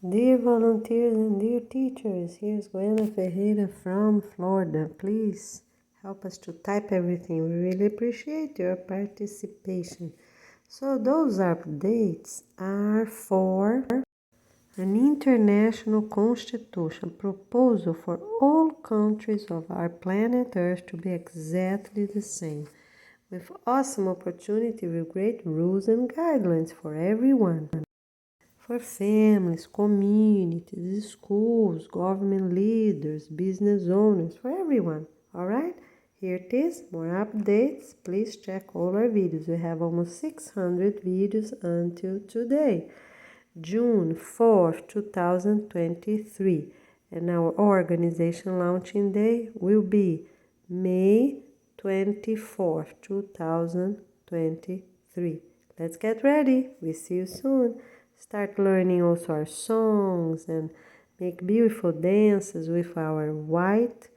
Dear volunteers and dear teachers, here's Goiana Ferreira from Florida. Please help us to type everything. We really appreciate your participation. So those updates are for an international constitution proposal for all countries of our planet Earth to be exactly the same, with awesome opportunity with great rules and guidelines for everyone. For families, communities, schools, government leaders, business owners, for everyone. All right? Here it is, more updates. Please check all our videos. We have almost 600 videos until today, June 4th, 2023. And our organization launching day will be May 24th, 2023. Let's get ready. We see you soon. Start learning also our songs and make beautiful dances with our white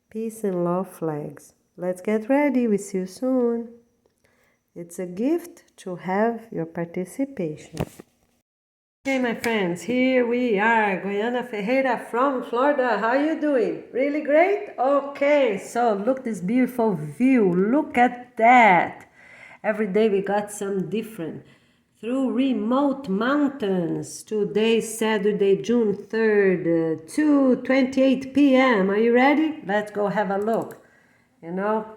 peace and love flags. Let's get ready. We see you soon. It's a gift to have your participation. Okay, my friends, here we are, Goiana Ferreira from Florida. How are you doing? Really great? Okay, so look this beautiful view. Look at that. Every day we got some different. Through remote mountains. Today, Saturday, June 3rd, 2:28 p.m. Are you ready? Let's go have a look. All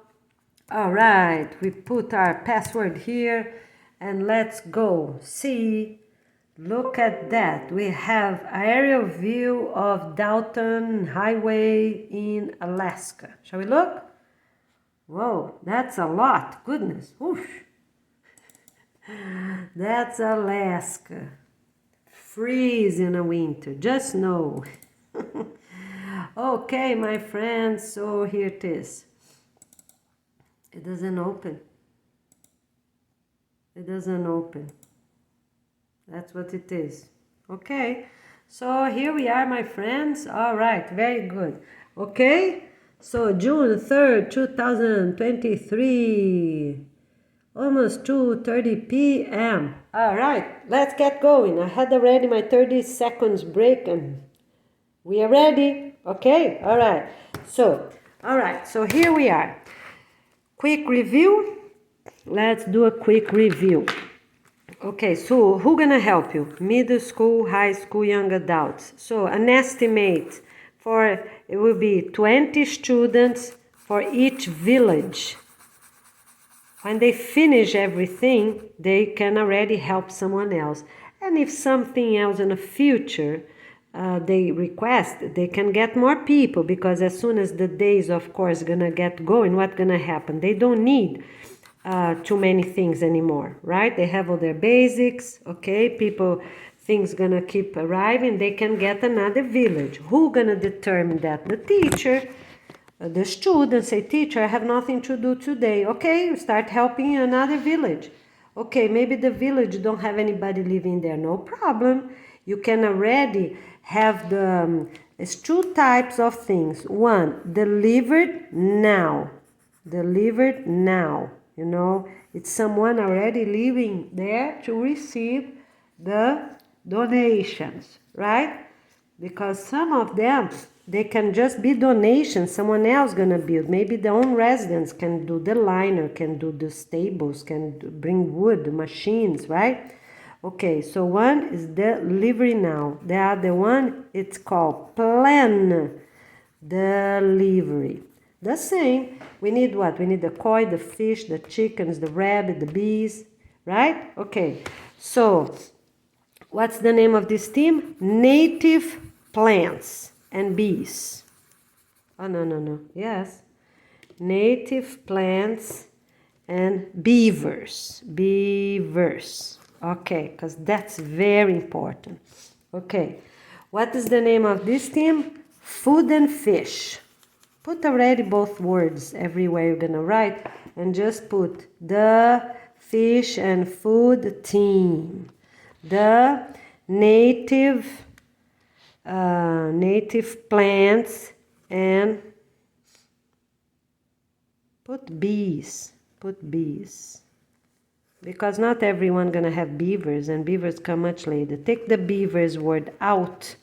right, we put our password here and let's go see. Look at that. We have aerial view of Dalton Highway in Alaska. Shall we look? Whoa, that's a lot. Goodness. Oof. That's Alaska. Freeze in the winter. Just snow. Okay, my friends. So here it is. It doesn't open. It doesn't open. That's what it is. Okay, so here we are, my friends. All right, very good. Okay, so June 3rd, 2023, almost 2:30 p.m. All right, let's get going. I had already my 30 seconds break and we are ready. Okay, all right. So here we are. Quick review. Let's do a quick review. Okay, so who gonna help you? Middle school, high school, young adults. So an estimate for, it will be 20 students for each village. When they finish everything, they can already help someone else. And if something else in the future they request, they can get more people, because as soon as the days, of course, gonna get going, what's gonna happen? They don't need too many things anymore, right? They have all their basics, okay? Things gonna keep arriving, they can get another village. Who gonna determine that? The teacher. The students say, teacher, I have nothing to do today. Okay, start helping another village. Okay, maybe the village don't have anybody living there. No problem. You can already have it's two types of things. One, delivered now. Delivered now. It's someone already living there to receive the donations, right? Because some of them, they can just be donations, someone else gonna build. Maybe the own residents can do the liner, can do the stables, can bring wood, machines, right? Okay, so one is delivery now. The other one, it's called plan delivery. The same, we need what? We need the koi, the fish, the chickens, the rabbit, the bees, right? Okay, so what's the name of this team? Native Plants and Bees. Oh, no. Yes. Native Plants and Beavers. Beavers. Okay, because that's very important. Okay. What is the name of this team? Food and Fish. Put already both words everywhere you're gonna write, and just put the fish and food team. The native plants and put bees. because not everyone gonna have beavers, and beavers come much later. Take the beavers word out,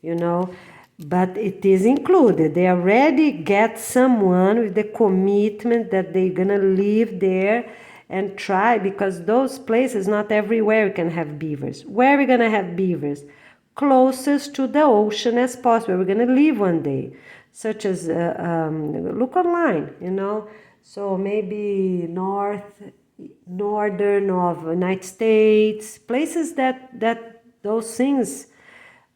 you know, but it is included. They already get someone with the commitment that they're gonna live there and try, because those places, not everywhere you can have beavers. Where are we gonna have beavers? Closest to the ocean as possible. We're gonna live one day, such as look online, you know. So maybe northern of United States, places that those things,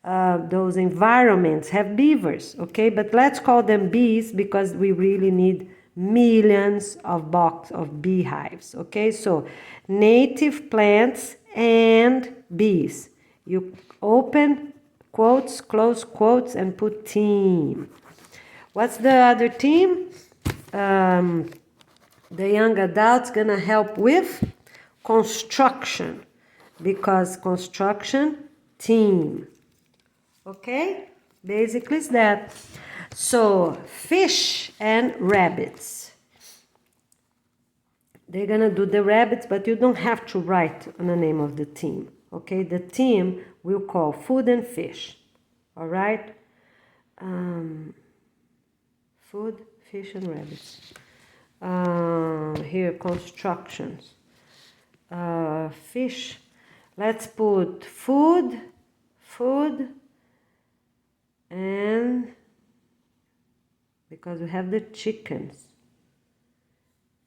those environments have beavers, okay? But let's call them bees because we really need millions of beehives, okay? So native plants and bees. You open quotes, close quotes, and put team. What's the other team? The young adult's gonna help with construction, because construction team. Okay, basically it's that. So fish and rabbits, they're gonna do the rabbits, but you don't have to write on the name of the team. Okay, the team will call food and fish. All right, food, fish, and rabbits. Here constructions, fish, let's put food, and because we have the chickens,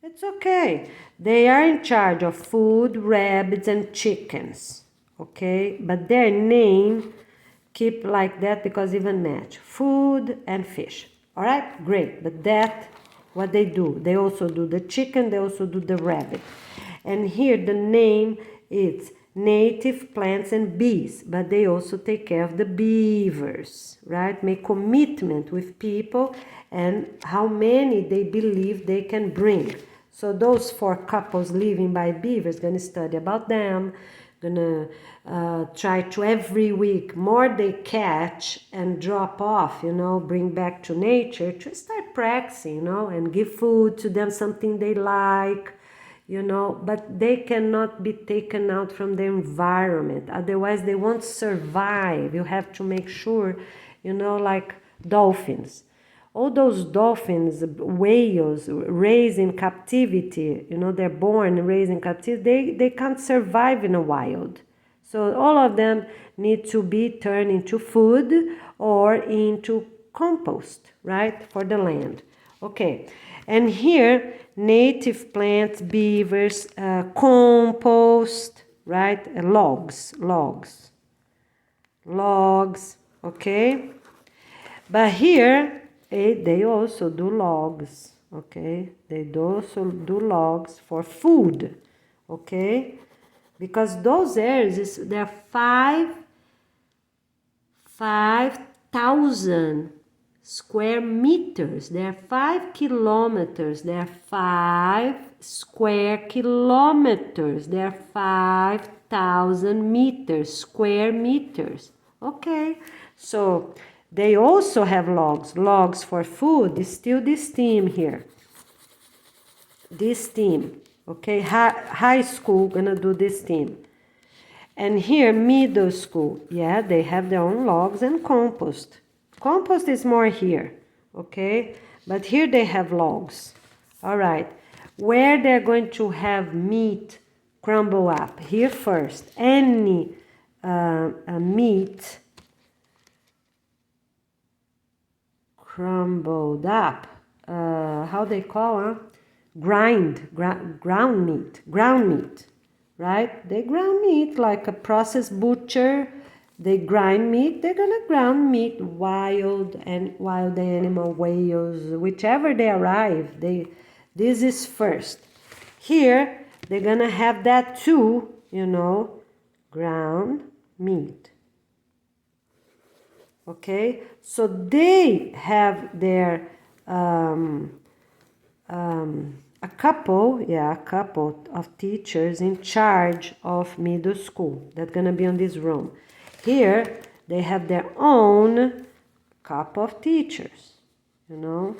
it's okay, they are in charge of food, rabbits, and chickens, okay, but their name keep like that because even match food and fish. All right, great. But that what they do, they also do the chicken, they also do the rabbit. And here the name is native plants and bees, but they also take care of the beavers, right? Make commitment with people and how many they believe they can bring. So those 4 couples living by beavers gonna study about them, gonna try to every week more they catch and drop off, you know, bring back to nature, to start practicing, you know, and give food to them, something they like, you know, but they cannot be taken out from the environment, otherwise they won't survive. You have to make sure, you know, like dolphins. All those dolphins, whales raised in captivity, you know, they're born and raised in captivity, they can't survive in the wild. So all of them need to be turned into food or into compost, right, for the land. Okay, and here, native plants, beavers, compost, right, logs, okay. But here, they also do logs, okay? They also do logs for food, okay? Because those areas, there are 5,000 square meters. There are 5 kilometers. There are 5 square kilometers. There are 5,000 meters, square meters, okay? So they also have logs for food. It's still this team here. This team, okay? High school gonna do this team. And here, middle school, yeah, they have their own logs and compost. Compost is more here, okay? But here they have logs. All right. Where they're going to have meat crumble up? Here first. Any meat crumbled up, how they call ground meat, right? They ground meat like a processed butcher. They grind meat. They're gonna ground meat, wild animal, whales, whichever they arrive. This is first. Here they're gonna have that too, you know, ground meat. Okay, so they have their a couple of teachers in charge of middle school that's gonna be on this room. Here they have their own couple of teachers, you know,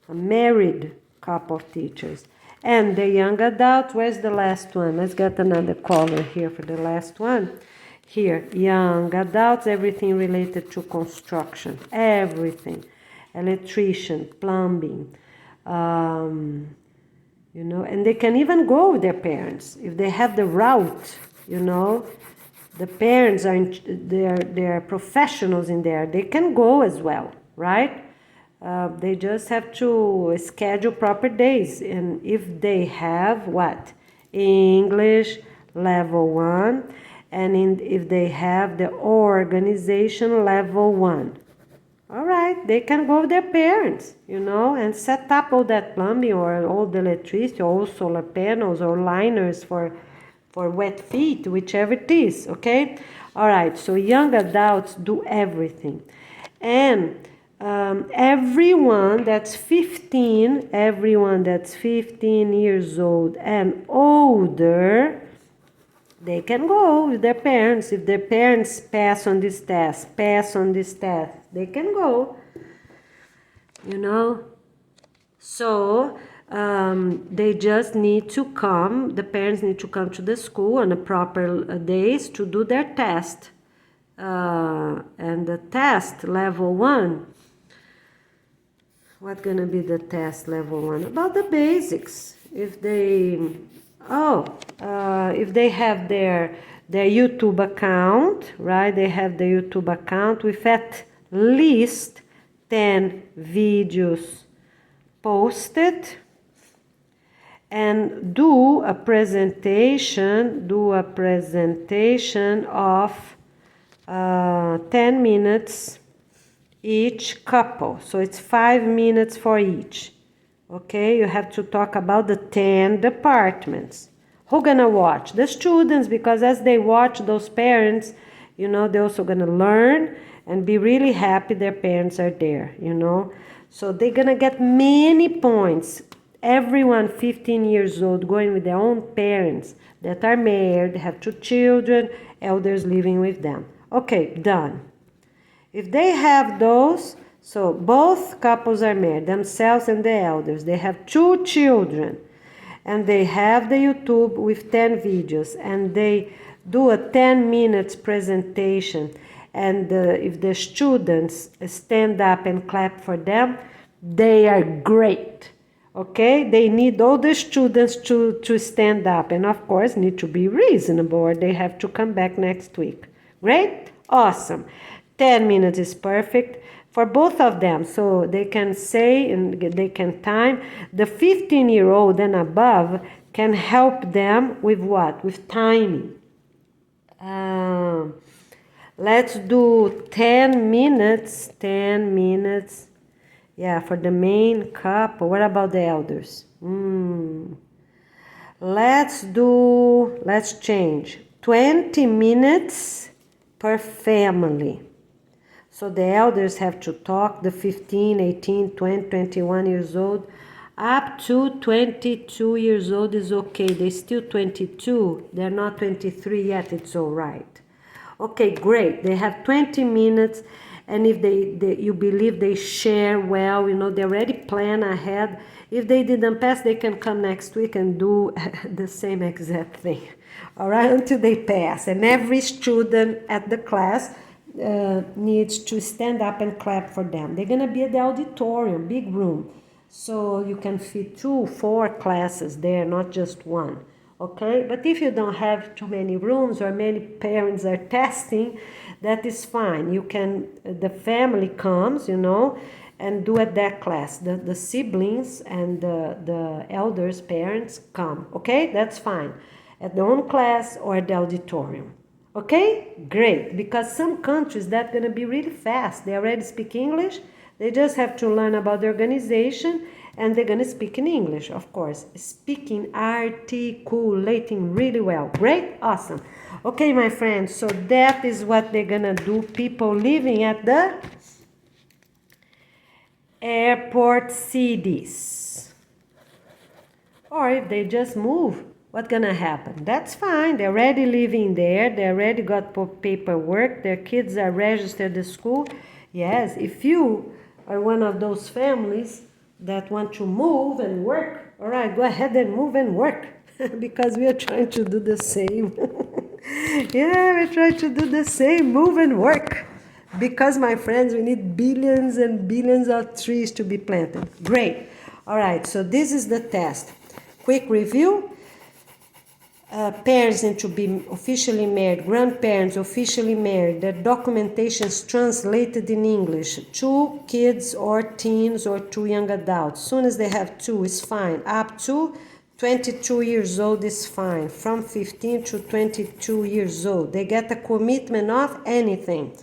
a married couple of teachers. And the young adult, where's the last one? Let's get another color here for the last one. Here, young adults, everything related to construction, everything. Electrician, plumbing, you know, and they can even go with their parents if they have the route, you know. The parents are they're professionals in there. They can go as well, right? They just have to schedule proper days, and if they have what? English level 1, and if they have the organization level 1. All right, they can go with their parents, you know, and set up all that plumbing or all the electricity, or solar panels or liners for wet feet, whichever it is, okay? All right, so young adults do everything. And everyone that's 15 years old and older, they can go with their parents. If their parents pass on this test, they can go, you know. So they just need to come, the parents need to come to the school on the proper days to do their test. And the test level 1, what's gonna be the test level 1? About the basics. If they have their YouTube account, right? They have the YouTube account with at least 10 videos posted, and do a presentation of 10 minutes each couple. So it's 5 minutes for each. Okay, you have to talk about the 10 departments. Who gonna watch? The students, because as they watch those parents, you know, they're also gonna learn and be really happy their parents are there, you know. So they're gonna get many points. Everyone 15 years old going with their own parents that are married, have 2 children, elders living with them. Okay, done. If they have those, so both couples are married, themselves and the elders, they have 2 children, and they have the YouTube with 10 videos, and they do a 10 minutes presentation, and if the students stand up and clap for them, they are great. Okay, they need all the students to stand up, and of course need to be reasonable, or they have to come back next week. Great? Awesome. 10 minutes is perfect for both of them, so they can say and they can time. The 15-year-old and above can help them with what? With timing. Let's do 10 minutes. 10 minutes. Yeah, for the main couple. What about the elders? Let's change. 20 minutes per family. So the elders have to talk, the 15, 18, 20, 21 years old. Up to 22 years old is okay. They're still 22. They're not 23 yet. It's all right. Okay, great. They have 20 minutes. And if you believe they share well, you know, they already plan ahead. If they didn't pass, they can come next week and do the same exact thing. All right, until they pass. And every student at the class needs to stand up and clap for them. They're going to be at the auditorium, big room. So you can fit 2, 4 classes there, not just one. Okay, but if you don't have too many rooms or many parents are testing, that is fine. You can, the family comes, you know, and do at that class. The siblings and the elders' parents come. Okay, that's fine. At their own class or at the auditorium. Okay, great. Because some countries that's going to be really fast. They already speak English. They just have to learn about the organization. And they're going to speak in English, of course. Speaking, articulating really well. Great? Awesome. Okay, my friends, so that is what they're going to do. People living at the airport cities. Or if they just move, what's going to happen? That's fine. They're already living there. They already got paperwork. Their kids are registered at school. Yes, if you are one of those families that want to move and work All right, go ahead and move and work because we are trying to do the same. Yeah, we're trying to do the same, move and work. Because, my friends, we need billions and billions of trees to be planted. Great. All right, so this is the test. Quick review. Parents need to be officially married, grandparents officially married, their documentation is translated in English, 2 kids or teens or 2 young adults. Soon as they have 2 is fine. Up to 22 years old is fine. From 15 to 22 years old. They get a commitment of anything,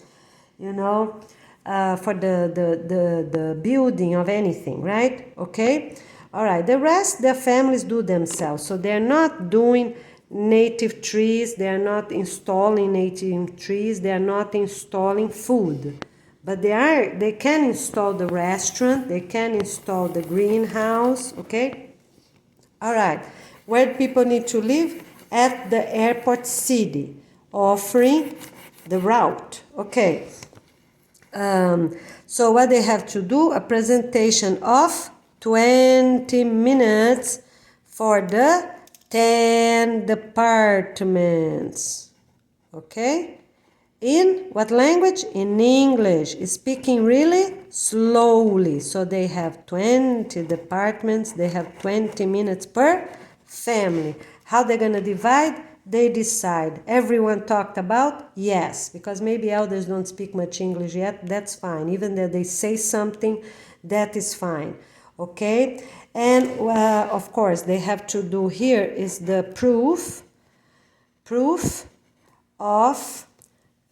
you know, for the building of anything, right? Okay? All right, the rest their families do themselves. So they're not doing native trees, they're not installing native trees, they're not installing food. But they can install the restaurant, they can install the greenhouse, okay? All right, where people need to live? At the airport city, offering the route, okay? So what they have to do, a presentation of 20 minutes for the 10 departments, okay? In what language? In English, speaking really slowly. So they have 20 departments, they have 20 minutes per family. How they're gonna divide? They decide. Everyone talked about? Yes, because maybe elders don't speak much English yet, that's fine. Even though they say something, that is fine, okay? And of course, they have to do here is the proof of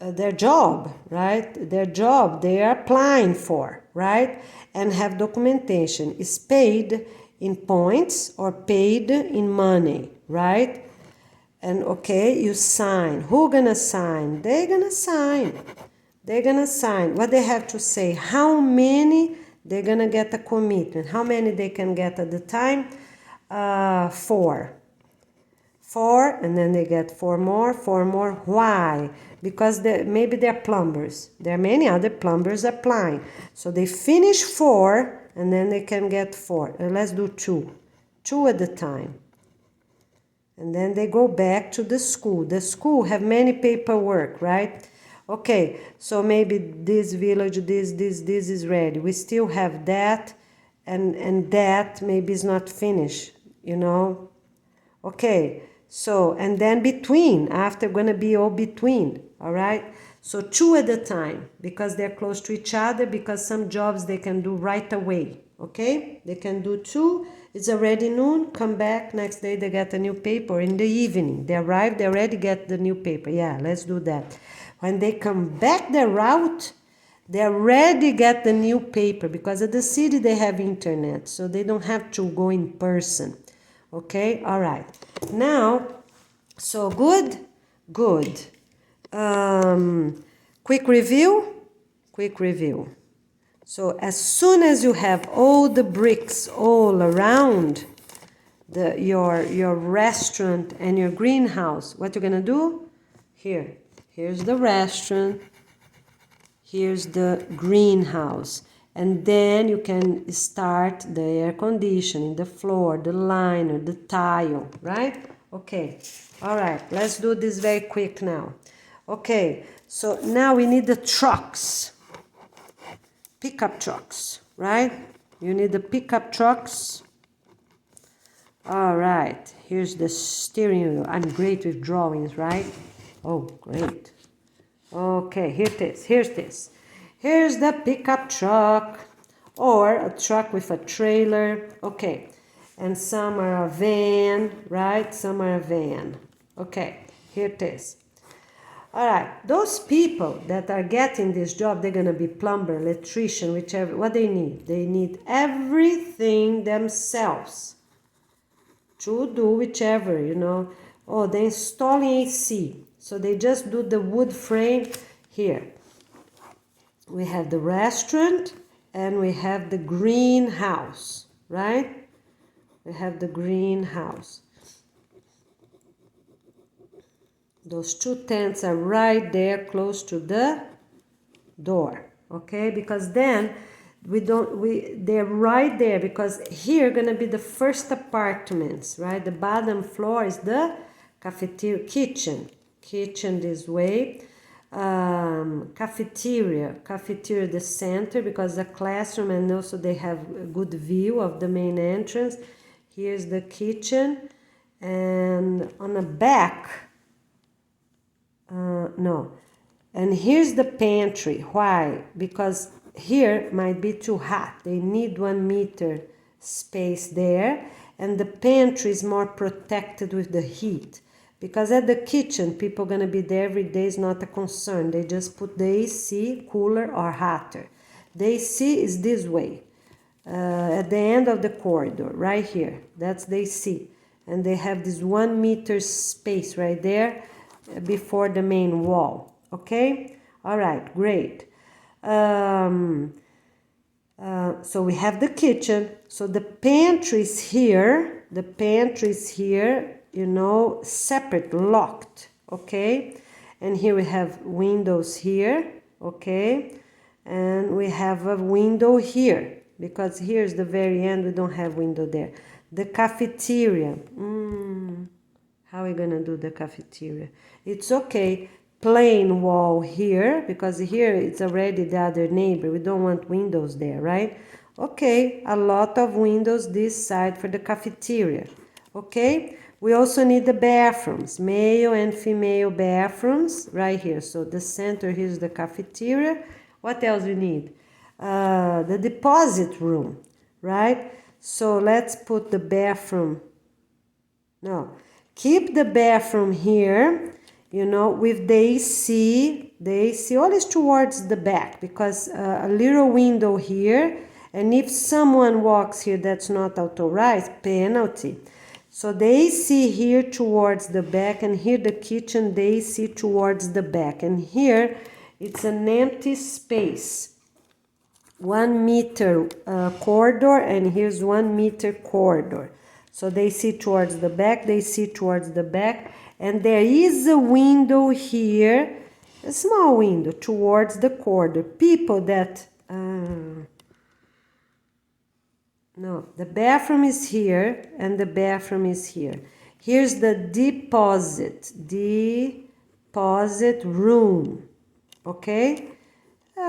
their job, right? Their job they are applying for, right? And have documentation. Is paid in points or paid in money, right? And okay, you sign. Who gonna sign? They're gonna sign. They're gonna sign. What they have to say, how many they're gonna get a commitment. How many they can get at the time? 4. 4, and then they get 4 more, 4 more. Why? Because maybe they're plumbers. There are many other plumbers applying. So they finish 4, and then they can get 4. Let's do 2. 2 at a time. And then they go back to the school. The school have many paperwork, right? Okay, so maybe this village, this is ready. We still have that, and that maybe is not finished, you know? Okay, so, and then between, after gonna be all between, all right? So 2 at a time, because they're close to each other, because some jobs they can do right away, okay? They can do 2, it's already noon, come back, next day they get a new paper. In the evening, they arrive, they already get the new paper. Yeah, let's do that. When they come back their route, they already get the new paper, because at the city they have internet, so they don't have to go in person. Okay, all right. Now, so good. Quick review. So as soon as you have all the bricks all around your restaurant and your greenhouse, what you're gonna do? Here's the restaurant, here's the greenhouse. And then you can start the air conditioning, the floor, the liner, the tile, right? Okay, all right, let's do this very quick now. Okay, so now we need the trucks, pickup trucks, right? You need the pickup trucks. All right, here's the steering wheel. I'm great with drawings, right? Oh, great. Okay, here's this. Here's the pickup truck, or a truck with a trailer. Okay, and some are a van, right? Some are a van. Okay, here it is. All right, those people that are getting this job, they're gonna be plumber, electrician, whichever, what they need. They need everything themselves to do whichever, you know. Oh, they're installing AC, so they just do the wood frame here. We have the restaurant and we have the greenhouse, right? We have the greenhouse. Those 2 tents are right there close to the door, okay? Because then they're right there, because here gonna be the first apartments, right? The bottom floor is the cafeteria, kitchen this way. Cafeteria the center, because the classroom, and also they have a good view of the main entrance. Here's the kitchen, and on the back, no, and here's the pantry. Why? Because here might be too hot. They need 1 meter space there, and the pantry is more protected with the heat. Because at the kitchen, people gonna be there every day is not a concern. They just put the AC, cooler or hotter. The AC is this way, at the end of the corridor, right here. That's the AC. And they have this 1 meter space right there before the main wall, okay? All right, great. So we have the kitchen. So the pantry is here. The pantry is here, you know, separate, locked, okay? And here we have windows here, okay? And we have a window here, because here's the very end, we don't have window there. The cafeteria, how are we gonna do the cafeteria? It's okay, plain wall here, because here it's already the other neighbor, we don't want windows there, right? Okay, a lot of windows this side for the cafeteria, okay? We also need the bathrooms, male and female bathrooms, right here. So the center here is the cafeteria. What else we need? The deposit room, right? So let's put the bathroom, no, keep the bathroom here, you know, with the AC always towards the back, because a little window here, and if someone walks here that's not authorized, penalty. So the AC here towards the back, and here the kitchen, the AC towards the back, and here it's an empty space. 1 meter corridor, and here's 1 meter corridor. So they see towards the back, they see towards the back, and there is a window here, a small window towards the corridor. People that, no, the bathroom is here, and the bathroom is here. Here's the deposit room, okay?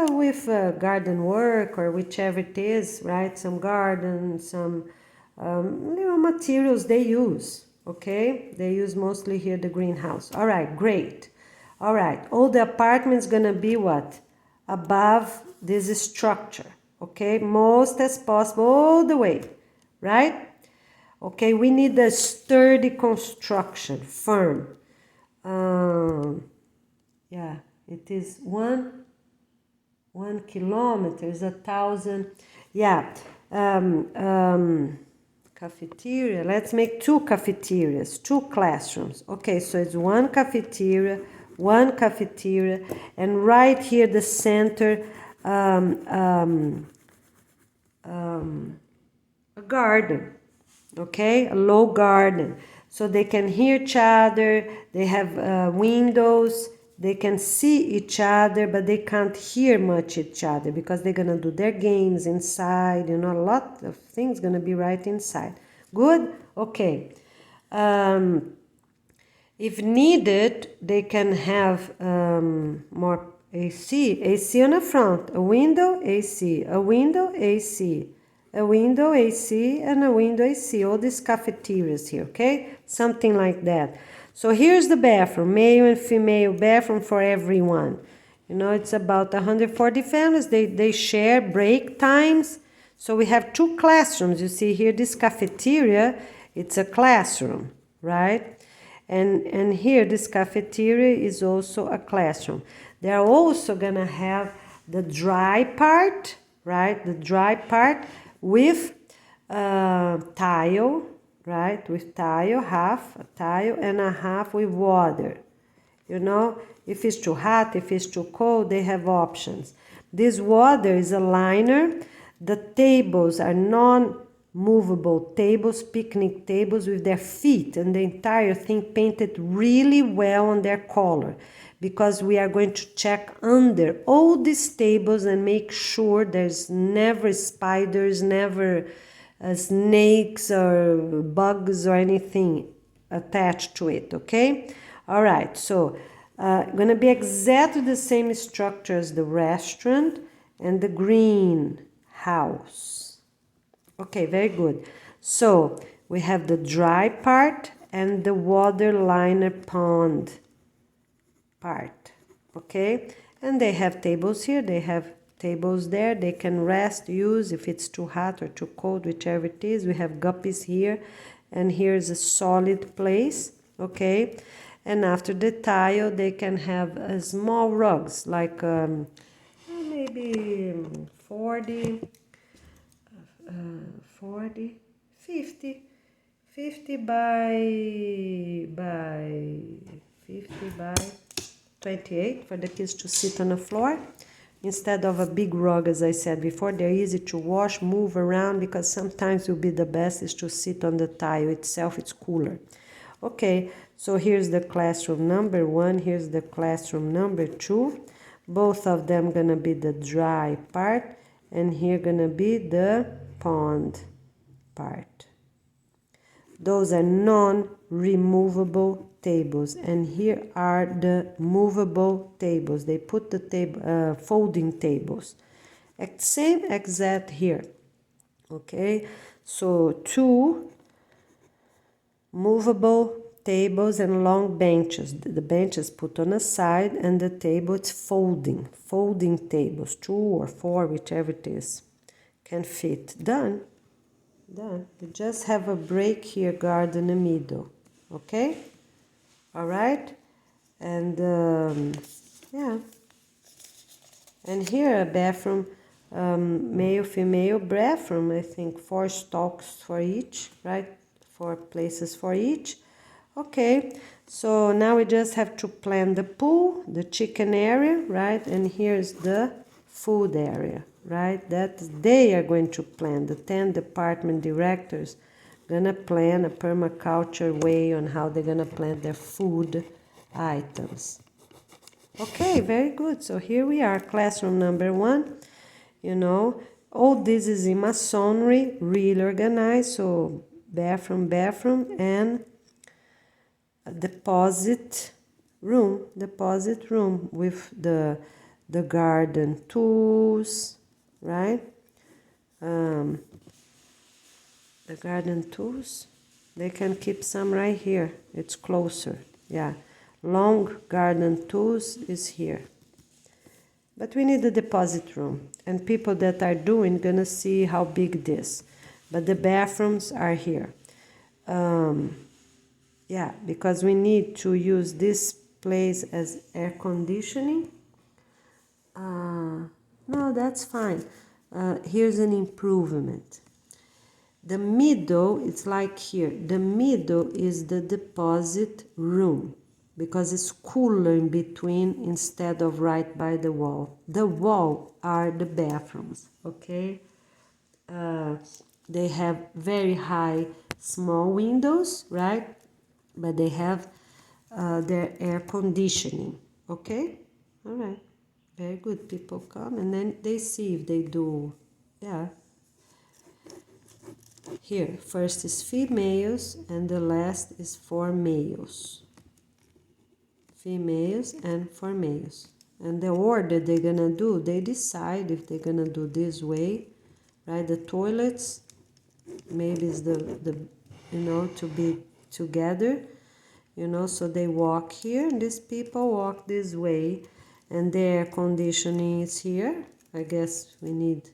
With garden work or whichever it is, right? Some garden, some little materials they use, okay? They use mostly here the greenhouse. All right, great. All right, all the apartments gonna be what? Above this structure, okay? Most as possible, all the way, right? Okay, we need a sturdy construction, firm. Yeah, it is 1 kilometer is 1,000. Yeah, cafeteria. Let's make 2 cafeterias, 2 classrooms. Okay, so it's 1 cafeteria, and right here the center, a garden. Okay, a low garden, so they can hear each other. They have windows. They can see each other, but they can't hear much each other, because they're gonna do their games inside. You know, a lot of things gonna be right inside. Good? Okay. If needed, they can have more AC on the front, a window, AC, a window, AC, a window, AC, and a window, AC. All these cafeterias here, okay? Something like that. So here's the bathroom, male and female bathroom for everyone. You know, it's about 140 families. They share break times. So we have 2 classrooms. You see here, this cafeteria, it's a classroom, right? And here, this cafeteria is also a classroom. They're also gonna have the dry part, right? The dry part with tile, right? With tile, half a tile and a half with water. You know, if it's too hot, if it's too cold, they have options. This water is a liner. The tables are non-movable tables, picnic tables with their feet, and the entire thing painted really well on their color. because we are going to check under all these tables and make sure there's never spiders, never snakes or bugs or anything attached to it, okay? All right, so gonna be exactly the same structure as the restaurant and the greenhouse. Okay, very good. So we have the dry part and the water liner pond part, okay? And they have tables here, they have tables there, they can rest, use if it's too hot or too cold, whichever it is. We have guppies here, and here's a solid place, okay? And after the tile, they can have small rugs, like maybe 40, 40, 50, 50 by 50 by 28 for the kids to sit on the floor instead of a big rug. As I said before, they're easy to wash, move around, because sometimes will be the best is to sit on the tile itself. It's cooler. Okay, so here's the classroom number 1, here's the classroom number 2. Both of them gonna be the dry part, and here gonna be the pond part. Those are non-removable tables, and here are the movable tables. They put the table folding tables, same exact here. Okay, so 2 movable tables and long benches. The benches put on a side, and the table it's folding tables, 2 or 4, whichever it is, can fit. Done. You just have a break here, guard in the middle, okay? All right, and yeah, and here a bathroom, male female bathroom. I think 4 stalks for each, right? 4 places for each. Okay, so now we just have to plan the pool, the chicken area, right? And here's the food area, right? That they are going to plan. The 10 department directors gonna plan a permaculture way on how they're gonna plan their food items. Okay, very good. So here we are, classroom number 1. You know, all this is in masonry, really organized. So bathroom, and deposit room with the garden tools, right? The garden tools, they can keep some right here. It's closer, yeah. Long garden tools is here. But we need the deposit room, and people that are doing gonna see how big it is. But the bathrooms are here. Yeah, because we need to use this place as air conditioning. No, that's fine. Here's an improvement. The middle, it's like here. The middle is the deposit room, because it's cooler in between instead of right by the wall. The wall are the bathrooms, okay? They have very high, small windows, right? But they have their air conditioning, okay? All right, very good. People come and then they see if they do, yeah. Here, first is females and the last is for males. Females and for males. And the order they're gonna do, they decide if they're gonna do this way, right? The toilets, maybe it's the you know, to be together, you know, so they walk here, and these people walk this way, and the air conditioning is here. I guess we need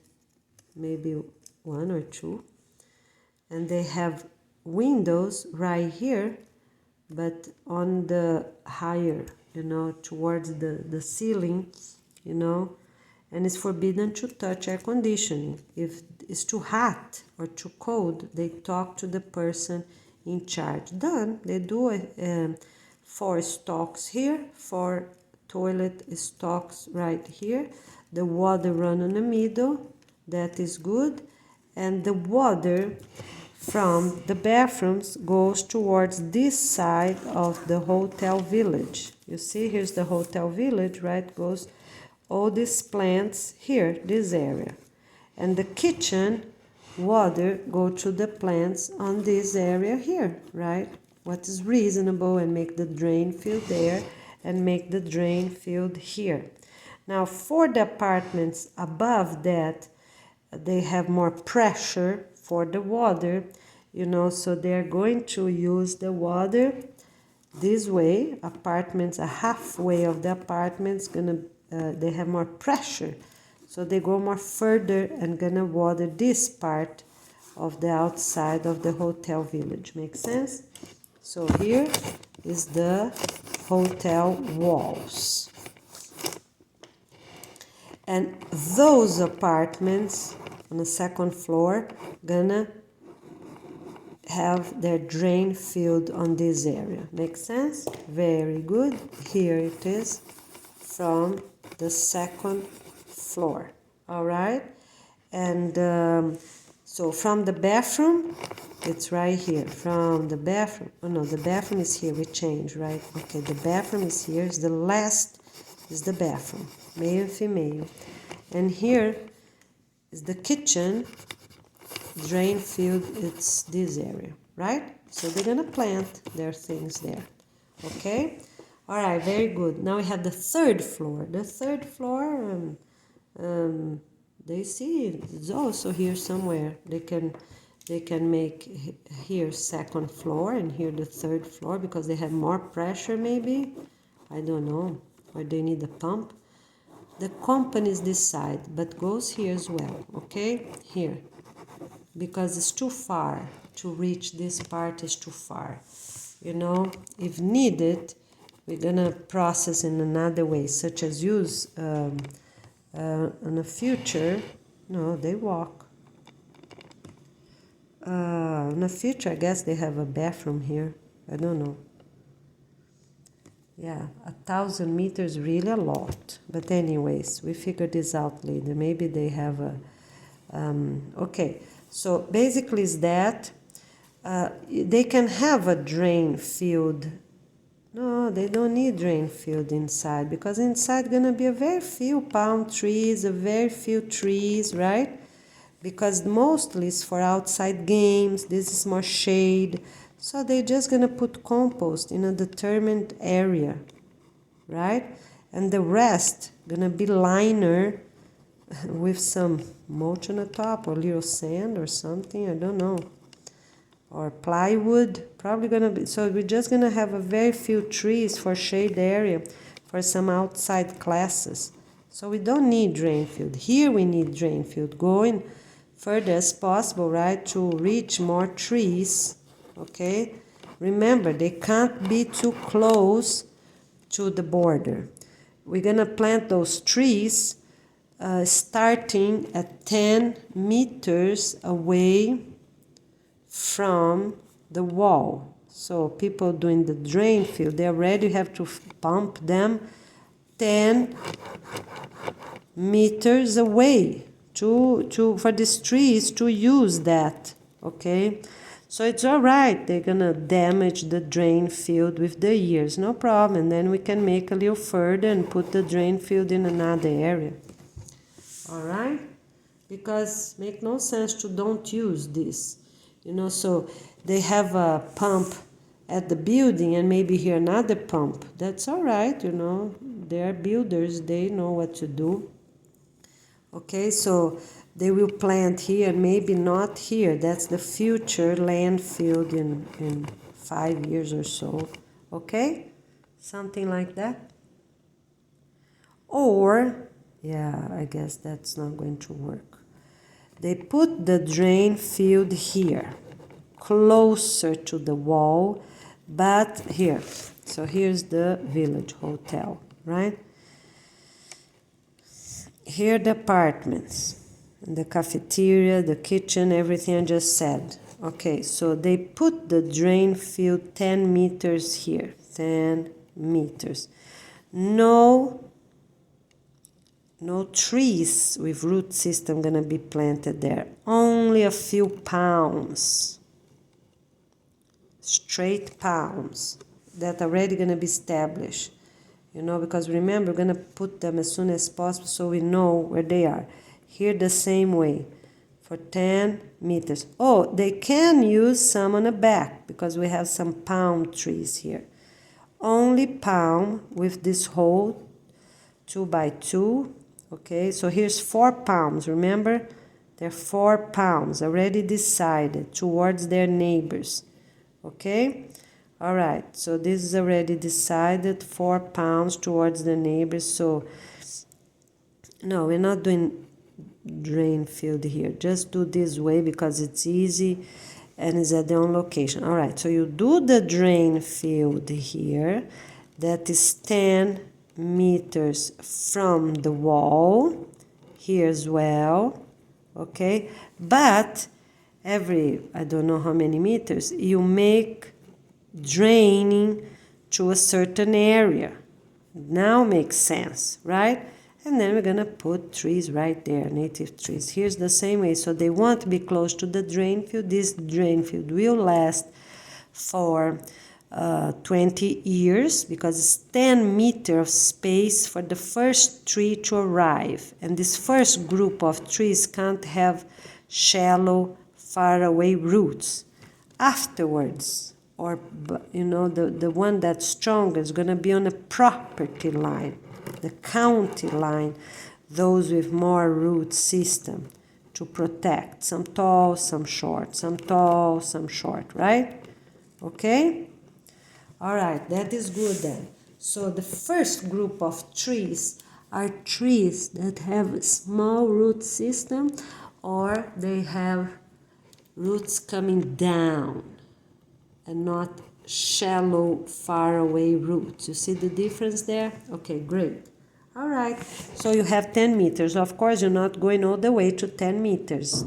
maybe 1 or 2. And they have windows right here, but on the higher, you know, towards the ceiling, you know, and it's forbidden to touch air conditioning. If it's too hot or too cold, they talk to the person in charge. Done. They do 4 stalks here, 4 toilet stalks right here. The water run in the middle, that is good. And the water from the bathrooms goes towards this side of the hotel village. You see, here's the hotel village, right? Goes all these plants here, this area. And the kitchen water go to the plants on this area here, right? What is reasonable, and make the drain field there and make the drain field here. Now for the apartments above that, they have more pressure for the water, you know, so they're going to use the water this way. Apartments, a halfway of the apartments gonna they have more pressure, so they go more further and gonna water this part of the outside of the hotel village. Make sense? So here is the hotel walls, and those apartments on the second floor gonna have their drain field on this area. Make sense? Very good. Here it is from the second floor. All right, and so from the bathroom, it's right here. From the bathroom, oh no, the bathroom is here. We change, right? Okay, the bathroom is here. Is the last is the bathroom, male and female, and here is the kitchen. Drain field, it's this area, right? So they're gonna plant their things there. Okay, all right, very good. Now we have the third floor. The third floor, they see it's also here somewhere. They can make here second floor and here the third floor because they have more pressure, maybe. I don't know, or they need a pump. The companies decide, but goes here as well. Okay, here, because it's too far to reach this part, is too far. You know, if needed, we're gonna process in another way, such as use in the future. No, they walk. In the future, I guess they have a bathroom here. I don't know. Yeah, 1,000 meters, really a lot. But anyways, we figure this out later. Maybe they have a, okay. So basically is that they can have a drain field. No, they don't need drain field inside, because inside gonna be a very few palm trees, a very few trees, right? Because mostly it's for outside games. This is more shade. So they're just gonna put compost in a determined area, right? And the rest gonna be liner with some mulch on the top, or little sand or something, I don't know, or plywood, probably gonna be. So we're just gonna have a very few trees for shade area for some outside classes. So we don't need drain field. Here we need drain field, going further as possible, right, to reach more trees. Okay, remember, they can't be too close to the border. We're gonna plant those trees starting at 10 meters away from the wall. So people doing the drain field, they already have to pump them 10 meters away for these trees to use that. Okay, so it's all right. They're gonna damage the drain field with the years, no problem. And then we can make a little further and put the drain field in another area. All right, because make no sense to don't use this, you know. So they have a pump at the building and maybe here another pump. That's all right, you know. They're builders, they know what to do. Okay, so they will plant here, maybe not here. That's the future landfill in 5 years or so. Okay, something like that. Or, yeah, I guess that's not going to work. They put the drain field here, closer to the wall, but here. So here's the village hotel, right? Here the apartments, the cafeteria, the kitchen, everything I just said. Okay, so they put the drain field 10 meters here, 10 meters. No trees with root system gonna be planted there. Only a few palms, straight palms that are already going to be established. You know, because remember, we're going to put them as soon as possible so we know where they are. Here the same way for 10 meters. Oh, they can use some on the back because we have some palm trees here. Only palm with this hole 2 by 2. Okay, so here's 4 palms. Remember, they're 4 palms already decided towards their neighbors. Okay, all right, so this is already decided, 4 palms towards the neighbors. So no, we're not doing drain field here. Just do this way because it's easy and it's at their own location. All right, so you do the drain field here. That is 10 meters from the wall here as well. Okay, but every, I don't know how many meters, you make draining to a certain area. Now makes sense, right? And then we're gonna put trees right there, native trees. Here's the same way, so they want to be close to the drain field. This drain field will last for 20 years because it's 10 meters of space for the first tree to arrive. And this first group of trees can't have shallow, far away roots. Afterwards, or you know, the one that's stronger is going to be on a property line, the county line, those with more root system to protect. Some tall, some short, some tall, some short, right? Okay? All right, that is good then. So the first group of trees are trees that have a small root system or they have roots coming down and not shallow, far away roots. You see the difference there? Okay, great. All right, so you have 10 meters. Of course, you're not going all the way to 10 meters.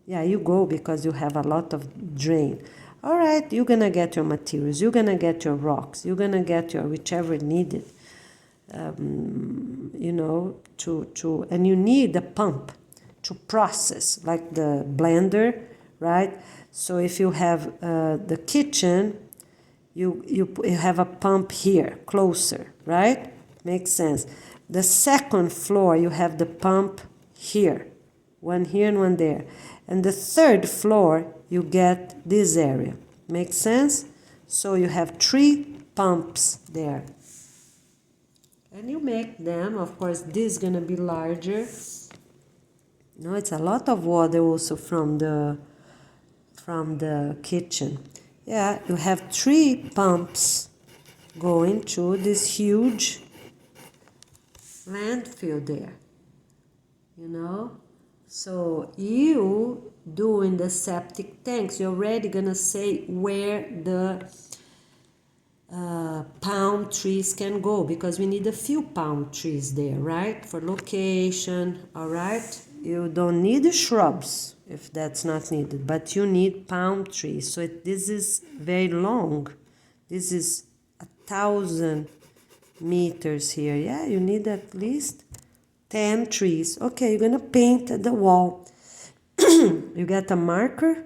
Yeah, you go because you have a lot of drain. All right, you're gonna get your materials, you're gonna get your rocks, you're gonna get your whichever needed, you know, and you need a pump to process, like the blender, right? So if you have the kitchen, you have a pump here, closer, right? Makes sense. The second floor, you have the pump here, one here and one there. And the third floor, you get this area. Makes sense? So you have 3 pumps there. And you make them, of course, this is going to be larger. No, it's a lot of water also from the kitchen. Yeah, you have 3 pumps going to this huge landfill there. You know? So you doing the septic tanks, you're already gonna say where the palm trees can go because we need a few palm trees there, right? For location, all right? You don't need the shrubs if that's not needed, but you need palm trees. So this is very long. This is 1,000 meters here. Yeah, you need at least 10 trees. Okay, you're gonna paint the wall. You get a marker,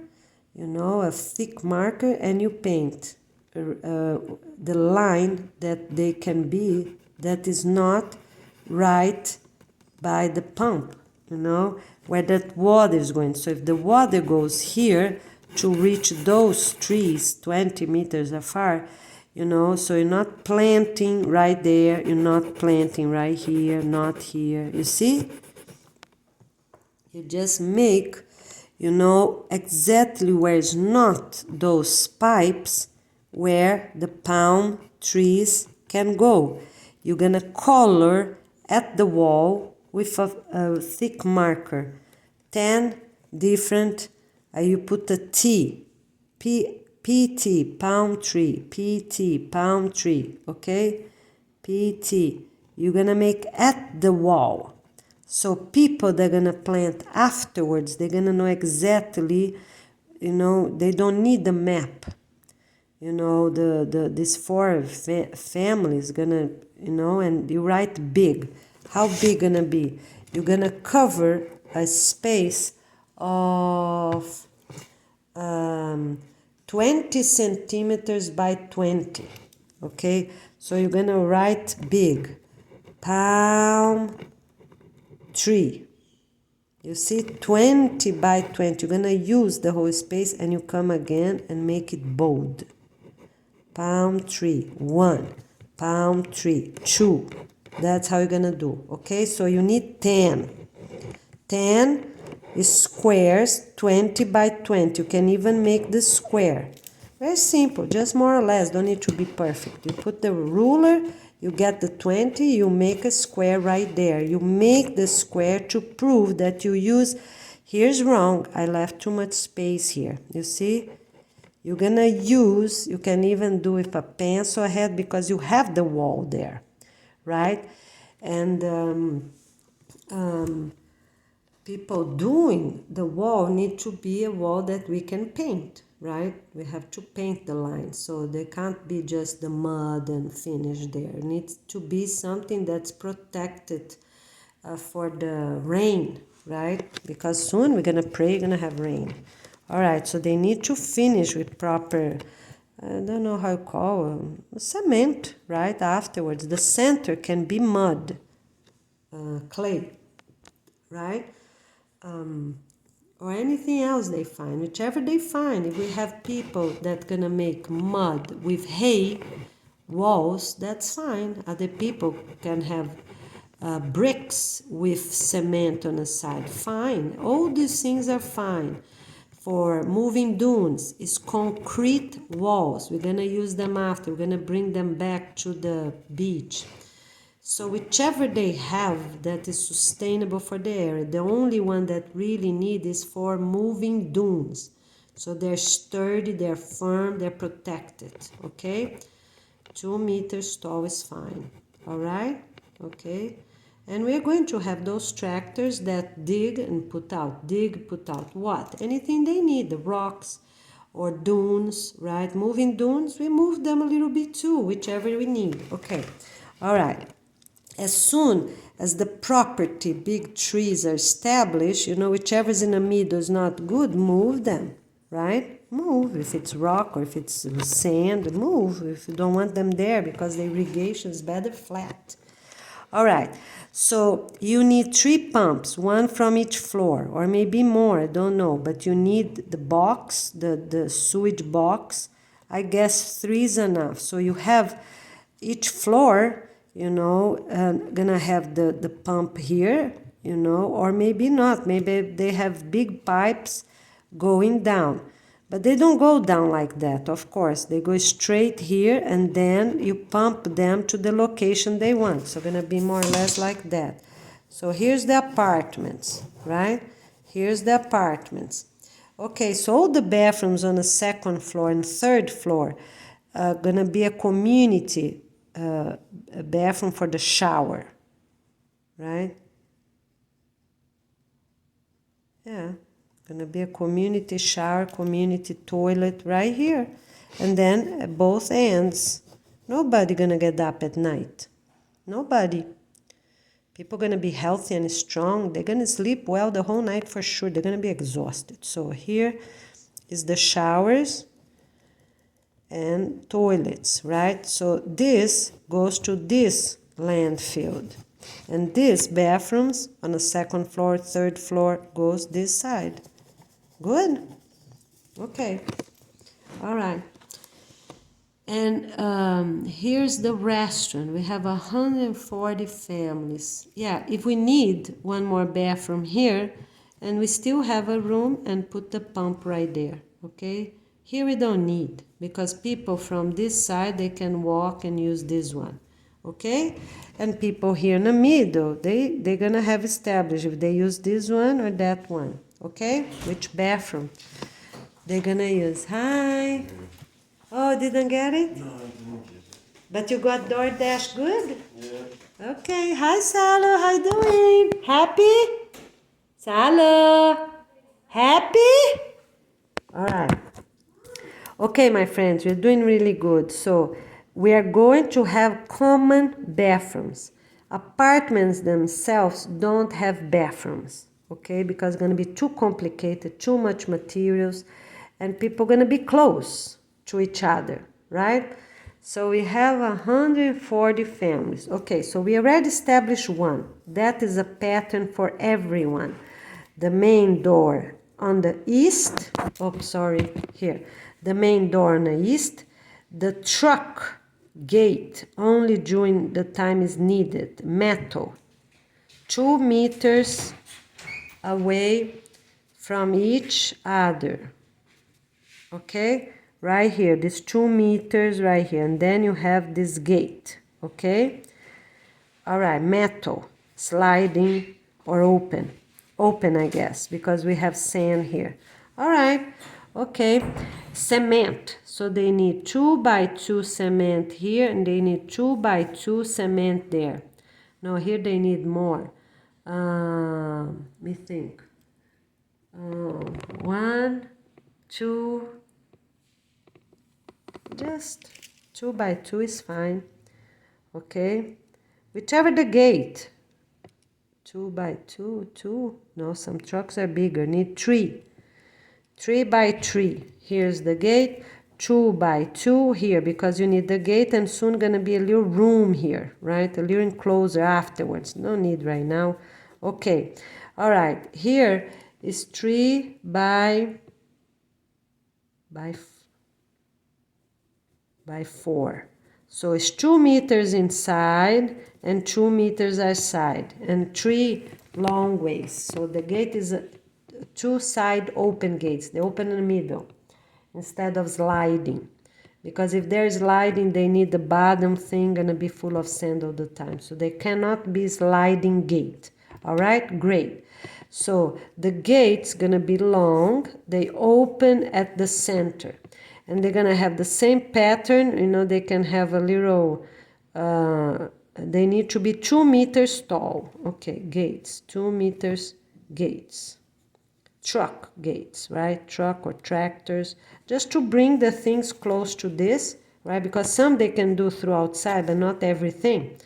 you know, a thick marker, and you paint the line that they can be that is not right by the pump, you know, where that water is going. So if the water goes here to reach those trees 20 meters afar, you know, so you're not planting right there, you're not planting right here, not here. You see? You just make, you know, exactly where is not those pipes where the palm trees can go. You're gonna color at the wall with a thick marker. 10 different, you put a T, PT, palm tree, PT, palm tree, okay? PT. You're gonna make at the wall. So people that are gonna plant afterwards, they're gonna know exactly, you know, they don't need the map. You know, these 4 families gonna, you know, and you write big. How big gonna be? You're gonna cover a space of 20 centimeters by 20. Okay, so you're gonna write big, palm tree. You see, 20 by 20. You're gonna use the whole space and you come again and make it bold. Palm tree, 1, palm tree, 2. That's how you're gonna do, okay? So you need 10. 10 squares, 20 by 20. You can even make the square. Very simple, just more or less, don't need to be perfect. You put the ruler, you get the 20, you make a square right there. You make the square to prove that you use, here's wrong, I left too much space here. You see? You're gonna use, you can even do with a pencil ahead because you have the wall there, right? And people doing the wall need to be a wall that we can paint, right? We have to paint the lines, so they can't be just the mud and finish there. It needs to be something that's protected for the rain, right? Because soon we're gonna pray, we're gonna have rain. All right, so they need to finish with proper, I don't know how you call cement, right? Afterwards, the center can be mud, clay, right? Or anything else they find, whichever they find. If we have people that gonna make mud with hay walls, that's fine. Other people can have bricks with cement on the side, fine. All these things are fine. For moving dunes is concrete walls. We're gonna use them after. We're gonna bring them back to the beach. So whichever they have that is sustainable for the area, the only one that really need is for moving dunes. So they're sturdy, they're firm, they're protected, okay? 2 meters tall is fine, all right? Okay? And we're going to have those tractors that dig and put out. Dig, put out what? Anything they need, the rocks or dunes, right? Moving dunes, we move them a little bit too, whichever we need. Okay, all right. As soon as the property, big trees are established, whichever is in the middle is not good, move them, right? Move. If it's rock or if it's sand, move. If you don't want them there because the irrigation is better flat. All right, so you need 3 pumps, 1 from each floor, or maybe more, I don't know, but you need the box, the sewage box. I guess 3 is enough. So you have each floor, gonna have the pump here, or maybe not. Maybe they have big pipes going down. But they don't go down like that, of course. They go straight here and then you pump them to the location they want. So gonna be more or less like that. So here's the apartments, right? Here's the apartments. Okay, so all the bathrooms on the 2nd floor and 3rd floor gonna be a community a bathroom for the shower, right? Yeah. Gonna be a community shower, community toilet right here. And then at both ends, nobody gonna get up at night. Nobody. People gonna be healthy and strong. They're gonna sleep well the whole night for sure. They're gonna be exhausted. So here is the showers and toilets, right? So this goes to this landfill. And these bathrooms on the 2nd floor, 3rd floor goes this side. Good? Okay. All right. And here's the restaurant. We have 140 families. Yeah, if we need one more bathroom here, and we still have a room and put the pump right there, okay? Here we don't need, because people from this side, they can walk and use this one, okay? And people here in the middle, they're gonna have established if they use this one or that one. Okay, which bathroom they're gonna use? Hi. Oh, didn't get it? No, I didn't get it. But you got DoorDash good? Yeah. Okay. Hi, Salo. How you doing? Happy? Salo. Happy? All right. Okay, my friends, we're doing really good. So we are going to have common bathrooms. Apartments themselves don't have bathrooms. Okay, because it's going to be too complicated, too much materials, and people gonna be close to each other, right? So we have 140 families. Okay, so we already established one. That is a pattern for everyone. The main door on the east, oh, sorry, here. The main door on the east, the truck gate only during the time is needed, metal, 2 meters away from each other. Okay, right here, this 2 meters right here, and then you have this gate. Okay, all right, metal, sliding or open. Open, I guess, because we have sand here. All right, okay. Cement. So they need 2 by 2 cement here, and they need 2 by 2 cement there. No, here they need more. Let me think. 1, 2, just 2 by 2 is fine. Okay, whichever the gate. 2 by 2, 2. No, some trucks are bigger. Need 3. 3 by 3. Here's the gate. 2 by 2 here, because you need the gate, and soon gonna be a little room here, right? A little enclosure afterwards. No need right now. Okay. All right. Here is 3 by 4. So it's 2 meters inside and 2 meters outside, and 3 long ways. So the gate is 2 side open gates. They open in the middle instead of sliding. Because if they're sliding, they need the bottom thing gonna be full of sand all the time. So they cannot be sliding gate. All right, great. So the gate's gonna be long. They open at the center. And they're gonna have the same pattern. You know, they can have a little, they need to be 2 meters tall. Okay, gates, 2 meters gates. Truck gates, right? Truck or tractors, just to bring the things close to this, right? Because some they can do through outside, but not everything,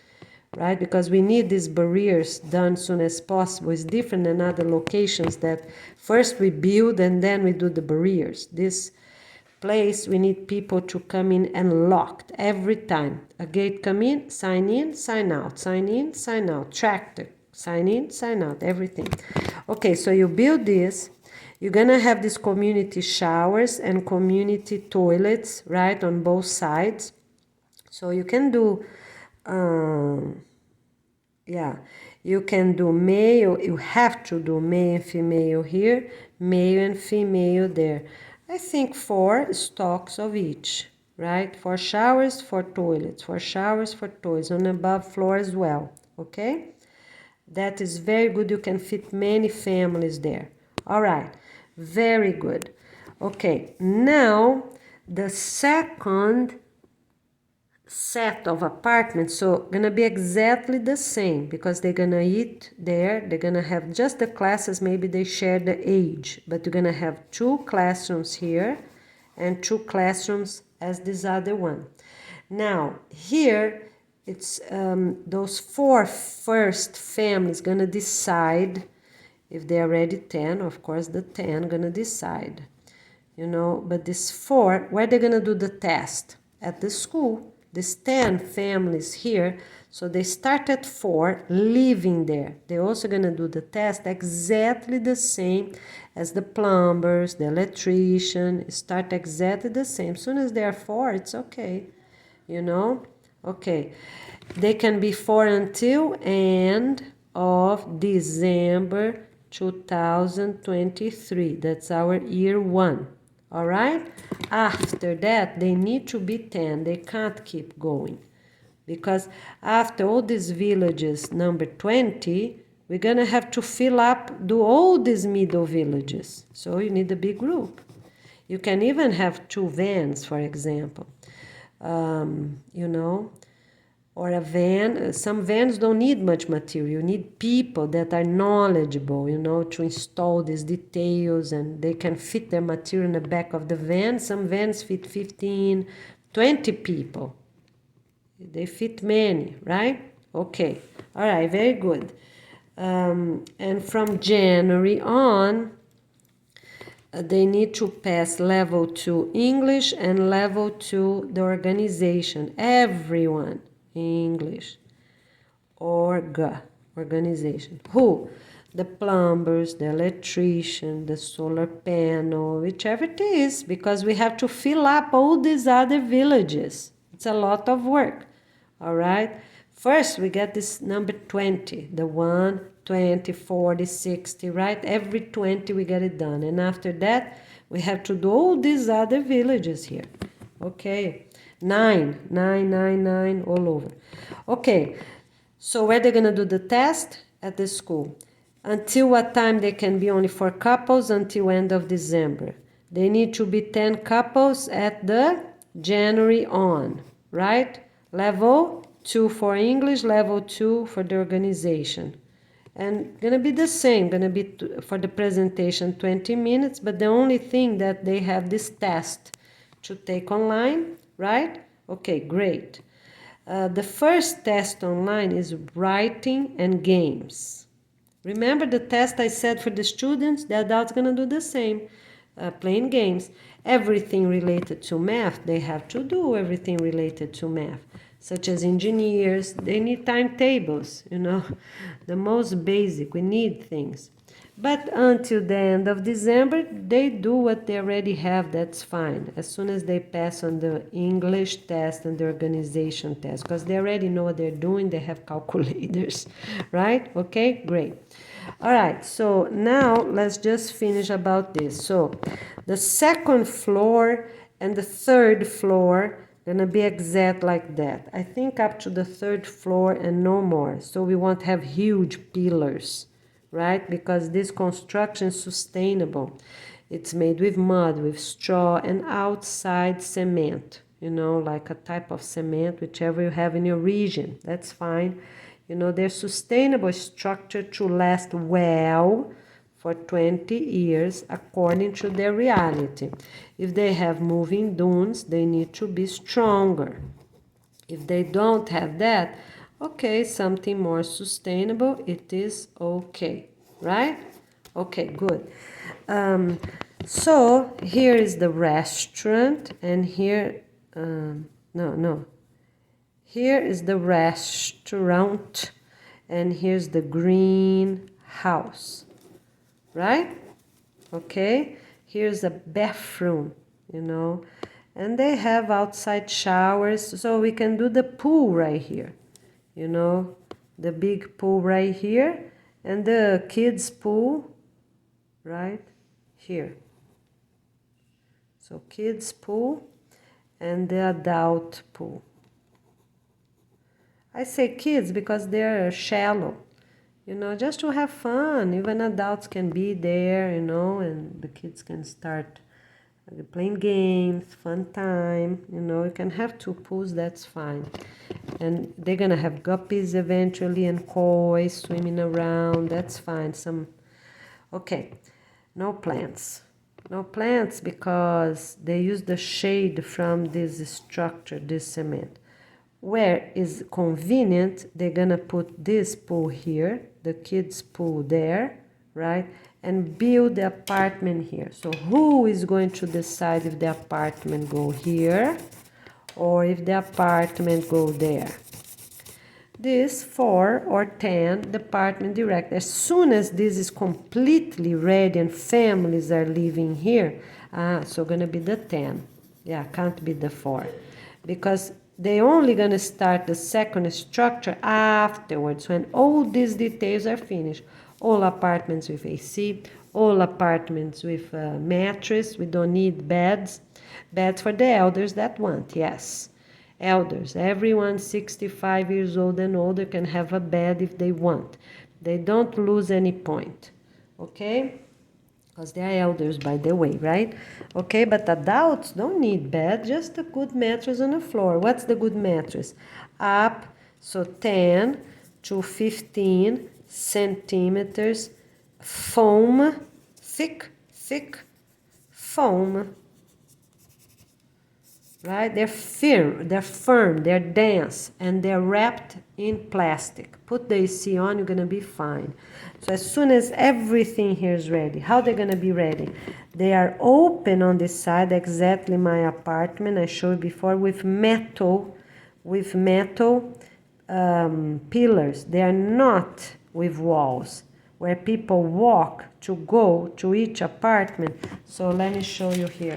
right? Because we need these barriers done soon as possible. It's different than other locations that first we build and then we do the barriers. This place, we need people to come in and locked every time. A gate come in, sign out, sign in, sign out, tractor, sign in, sign out, everything. Okay, so you build this. You're gonna have these community showers and community toilets, right, on both sides. So you can do, yeah, you can do male, you have to do male and female here, male and female there. I think 4 stalks of each, right? 4 showers, 4 toilets, 4 showers, 4 toilets, on the above floor as well, okay? That is very good. You can fit many families there. All right, very good. Okay, now the second set of apartments, so gonna be exactly the same, because they're gonna eat there, they're gonna have just the classes, maybe they share the age, but you're gonna have 2 classrooms here and 2 classrooms as this other one. Now here it's those 4 first families gonna decide if they're already 10. Of course the 10 gonna decide, you know, but this 4, where they're gonna do the test? At the school. These 10 families here, so they start at 4, living there. They're also gonna do the test exactly the same as the plumbers, the electrician, start exactly the same. As soon as they are 4, it's okay, you know? Okay, they can be 4 until end of December 2023. That's our year 1. All right, after that they need to be 10. They can't keep going, because after all these villages, number 20, we're gonna have to fill up, do all these middle villages. So you need a big group. You can even have 2 vans, for example, you know, or a van. Some vans don't need much material. You need people that are knowledgeable, you know, to install these details, and they can fit their material in the back of the van. Some vans fit 15, 20 people. They fit many, right? Okay. All right, very good. And from January on, They need to pass level 2 English and level 2 the organization. Everyone English. Organization. Who? The plumbers, the electrician, the solar panel, whichever it is, because we have to fill up all these other villages. It's a lot of work. All right. First, we get this number 20, the 1, 20, 40, 60, right? Every 20 we get it done. And after that, we have to do all these other villages here. Okay. 9, 9, 9, 9, all over. Okay. So where they're going to do the test? At the school. Until what time they can be only 4 couples? Until end of December. They need to be 10 couples at the January on, right? Level 2 for English, level 2 for the organization. And gonna be the same, gonna be for the presentation 20 minutes, but the only thing that they have this test to take online, right? Okay, great. The first test online is writing and games. Remember the test I said for the students? The adults gonna do the same, playing games. Everything related to math, they have to do everything related to math, such as engineers. They need timetables, the most basic. We need things. But until the end of December, they do what they already have, that's fine. As soon as they pass on the English test and the organization test, because they already know what they're doing, they have calculators, right? Okay, great. All right, so now let's just finish about this. So the second floor and the third floor gonna be exact like that. I think up to the third floor and no more. So we won't have huge pillars, right? Because this construction is sustainable. It's made with mud, with straw, and outside cement, like a type of cement, whichever you have in your region. That's fine. They're sustainable structure to last well for 20 years according to their reality. If they have moving dunes, they need to be stronger. If they don't have that, okay, something more sustainable, it is okay, right? Okay, good. So here is the restaurant, and here, here is the restaurant, and here's the greenhouse, right? Okay, here's a bathroom, and they have outside showers, so we can do the pool right here, the big pool right here, and the kids pool right here. So kids pool and the adult pool. I say kids because they're shallow, just to have fun. Even adults can be there, and the kids can start playing games, fun time, you can have 2 pools, that's fine. And they're gonna have guppies eventually and koi swimming around, that's fine. Okay, no plants. No plants because they use the shade from this structure, this cement. Where is convenient, they're gonna put this pool here, the kids pool there, right? And build the apartment here. So who is going to decide if the apartment go here or if the apartment go there? This 4 or 10 department director. As soon as this is completely ready and families are living here, so gonna be the 10. Yeah, can't be the 4. Because they only gonna start the second structure afterwards when all these details are finished. All apartments with AC, all apartments with mattress. We don't need beds. Beds for the elders that want, yes. Elders, everyone 65 years old and older can have a bed if they want. They don't lose any point, okay? Because they are elders, by the way, right? Okay, but adults don't need bed, just a good mattress on the floor. What's the good mattress? Up, so 10 to 15 centimeters foam, thick foam. right? They're firm, they're dense, and they're wrapped in plastic. Put the AC on, you're gonna be fine. So as soon as everything here is ready, how they're gonna be ready? They are open on this side, exactly my apartment I showed before, with metal pillars. They are not with walls where people walk to go to each apartment. So let me show you here.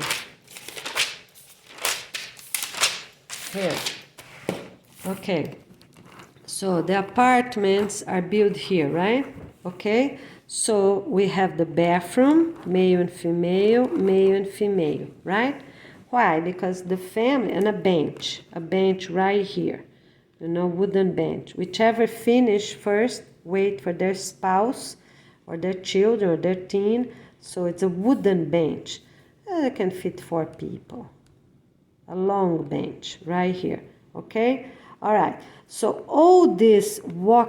Here. Okay. So the apartments are built here, right? Okay. So we have the bathroom, male and female, right? Why? Because the family, and a bench right here, wooden bench. Whichever finish first, wait for their spouse or their children or their teen. So it's a wooden bench. It can fit 4 people. A long bench right here, okay? All right, so all this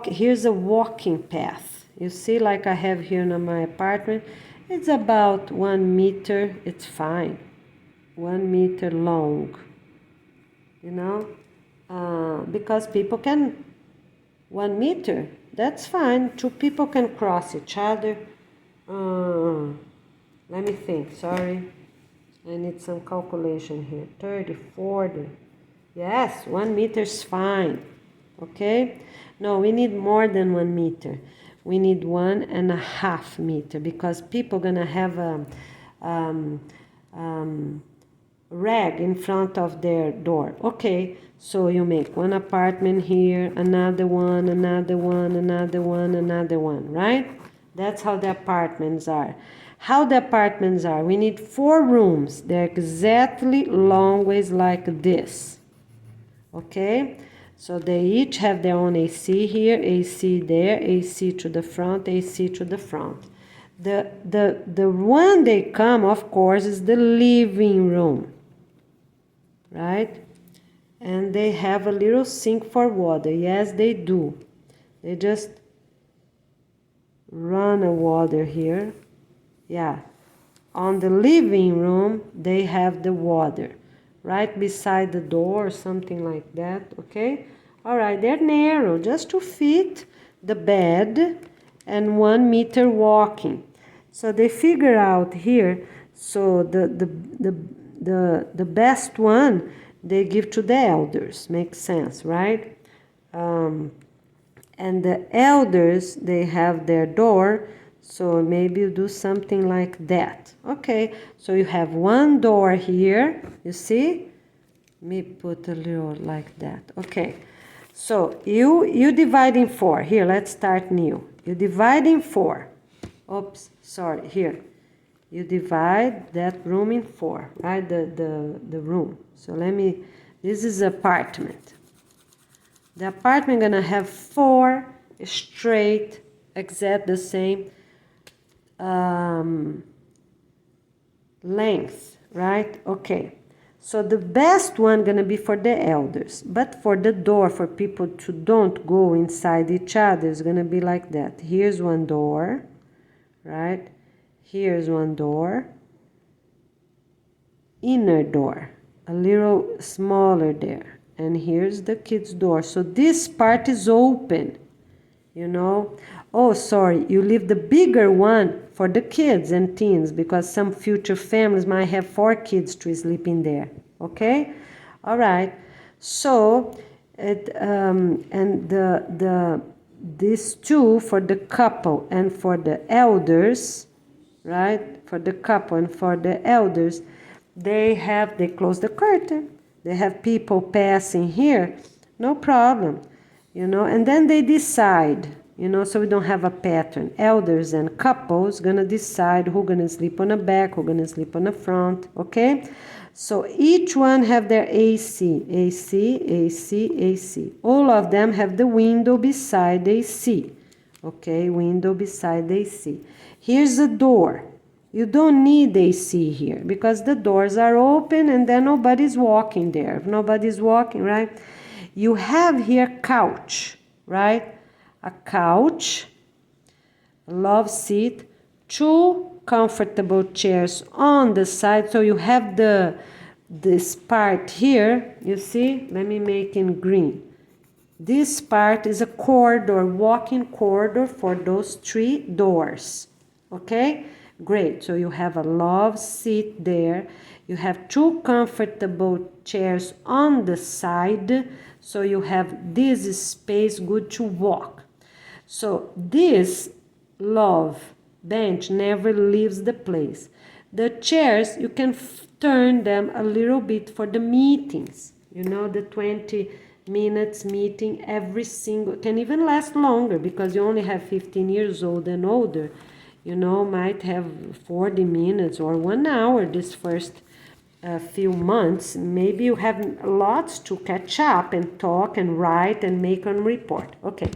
here's a walking path. You see, like I have here in my apartment, it's about 1 meter, it's fine. 1 meter long, because people can, 1 meter, that's fine. 2 people can cross each other. Let me think, sorry. I need some calculation here. 30, 40. Yes, 1 meter is fine. Okay? No, we need more than 1 meter. We need 1.5 meter because people gonna have a rag in front of their door. Okay, so you make 1 apartment here, another one, another one, another one, another one, right? That's how the apartments are. How the apartments are, we need 4 rooms. They're exactly long ways like this. Okay? So they each have their own AC here, AC there, AC to the front, AC to the front. The one they come, of course, is the living room. Right? And they have a little sink for water. Yes, they do. They just run a water here. Yeah, on the living room, they have the water right beside the door or something like that, okay? All right, they're narrow, just to fit the bed and 1 meter walking. So they figure out here, so the best one, they give to the elders, makes sense, right? And the elders, they have their door, so maybe you do something like that. Okay, so you have 1 door here, you see? Let me put a little like that. Okay, so you divide in 4. Here, let's start new. You divide in 4. Oops, sorry, here. You divide that room in 4, right? The room. So this is apartment. The apartment gonna have 4 straight, exact the same length, right? Okay. So the best one gonna be for the elders, but for the door, for people to don't go inside each other, is gonna be like that. Here's 1 door, right? Here's 1 door, inner door, a little smaller there, and here's the kids' door. So this part is open, Oh, sorry, you leave the bigger one for the kids and teens, because some future families might have 4 kids to sleep in there, okay? All right, so these 2 for the couple and for the elders, right? For the couple and for the elders, they close the curtain. They have people passing here, no problem, and then they decide, so we don't have a pattern. Elders and couples gonna decide who gonna sleep on the back, who gonna sleep on the front, okay? So each one have their AC, AC, AC, AC. All of them have the window beside the AC, okay? Window beside the AC. Here's a door. You don't need AC here because the doors are open and then nobody's walking there. If nobody's walking, right? You have here couch, right? A couch, a love seat, 2 comfortable chairs on the side. So you have the this part here, you see, let me make in green. This part is a corridor, walking corridor for those 3 doors. Okay, great. So you have a love seat there. You have 2 comfortable chairs on the side. So you have this space good to walk. So this love bench never leaves the place. The chairs, you can turn them a little bit for the meetings. You know, the 20 minutes meeting every single, can even last longer because you only have 15 years old and older. You know, might have 40 minutes or 1 hour this first few months. Maybe you have lots to catch up and talk and write and make a report. Okay,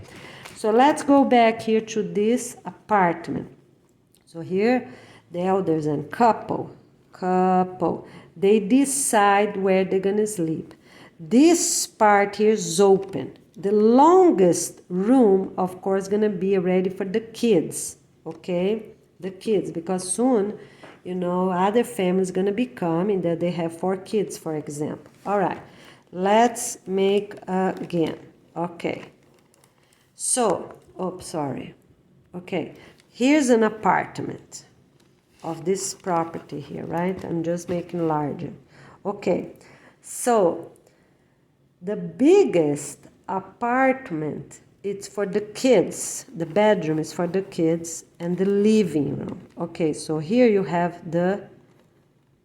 so let's go back here to this apartment. So here the elders and couple, they decide where they're gonna sleep. This part here is open. The longest room, of course, gonna be ready for the kids, okay? The kids, because soon, you know, other families gonna be coming that they have 4 kids, for example. All right, let's make again. Okay. So, sorry. Okay, here's an apartment of this property here, right? I'm just making larger. Okay, so the biggest apartment, it's for the kids. The bedroom is for the kids and the living room. Okay, so here you have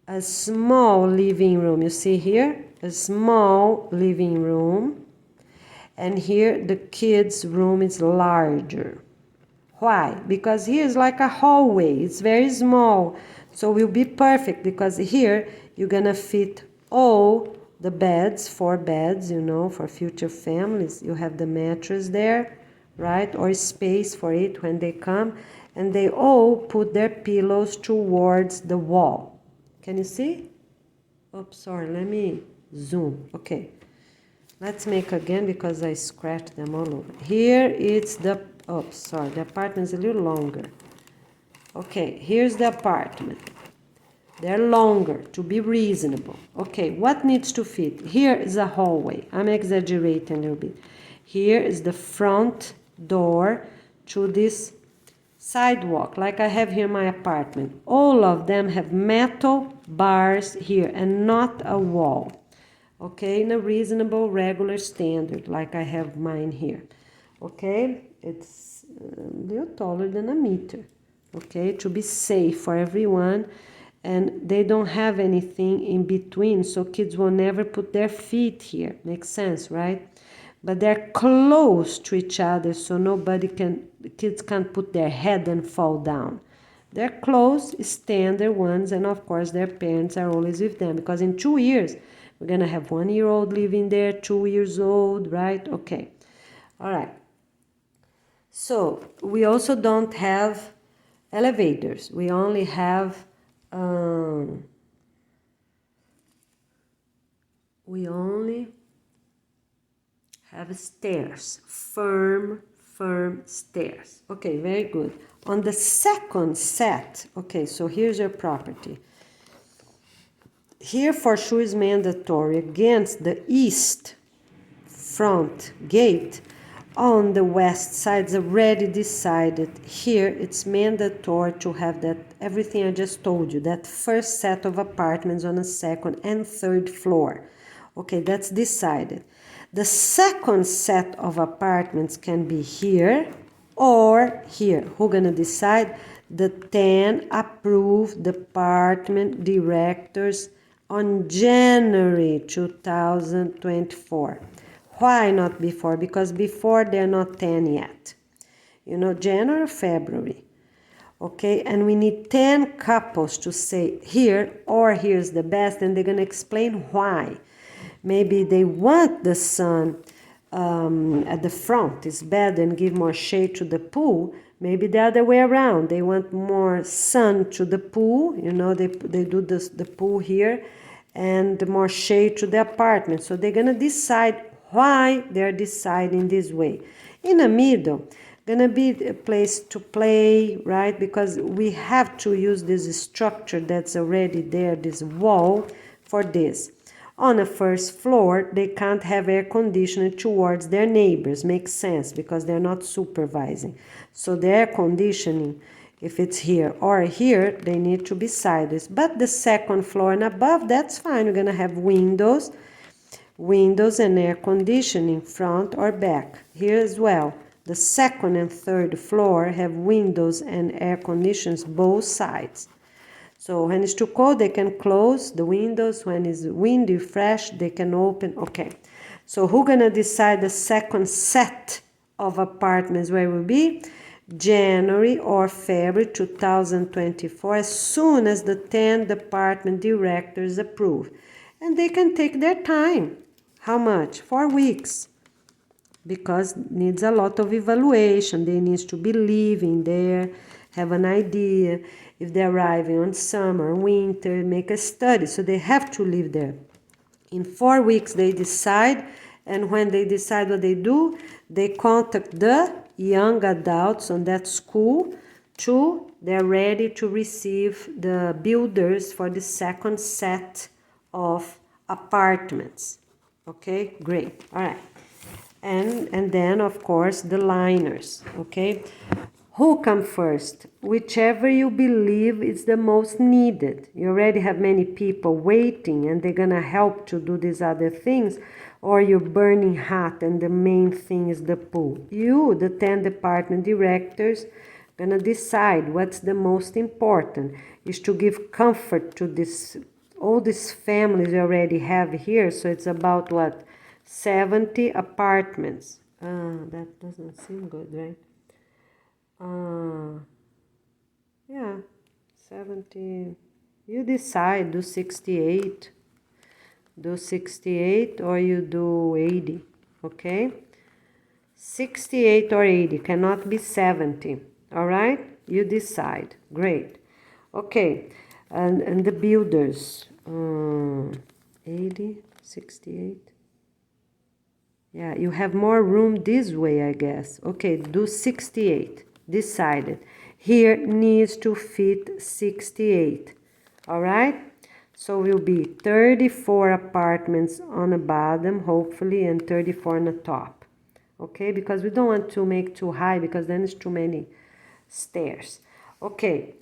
a small living room. You see here? A small living room. And here the kids' room is larger. Why? Because here is like a hallway. It's very small. So it will be perfect because here you're going to fit all the beds, 4 beds, you know, for future families. You have the mattress there, right? Or space for it when they come. And they all put their pillows towards the wall. Can you see? Oops, sorry. Let me zoom. Okay. Let's make again because I scratched them all over. Here it's the, the apartment is a little longer. Okay, here's the apartment. They're longer to be reasonable. Okay, what needs to fit? Here is a hallway. I'm exaggerating a little bit. Here is the front door to this sidewalk, like I have here in my apartment. All of them have metal bars here and not a wall. Okay, in a reasonable, regular standard, like I have mine here. Okay, it's a little taller than a meter. Okay, to be safe for everyone. And they don't have anything in between, so kids will never put their feet here. Makes sense, right? But they're close to each other, so the kids can't put their head and fall down. They're close, standard ones, and of course their parents are always with them, because in 2 years, we're gonna have 1-year-old living there, 2 years old, right? Okay, all right. So we also don't have elevators. We only have stairs, firm stairs. Okay, very good. On the second set, okay, so here's your property. Here for sure is mandatory against the east front gate. On the west side is already decided. Here it's mandatory to have that everything I just told you, that first set of apartments on the second and third floor. Okay, that's decided. The second set of apartments can be here or here. Who's gonna decide? The 10 approved department directors on January 2024. Why not before? Because before they're not 10 yet. You know, January, February. Okay, and we need 10 couples to say here or here's the best, and they're going to explain why. Maybe they want the sun at the front is better and give more shade to the pool. Maybe the other way around. They want more sun to the pool. You know, they do the pool here and more shade to the apartment. So they're going to decide why they're deciding this way. In the middle, gonna be a place to play, right? Because we have to use this structure that's already there, this wall, for this. On the first floor, they can't have air conditioning towards their neighbors. Makes sense because they're not supervising. So the air conditioning, if it's here or here, they need to be sideways. But the second floor and above, that's fine. We're going to have windows and air conditioning front or back. Here as well. The second and third floor have windows and air conditions both sides. So when it's too cold, they can close the windows. When it's windy, fresh, they can open. Okay. So who's going to decide the second set of apartments where it will be? January or February 2024, as soon as the 10 department directors approve. And they can take their time. How much? 4 weeks. Because needs a lot of evaluation. They need to be living there, have an idea. If they're arriving on summer, winter, make a study. So they have to live there. In 4 weeks, they decide. And when they decide what they do, they contact the young adults on that school to they're ready to receive the builders for the second set of apartments. Okay, great. All right. And then, of course, the liners. Okay. Who come first? Whichever you believe is the most needed. You already have many people waiting and they're going to help to do these other things, or you're burning hot and the main thing is the pool. You, the 10 department directors, going to decide what's the most important. Is to give comfort to this, all these families you already have here. So it's about what? 70 apartments. That doesn't seem good, right? Yeah, 70. You decide, do 68. Do 68 or you do 80, okay? 68 or 80, cannot be 70, all right? You decide, great. Okay, and the builders, 80, 68. Yeah, you have more room this way, I guess. Okay, do 68. Decided. Here needs to fit 68. All right? So will be 34 apartments on the bottom, hopefully, and 34 on the top. Okay? Because we don't want to make too high because then it's too many stairs. Okay.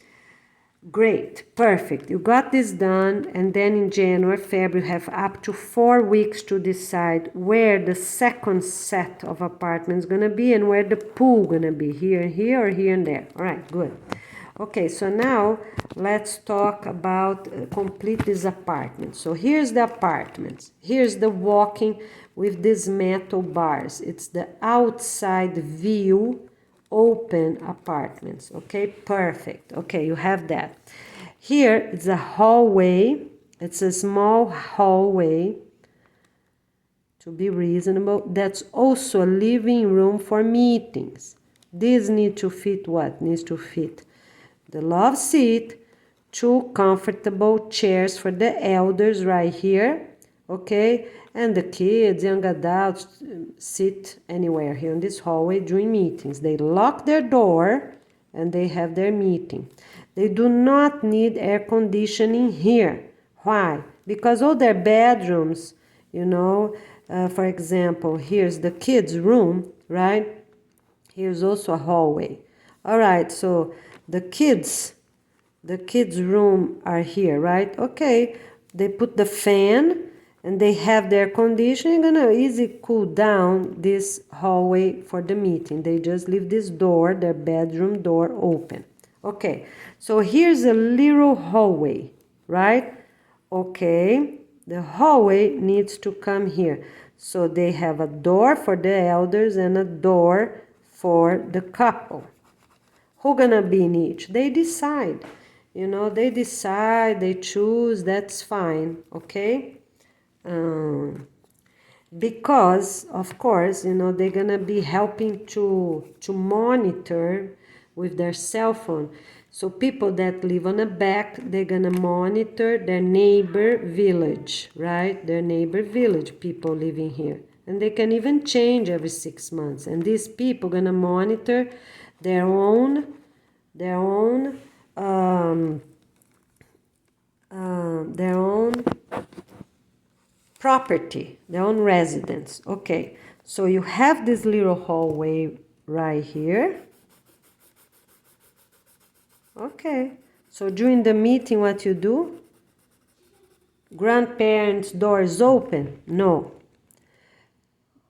Great, perfect. You got this done, and then in January, February, you have up to 4 weeks to decide where the second set of apartments gonna be and where the pool gonna be, here and here or here and there. All right, good. Okay, so now let's talk about complete this apartment. So here's the apartments. Here's the walking with these metal bars. It's the outside view open apartments. Okay, perfect. Okay, you have that. Here it's a hallway. It's a small hallway, to be reasonable. That's also a living room for meetings. This needs to fit what? Needs to fit the love seat, 2 comfortable chairs for the elders right here. Okay, and the kids, young adults, sit anywhere here in this hallway during meetings. They lock their door and they have their meeting. They do not need air conditioning here. Why? Because all their bedrooms, you know, for example, here's the kids' room, right? Here's also a hallway. All right, so the kids' room are here, right? Okay, they put the fan and they have their conditioning, gonna easy cool down this hallway for the meeting. They just leave this door, their bedroom door, open. Okay, so here's a little hallway, right? Okay, the hallway needs to come here. So they have a door for the elders and a door for the couple. Who gonna be in each? They decide. You know, they decide, they choose, that's fine, okay? Because, of course, you know, they're gonna be helping to monitor with their cell phone. So people that live on the back, they're gonna monitor their neighbor village, right? Their neighbor village, people living here. And they can even change every 6 months. And these people gonna monitor their own property, their own residence. Okay, so you have this little hallway right here. Okay, so during the meeting, what you do? Grandparents' door is open? No.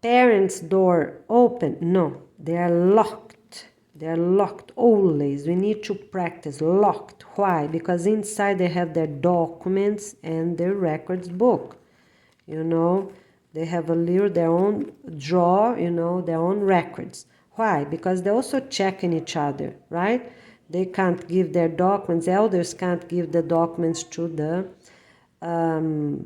Parents' door open? No. They are locked. They are locked always. We need to practice locked. Why? Because inside they have their documents and their records book. You know, they have their own drawer, you know, their own records. Why? Because they're also checking each other, right? They can't give their documents, elders can't give the documents to the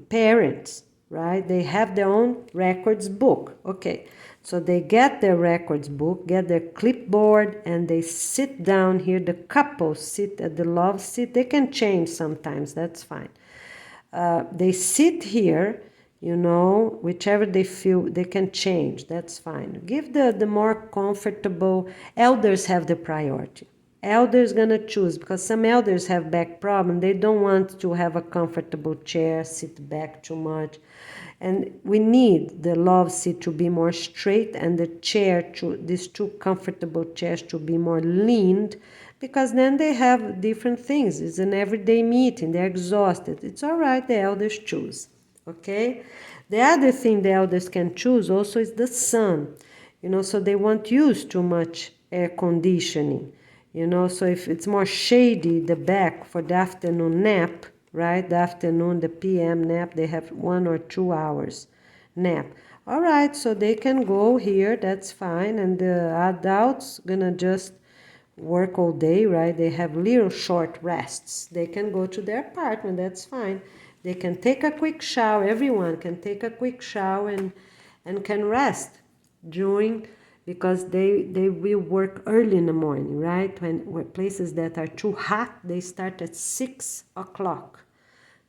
parents, right? They have their own records book. Okay, so they get their records book, get their clipboard, and they sit down here. The couple sit at the love seat. They can change sometimes, that's fine. They sit here, you know, whichever they feel they can change, that's fine. Give the more comfortable, elders have the priority. Elders gonna choose, because some elders have back problem. They don't want to have a comfortable chair, sit back too much. And we need the love seat to be more straight and the chair, these two comfortable chairs to be more leaned, because then they have different things. It's an everyday meeting. They're exhausted. It's all right. The elders choose. Okay? The other thing the elders can choose also is the sun. You know, so they won't use too much air conditioning. You know, so if it's more shady, the back for the afternoon nap, right? The afternoon, the PM nap, they have 1 or 2 hours nap. All right, so they can go here, that's fine. And the adults gonna just work all day, right? They have little short rests. They can go to their apartment, that's fine. They can take a quick shower. Everyone can take a quick shower and can rest during, because they will work early in the morning, right? When places that are too hot, they start at 6 o'clock.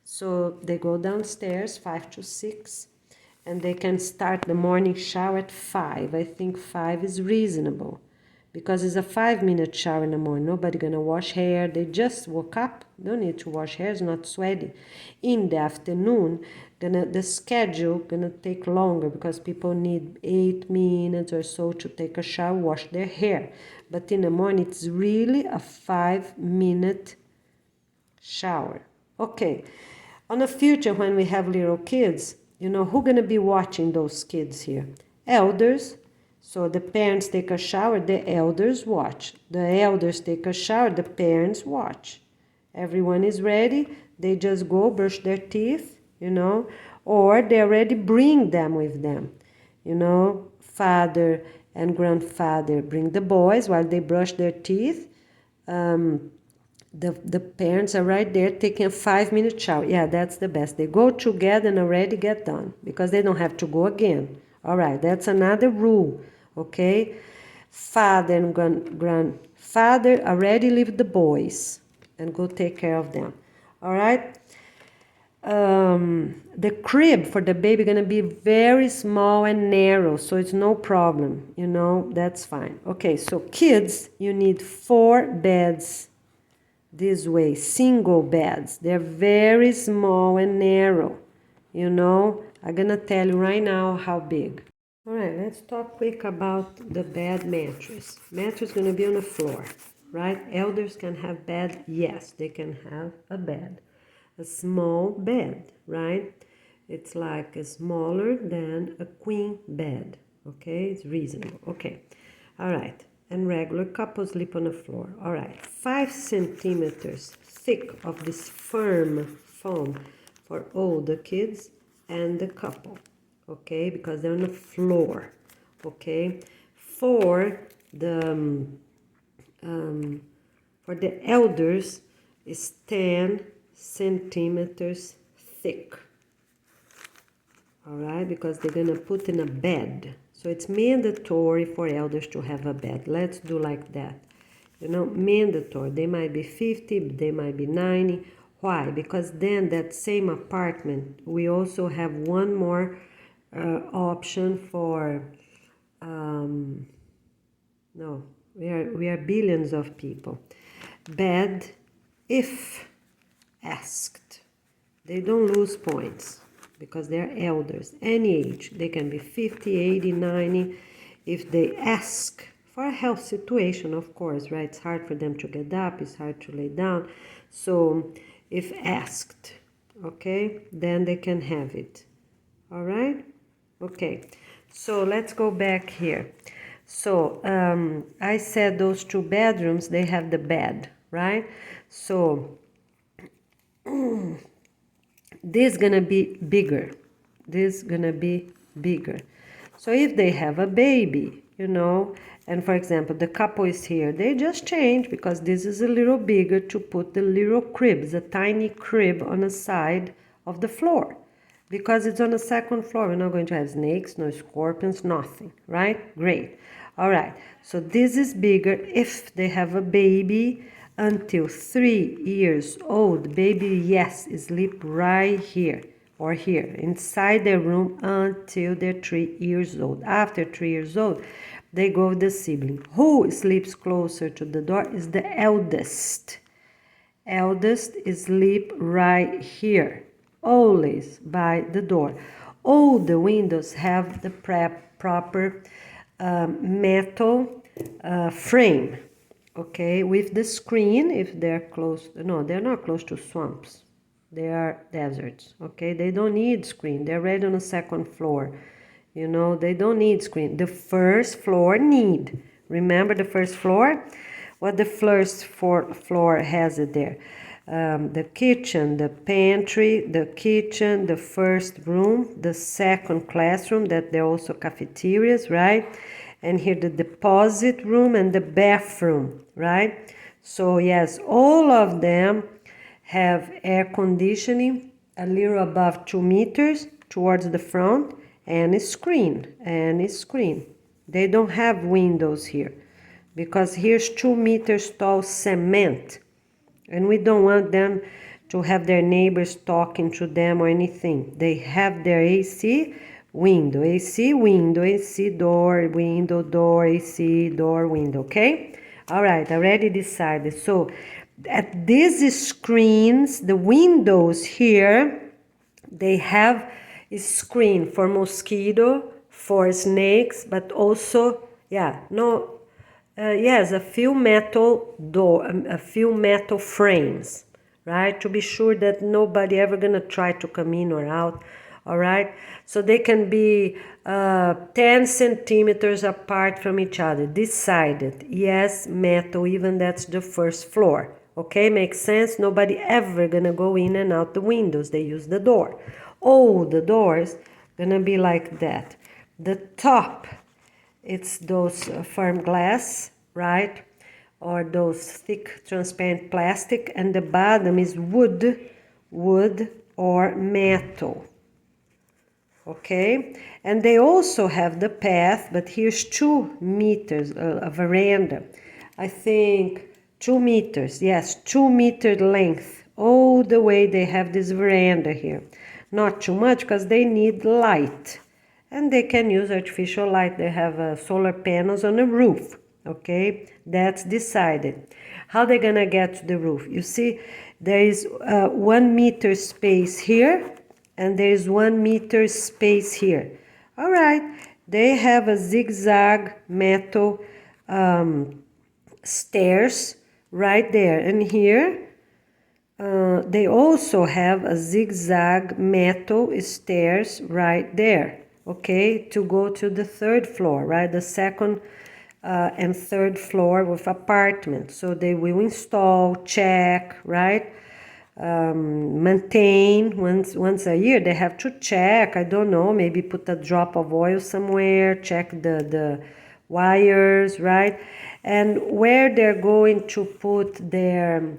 So they go downstairs 5 to 6, and they can start the morning shower at 5. I think 5 is reasonable, because it's a 5-minute shower in the morning. Nobody gonna wash hair. They just woke up. Don't need to wash hair. It's not sweaty. In the afternoon, the schedule gonna take longer, because people need 8 minutes or so to take a shower, wash their hair. But in the morning, it's really a 5-minute shower. Okay. On the future, when we have little kids, you know, who's gonna be watching those kids here? Elders. So the parents take a shower, the elders watch. The elders take a shower, the parents watch. Everyone is ready. They just go brush their teeth, you know, or they already bring them with them. You know, father and grandfather bring the boys while they brush their teeth. The parents are right there taking a 5-minute shower. Yeah, that's the best. They go together and already get done, because they don't have to go again. All right, that's another rule, okay? Father and grandfather already leave the boys and go take care of them. All right? The crib for the baby gonna be very small and narrow, so it's no problem, you know, that's fine. Okay, so kids, you need 4 beds this way, single beds. They're very small and narrow, you know. I'm gonna tell you right now how big. All right, let's talk quick about the bed mattress. Mattress gonna be on the floor, right? Elders can have bed, yes, they can have a bed. A small bed, right? It's like a smaller than a queen bed, okay? It's reasonable, okay. All right, and regular couples sleep on the floor. All right, 5 centimeters thick of this firm foam for all the kids and the couple, okay? Because they're on the floor, okay? For the elders is 10 centimeters thick. All right, because they're gonna put in a bed. So it's mandatory for elders to have a bed. Let's do like that. You know, mandatory. They might be 50, they might be 90. Why? Because then that same apartment, we also have one more option for, no, we are billions of people. Bed if asked. They don't lose points. because they're elders, any age. They can be 50, 80, 90. If they ask for a health situation, of course, right? It's hard for them to get up, it's hard to lay down. So if asked, okay, then they can have it. All right? Okay, so let's go back here. So I said those 2 bedrooms, they have the bed, right? So this gonna be bigger. This gonna be bigger. So if they have a baby, you know, and for example, the couple is here, they just change because this is a little bigger to put the little cribs, a tiny crib on the side of the floor. Because it's on the 2nd floor, we're not going to have snakes, no scorpions, nothing, right? Great. All right, so this is bigger if they have a baby until 3 years old. Baby, yes, sleep right here or here, inside their room until they're 3 years old. After 3 years old, they go with the sibling. Who sleeps closer to the door is the eldest. Eldest sleep right here, always by the door. All the windows have the proper metal frame, okay, with the screen if they're close. No, they're not close to swamps. They are deserts, okay? They don't need screen. They're right on the 2nd floor. You know, they don't need screen. The 1st floor need. Remember the 1st floor? What the first floor has it there? The kitchen, the pantry, the kitchen, the 1st room, the 2nd classroom, that they're also cafeterias, right? And here the deposit room and the bathroom, right? So yes, all of them have air conditioning a little above 2 meters towards the front and a screen, They don't have windows here because here's 2 meters tall cement, and we don't want them to have their neighbors talking to them or anything. They have their AC, window, AC, window, AC, door, window, door, AC, door, window, okay? All right, already decided. So at these screens, the windows here, they have a screen for mosquito, for snakes, but also, yeah, no, yes, a few metal door, a few metal frames, right? To be sure that nobody ever gonna try to come in or out, all right? So they can be 10 centimeters apart from each other, decided. Yes, metal, even that's the 1st floor. Okay, makes sense? Nobody ever gonna go in and out the windows. They use the door. All the doors gonna be like that. The top, it's those firm glass, right? Or those thick transparent plastic, and the bottom is wood or metal. Okay, and they also have the path, but here's 2 meters, a veranda. I think 2 meters, yes, 2 meter length. All the way they have this veranda here. Not too much because they need light. And they can use artificial light. They have solar panels on the roof. Okay, that's decided. How they gonna get to the roof? You see, there is 1 meter space here, and there is 1 meter space here. All right, they have a zigzag metal stairs right there, and here they also have a zigzag metal stairs right there, okay, to go to the 3rd floor, right? The 2nd and 3rd floor with apartments. So they will install, check, right? Maintain once a year. They have to check, I don't know, maybe put a drop of oil somewhere, check the wires, right? And where they're going to put their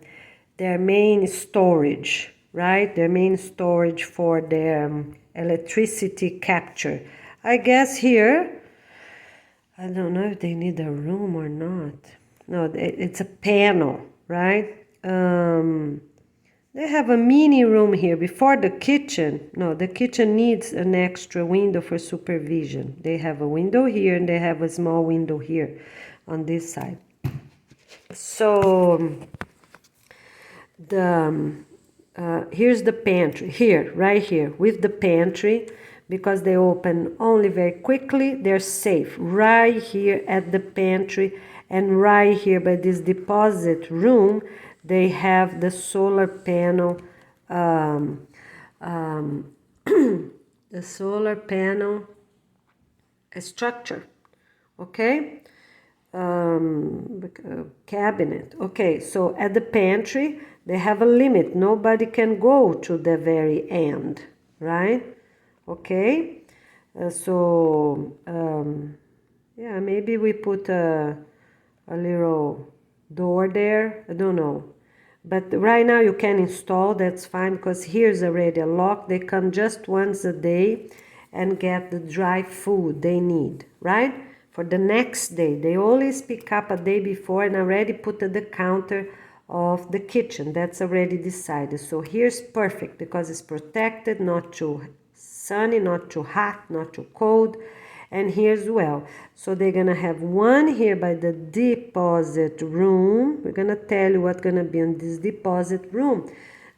main storage, right? Their main storage for their electricity capture. I guess here, I don't know if they need a room or not. No, it's a panel, right? They have a mini room here before the kitchen. No, the kitchen needs an extra window for supervision. They have a window here and they have a small window here on this side. So here's the pantry, here, right here, with the pantry, because they open only very quickly. They're safe right here at the pantry, and right here by this deposit room, they have the solar panel, the solar panel structure, okay? Cabinet. Okay, so at the pantry, they have a limit. Nobody can go to the very end, right? Okay, yeah, maybe we put a little door there. I don't know. But right now you can install, that's fine, because here's already a lock. They come just once a day and get the dry food they need, right? For the next day. They always pick up a day before and already put at the counter of the kitchen. That's already decided. So here's perfect because it's protected, not too sunny, not too hot, not too cold. And here's well. So they're gonna have one here by the deposit room. We're gonna tell you what's gonna be in this deposit room.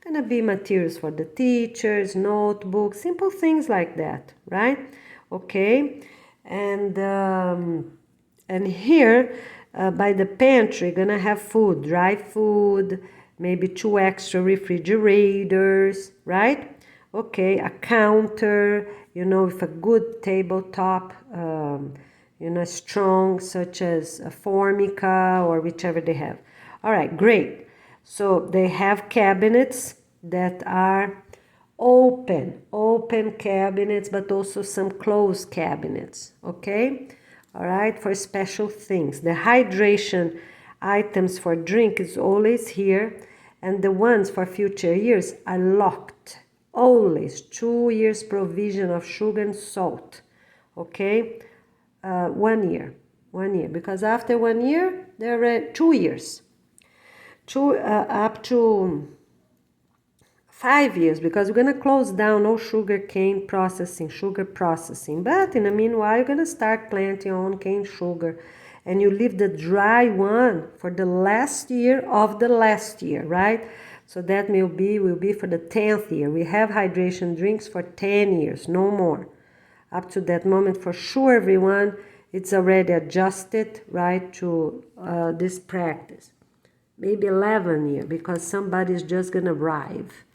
Gonna be materials for the teachers, notebooks, simple things like that, right? Okay, and here by the pantry, gonna have food, dry food, maybe 2 extra refrigerators, right? Okay, a counter, you know, with a good tabletop, you know, strong, such as a Formica or whichever they have. All right, great. So they have cabinets that are open cabinets, but also some closed cabinets, okay? All right, for special things. The hydration items for drink is always here, and the ones for future years are locked. Always 2 years provision of sugar and salt, okay? 1 year, because after 1 year, there are 2 years. Up to 5 years, because we're going to close down all sugar processing. But in the meanwhile, you're going to start planting your own cane sugar. And you leave the dry one for the last year of the last year, right? So that will be for the 10th year. We have hydration drinks for 10 years, no more. Up to that moment, for sure, everyone, it's already adjusted, right, to this practice. Maybe 11 years, because somebody's just going to arrive,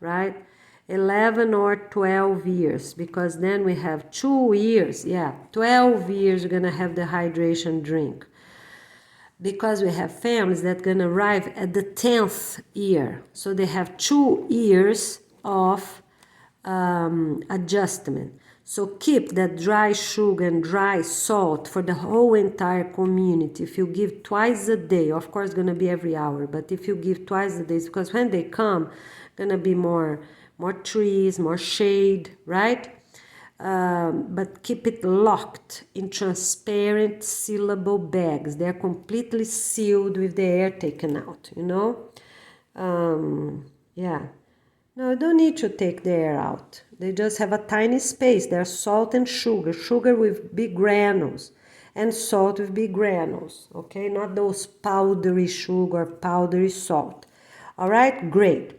right? 11 or 12 years, because then we have 2 years. Yeah, 12 years, we're going to have the hydration drink. Because we have families that going to arrive at the 10th year. So they have 2 years of adjustment. So keep that dry sugar and dry salt for the whole entire community. If you give twice a day, of course, it's going to be every hour, but if you give twice a day, because when they come, going to be more trees, more shade, right? But keep it locked in transparent sealable bags. They're completely sealed with the air taken out, you know? Yeah. No, you don't need to take the air out. They just have a tiny space. There's salt and sugar with big granules, and salt with big granules, okay? Not those powdery sugar, powdery salt. All right, great.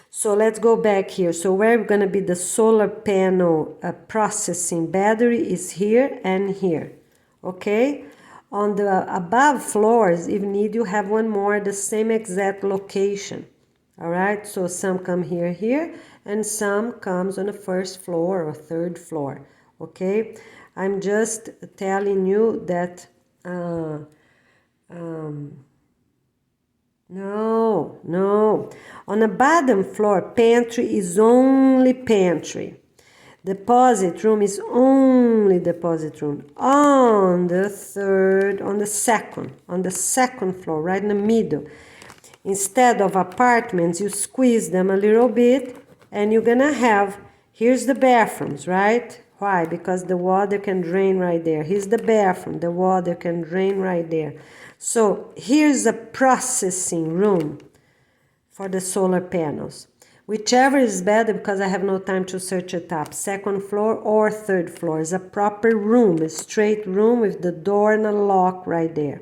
So let's go back here. So where we're going to be the solar panel processing battery is here and here, okay? On the above floors, if need, you have one more, the same exact location. All right, so some come here, and some comes on the first floor or third floor, okay? I'm just telling you that, no. On the bottom floor, pantry is only pantry. Deposit room is only deposit room. On the second floor, right in the middle. Instead of apartments, you squeeze them a little bit, and you're gonna have, here's the bathrooms, right? Why? Because the water can drain right there. Here's the bathroom, the water can drain right there. So here's a processing room for the solar panels. Whichever is better, because I have no time to search it up. Second floor or third floor is a proper room, a straight room with the door and a lock right there.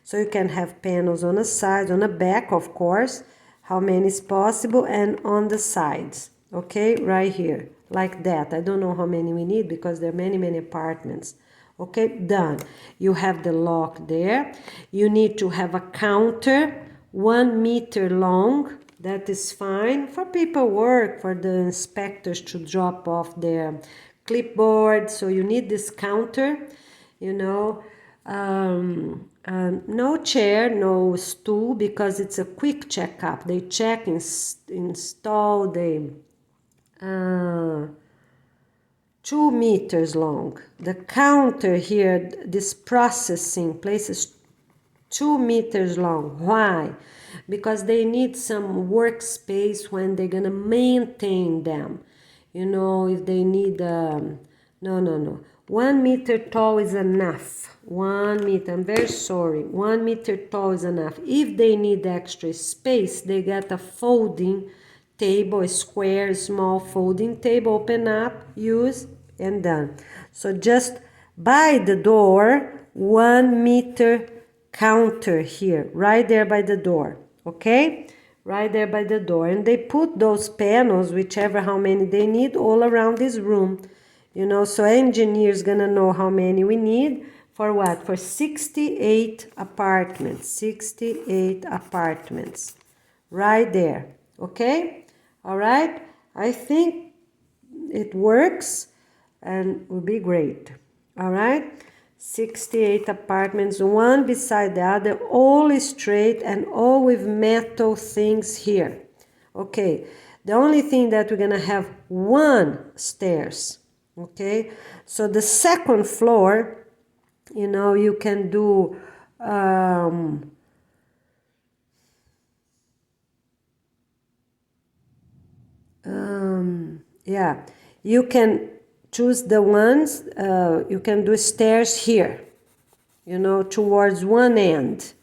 So you can have panels on the side, on the back, of course. how many is possible, and on the sides, okay, right here, like that. I don't know how many we need because there are many apartments. Okay, done. You have the lock there. You need to have a counter 1 meter long. That is fine for paperwork, for the inspectors to drop off their clipboard. So you need this counter, you know. No chair, no stool, because it's a quick checkup. They check, install, they 2 meters long. The counter here, this processing place is 2 meters long. Why? Because they need some workspace when they're gonna maintain them. You know, if they need, no. 1 meter tall is enough. 1 meter, I'm very sorry. 1 meter tall is enough. If they need extra space, they get a folding table, a square, small folding table, open up, use, and done. So just by the door, 1 meter counter here, right there by the door, okay? Right there by the door. And they put those panels, whichever how many they need, all around this room. You know, so engineer's gonna know how many we need for what? For 68 apartments. 68 apartments. Right there. Okay? All right? I think it works and will be great. All right? 68 apartments, one beside the other, all straight and all with metal things here. Okay, the only thing that we're gonna have one stairs. Okay, so the second floor, you know, you can do yeah, you can choose the ones, you can do stairs here, you know, towards one end.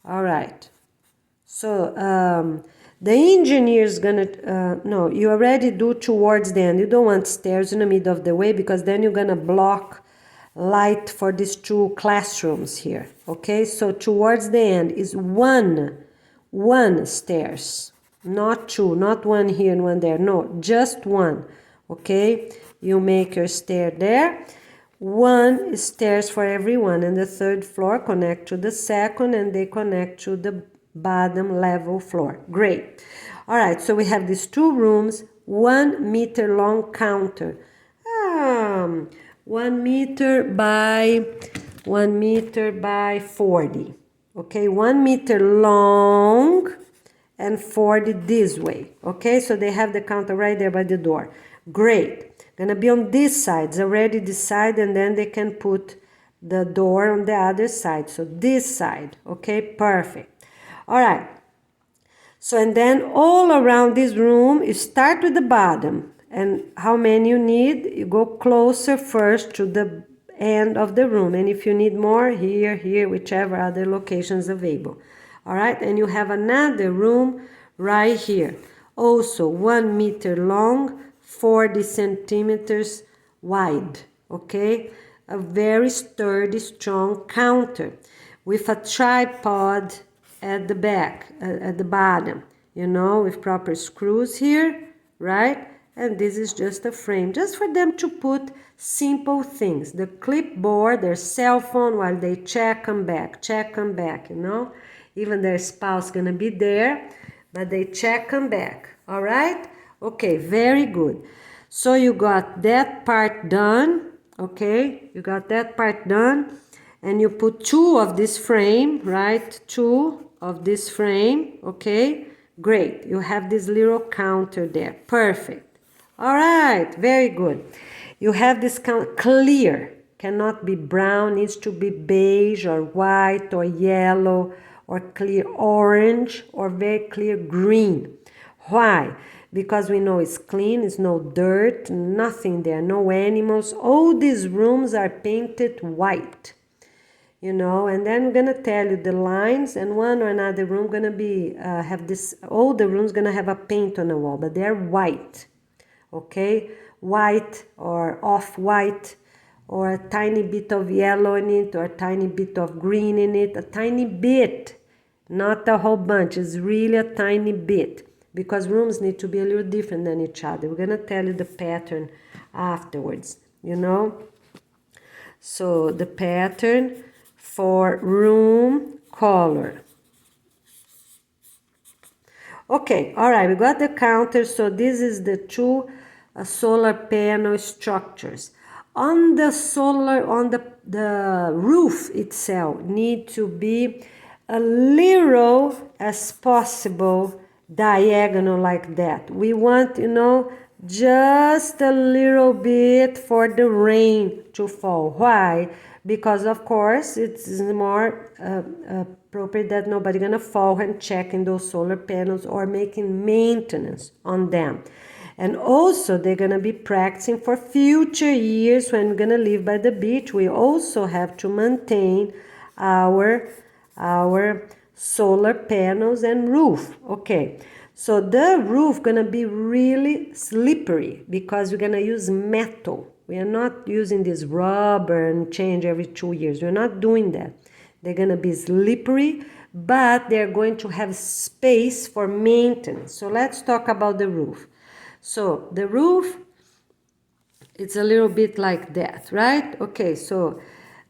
All right. So the engineer is gonna, no, you already do towards the end. You don't want stairs in the middle of the way because then you're gonna block light for these 2 classrooms here. Okay, so towards the end is one stairs, not 2, not 1 here and 1 there. No, just 1. Okay, you make your stair there. 1 stairs for everyone, and the 3rd floor connect to the 2nd, and they connect to the bottom level floor. Great. All right, so we have these 2 rooms, 1 meter long counter. 1 meter by 40. Okay, 1 meter long and 40 this way. Okay, so they have the counter right there by the door. Great. Gonna be on this side, it's already this side, and then they can put the door on the other side. So this side, okay, perfect. All right. So, and then all around this room, you start with the bottom, and how many you need, you go closer first to the end of the room, and if you need more, here, whichever other locations available. All right, and you have another room right here, also 1 meter long, 40 centimeters wide, okay? A very sturdy, strong counter with a tripod at the back, at the bottom, you know, with proper screws here, right? And this is just a frame, just for them to put simple things. The clipboard, their cell phone, while they check them back, you know? Even their spouse gonna be there, but they check them back, all right? Okay, very good. So you got that part done, okay? You got that part done, and you put 2 of this frame, right? 2 of this frame, okay? Great, you have this little counter there, perfect. All right, very good. You have this clear, cannot be brown, needs to be beige or white or yellow or clear orange or very clear green. Why? Because we know it's clean, it's no dirt, nothing there, no animals. All these rooms are painted white, you know, and then I'm gonna tell you the lines, and one or another room gonna be, have this, all the rooms gonna have a paint on the wall, but they're white, okay? White or off-white, or a tiny bit of yellow in it, or a tiny bit of green in it, a tiny bit. not a whole bunch. It's really a tiny bit, because rooms need to be a little different than each other. We're gonna tell you the pattern afterwards, you know. So the pattern for room color. Okay, all right, we got the counter. So this is the two solar panel structures. On the roof itself need to be a little as possible diagonal like that. We want, you know, just a little bit for the rain to fall. Why? Because of course it's more appropriate that nobody gonna fall when checking those solar panels or making maintenance on them. And also they're gonna be practicing for future years when we're gonna live by the beach. We also have to maintain our solar panels and roof. Okay, so the roof gonna be really slippery because we're gonna use metal. We are not using this rubber and change every 2 years. We're not doing that. They're gonna be slippery, but they're going to have space for maintenance. So let's talk about the roof. So the roof, it's a little bit like that, right? Okay, so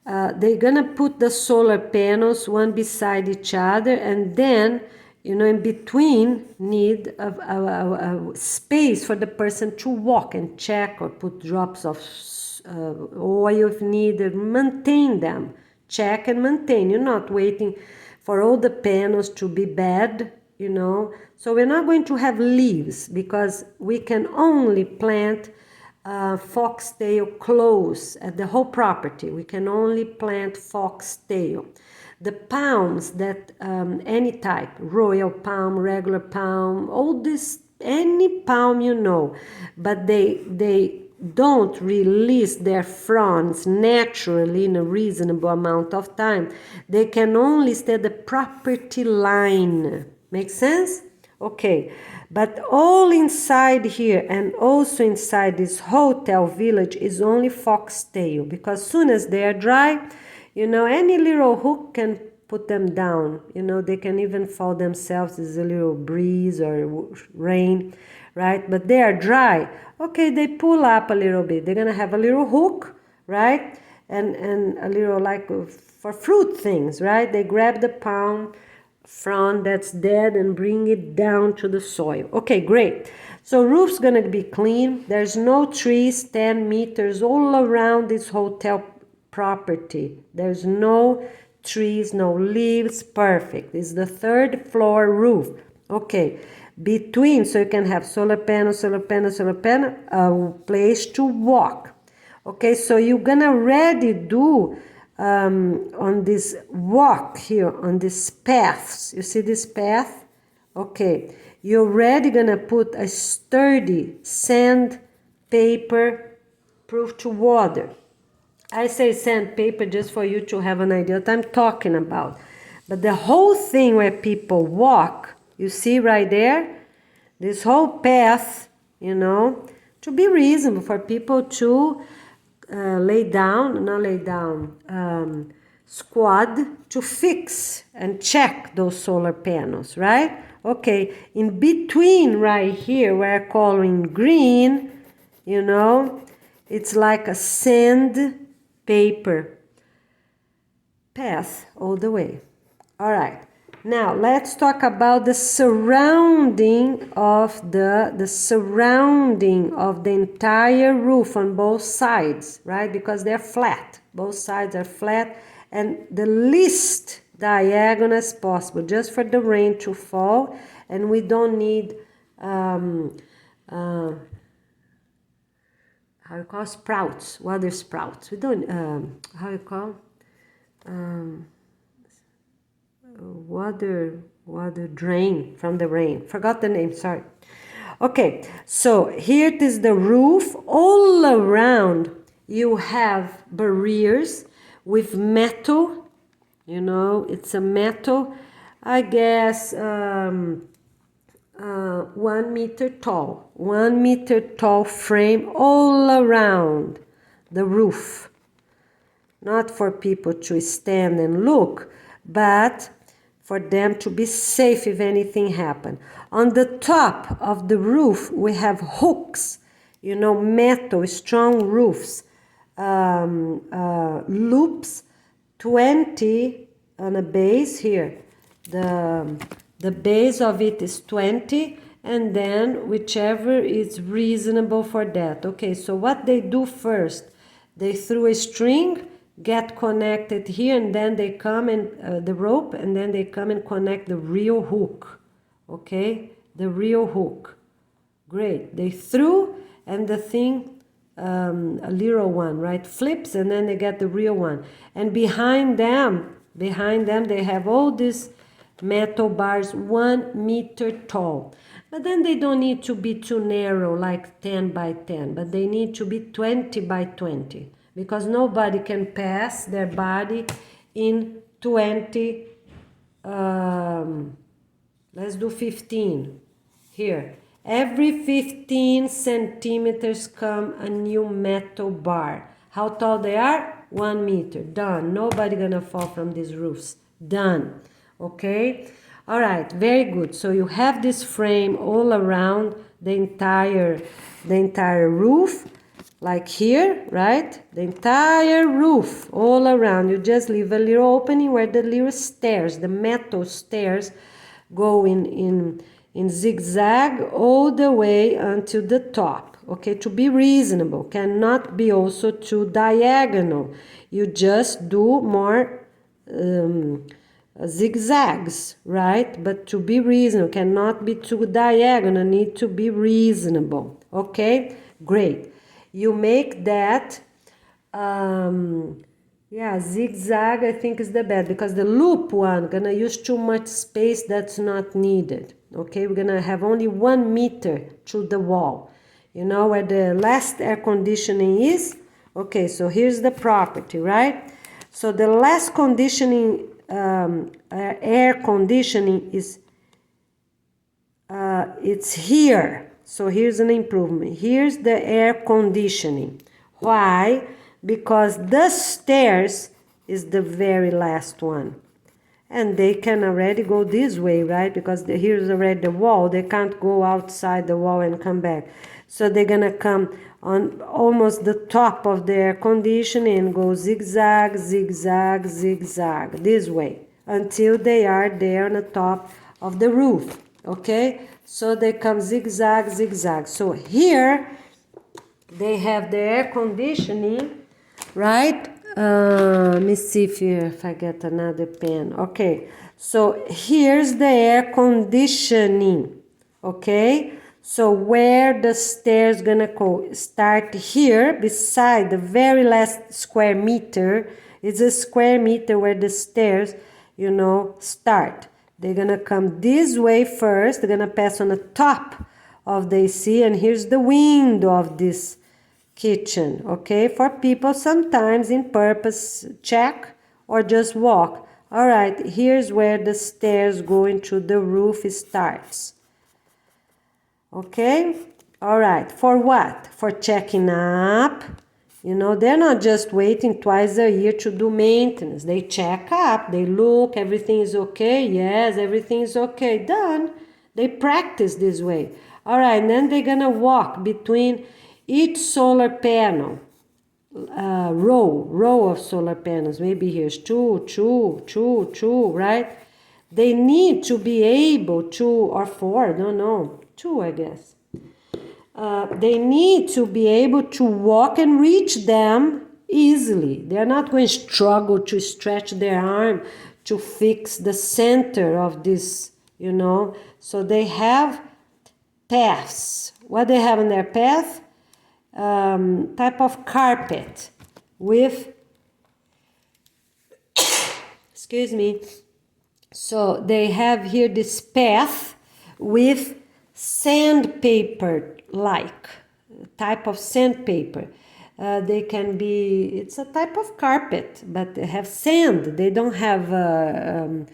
they're gonna put the solar panels one beside each other, and then, you know, in between need a space for the person to walk and check or put drops of oil if needed. Maintain them, check and maintain. You're not waiting for all the panels to be bad, you know. So we're not going to have leaves because we can only plant foxtail close at the whole property. We can only plant foxtail. The palms that any type, royal palm, regular palm, all this, any palm, you know, but they don't release their fronds naturally in a reasonable amount of time. They can only stay at the property line. Make sense? Okay, but all inside here and also inside this hotel village is only foxtail, because soon as they are dry, you know, any little hook can put them down. You know, they can even fall themselves. There's a little breeze or rain, right? But they are dry. Okay, they pull up a little bit. They're gonna have a little hook, right? And a little like for fruit things, right? They grab the palm frond that's dead and bring it down to the soil. Okay, great. So roof's gonna be clean. There's no trees 10 meters all around this hotel property. There's no trees, no leaves. Perfect. It's the 3rd floor roof. Okay, between, so you can have solar panel, solar panel, solar panel, a place to walk. Okay, so you're gonna already do on this walk here, on this paths. You see this path? Okay, you're already gonna put a sturdy sandpaper proof to water. I say sandpaper just for you to have an idea what I'm talking about. But the whole thing where people walk, you see right there, this whole path, you know, to be reasonable for people to squad to fix and check those solar panels, right? Okay, in between right here, we're calling green, you know, it's like a sandpaper path all the way. All right. Now let's talk about the surrounding of the entire roof on both sides, right? Because they're flat. Both sides are flat, and the least diagonal as possible, just for the rain to fall. And we don't need how you call sprouts, water sprouts. We don't how you call water drain from the rain. Forgot the name, sorry. Okay, so here it is the roof. All around you have barriers with metal, you know, it's a metal, I guess 1 meter tall, 1 meter tall frame all around the roof. Not for people to stand and look, but for them to be safe if anything happen. On the top of the roof, we have hooks, you know, metal, strong roofs, loops, 20 on a base here. The base of it is 20, and then whichever is reasonable for that. Okay, so what they do first, they threw a string, get connected here, and then they come and the rope, and then they come and connect the real hook. Okay, the real hook. Great. They threw, and the thing, a little one, right, flips, and then they get the real one. And behind them, they have all these metal bars 1 meter tall. But then they don't need to be too narrow, like 10 by 10, but they need to be 20 by 20, because nobody can pass their body in 20, let's do 15 here. Every 15 centimeters come a new metal bar. How tall they are? 1 meter. Done. Nobody gonna fall from these roofs. Done. Okay? All right, very good. So you have this frame all around the entire roof, like here, right? The entire roof all around. You just leave a little opening where the little stairs, the metal stairs, go in zigzag all the way until the top. Okay, to be reasonable, cannot be also too diagonal. You just do more zigzags, right? But to be reasonable, cannot be too diagonal, need to be reasonable. Okay, great. You make that, yeah, zigzag I think is the best, because the loop one gonna use too much space that's not needed. Okay, we're gonna have only 1 meter to the wall. You know where the last air conditioning is? Okay, so here's the property, right? So the last conditioning, air conditioning is, it's here. So here's an improvement. Here's the air conditioning. Why? Because the stairs is the very last one. And they can already go this way, right? Because here's already the wall. They can't go outside the wall and come back. So they're gonna come on almost the top of the air conditioning and go zigzag, zigzag, zigzag, this way, until they are there on the top of the roof, okay? So they come zigzag, zigzag. So here they have the air conditioning, right? Let me see if I get another pen. Okay, so here's the air conditioning, okay? So where the stairs gonna go? Start here beside the very last square meter. It's a square meter where the stairs, you know, start. They're gonna come this way first. They're gonna pass on the top of the AC, and here's the window of this kitchen, okay? For people sometimes in purpose check or just walk. All right, here's where the stairs going to the roof starts. Okay? All right, for what? For checking up. You know, they're not just waiting twice a year to do maintenance. They check up, they look, everything is okay. Yes, everything is okay. Done. They practice this way. All right, and then they're gonna walk between each solar panel, row of solar panels. Maybe here's two, right? They need to be able to, or four, no, two, I guess. They need to be able to walk and reach them easily. They're not going to struggle to stretch their arm to fix the center of this, you know. So they have paths. What they have in their path? Type of carpet with, excuse me, so they have here this path with sandpaper like type of sandpaper. They can be, it's a type of carpet, but they have sand. They don't have a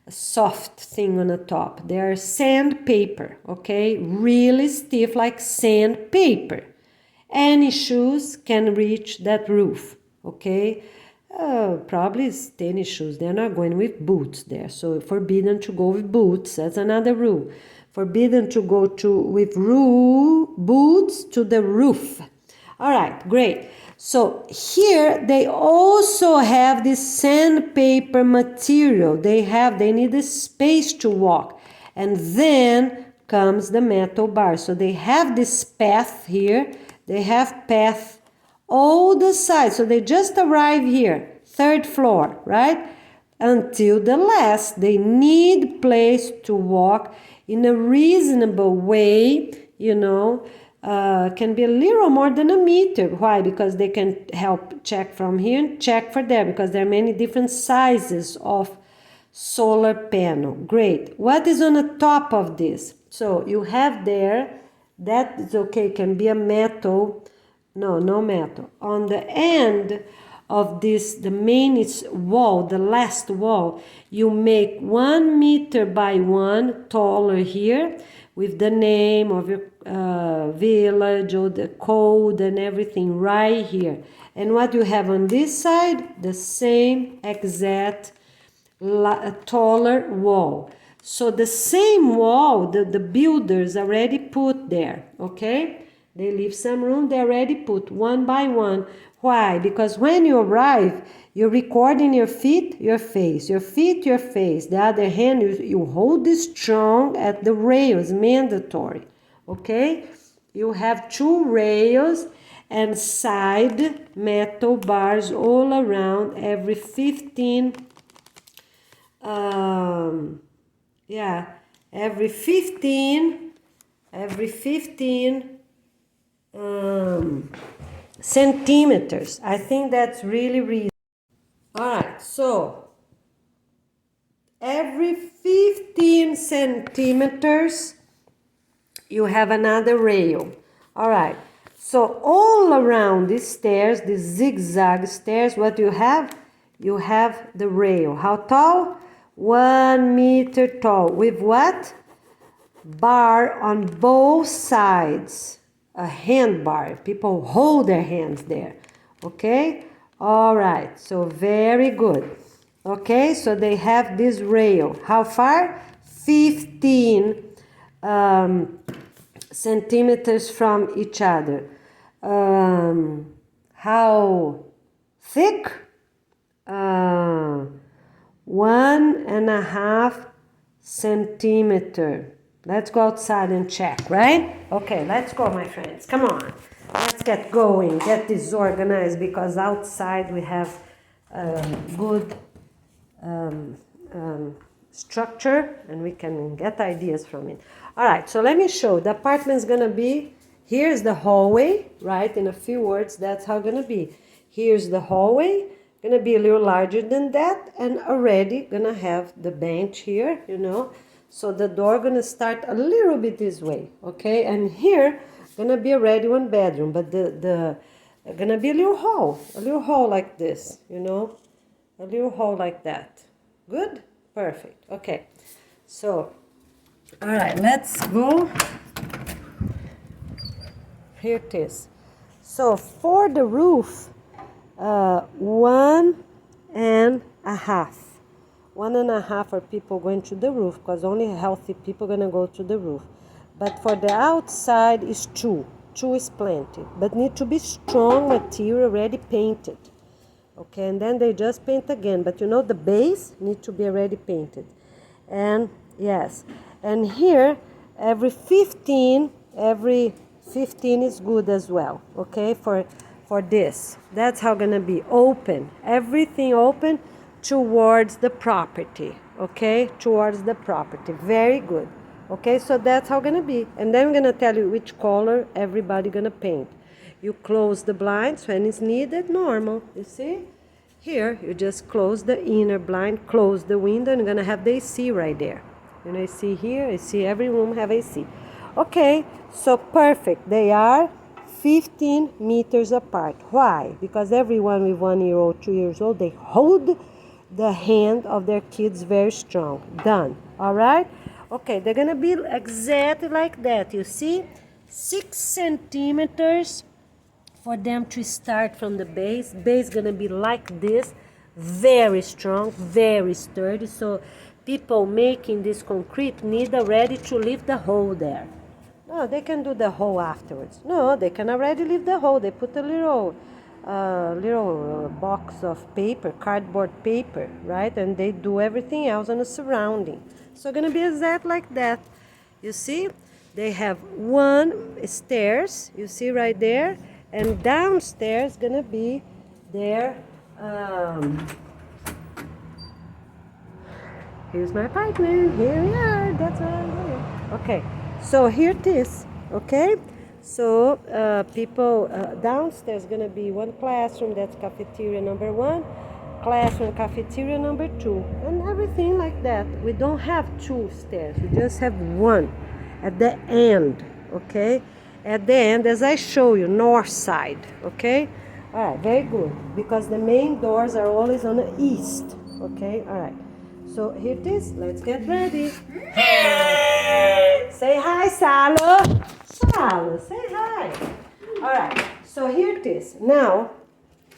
soft thing on the top. They are sandpaper, okay? Really stiff like sandpaper. Any shoes can reach that roof, okay? Probably it's tennis shoes. They're not going with boots there. So forbidden to go with boots. That's another rule. Forbidden to go with boots to the roof. All right, great. So here they also have this sandpaper material. They need a space to walk. And then comes the metal bar. So they have this path here. They have path all the sides. So they just arrive here, third floor, right? Until the last. They need place to walk in a reasonable way, you know. Can be a little more than a meter. Why? Because they can help check from here and check for there, because there are many different sizes of solar panel. Great. What is on the top of this? So you have there, that is okay, can be a metal. No metal. On the end of this, the main wall, the last wall, you make 1 meter by 1 taller here with the name of your village or the code and everything right here. And what you have on this side, the same exact taller wall. So the same wall the builders already put there, okay? They leave some room, they already put 1 by 1. Why? Because when you arrive, you're recording your feet, your face, your feet, your face. The other hand, you hold this strong at the rails, mandatory, okay? You have 2 rails and side metal bars all around every 15 every 15 centimeters. I think that's really reasonable. All right, so every 15 centimeters you have another rail. All right, so all around these stairs, these zigzag stairs, what you have? You have the rail. How tall? 1 meter tall. With what? Bar on both sides. A hand bar. People hold their hands there. Okay? All right. So very good. Okay? So they have this rail. How far? 15 centimeters from each other. How thick? 1.5 centimeter. Let's go outside and check, right? Okay, let's go, my friends. Come on. Let's get going, get this organized, because outside we have good structure and we can get ideas from it. All right, so let me show. The apartment's gonna be, here's the hallway, right? In a few words, that's how it's gonna be. Here's the hallway. Gonna be a little larger than that, and already gonna have the bench here, you know. So the door gonna start a little bit this way, okay? And here gonna be already 1 bedroom, but the gonna be a little hall like this, you know, a little hall like that. Good, perfect. Okay, so all right, let's go. Here it is. So for the roof, 1.5. 1.5 are people going to the roof, because only healthy people gonna go to the roof. But for the outside is 2. 2 is plenty, but need to be strong material, already painted. Okay, and then they just paint again. But you know the base need to be already painted. And yes, and here every 15 is good as well. Okay, for this. That's how gonna be open. Everything open towards the property. Okay, towards the property. Very good. Okay, so that's how gonna be. And then I'm gonna tell you which color everybody gonna paint. You close the blinds when it's needed, normal. You see? Here, you just close the inner blind, close the window, and you're gonna have the AC right there. You know, you see here, you see every room have AC. Okay, so perfect. They are 15 meters apart. Why? Because everyone with 1 year old, 2 years old, they hold the hand of their kids very strong. Done. All right? Okay, they're gonna be exactly like that. You see? 6 centimeters for them to start from the base. Base gonna be like this, very strong, very sturdy. So people making this concrete need already to leave the hole there. No, they can do the hole afterwards. No, they can already leave the hole. They put a little box of paper, cardboard paper, right? And they do everything else on the surrounding. So gonna be exact like that. You see, they have one stairs, you see right there, and downstairs gonna be their here's my apartment. Here we are. That's what I'm doing. Okay, so here it is. Okay, so people downstairs gonna be one classroom. That's cafeteria number 1, classroom cafeteria number 2, and everything like that. We don't have 2 stairs. We just have one at the end. Okay, at the end, as I show you, north side. Okay, all right, very good. Because the main doors are always on the east. Okay, all right. So here it is. Let's get ready. Say hi, Salo. Salo, say hi. All right. So here it is. Now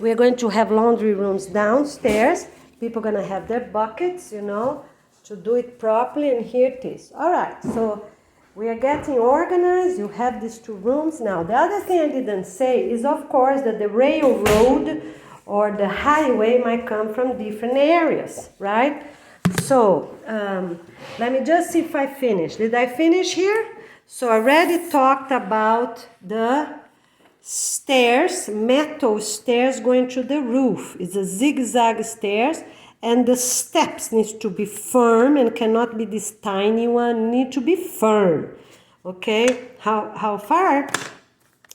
we're going to have laundry rooms downstairs. People are gonna have their buckets, you know, to do it properly. And here it is. All right. So we are getting organized. You have these 2 rooms. Now the other thing I didn't say is, of course, that the railroad or the highway might come from different areas, right? So, let me just see if I finished. Did I finish here? So I already talked about the stairs, metal stairs going to the roof. It's a zigzag stairs, and the steps needs to be firm and cannot be this tiny one, need to be firm. Okay, how far?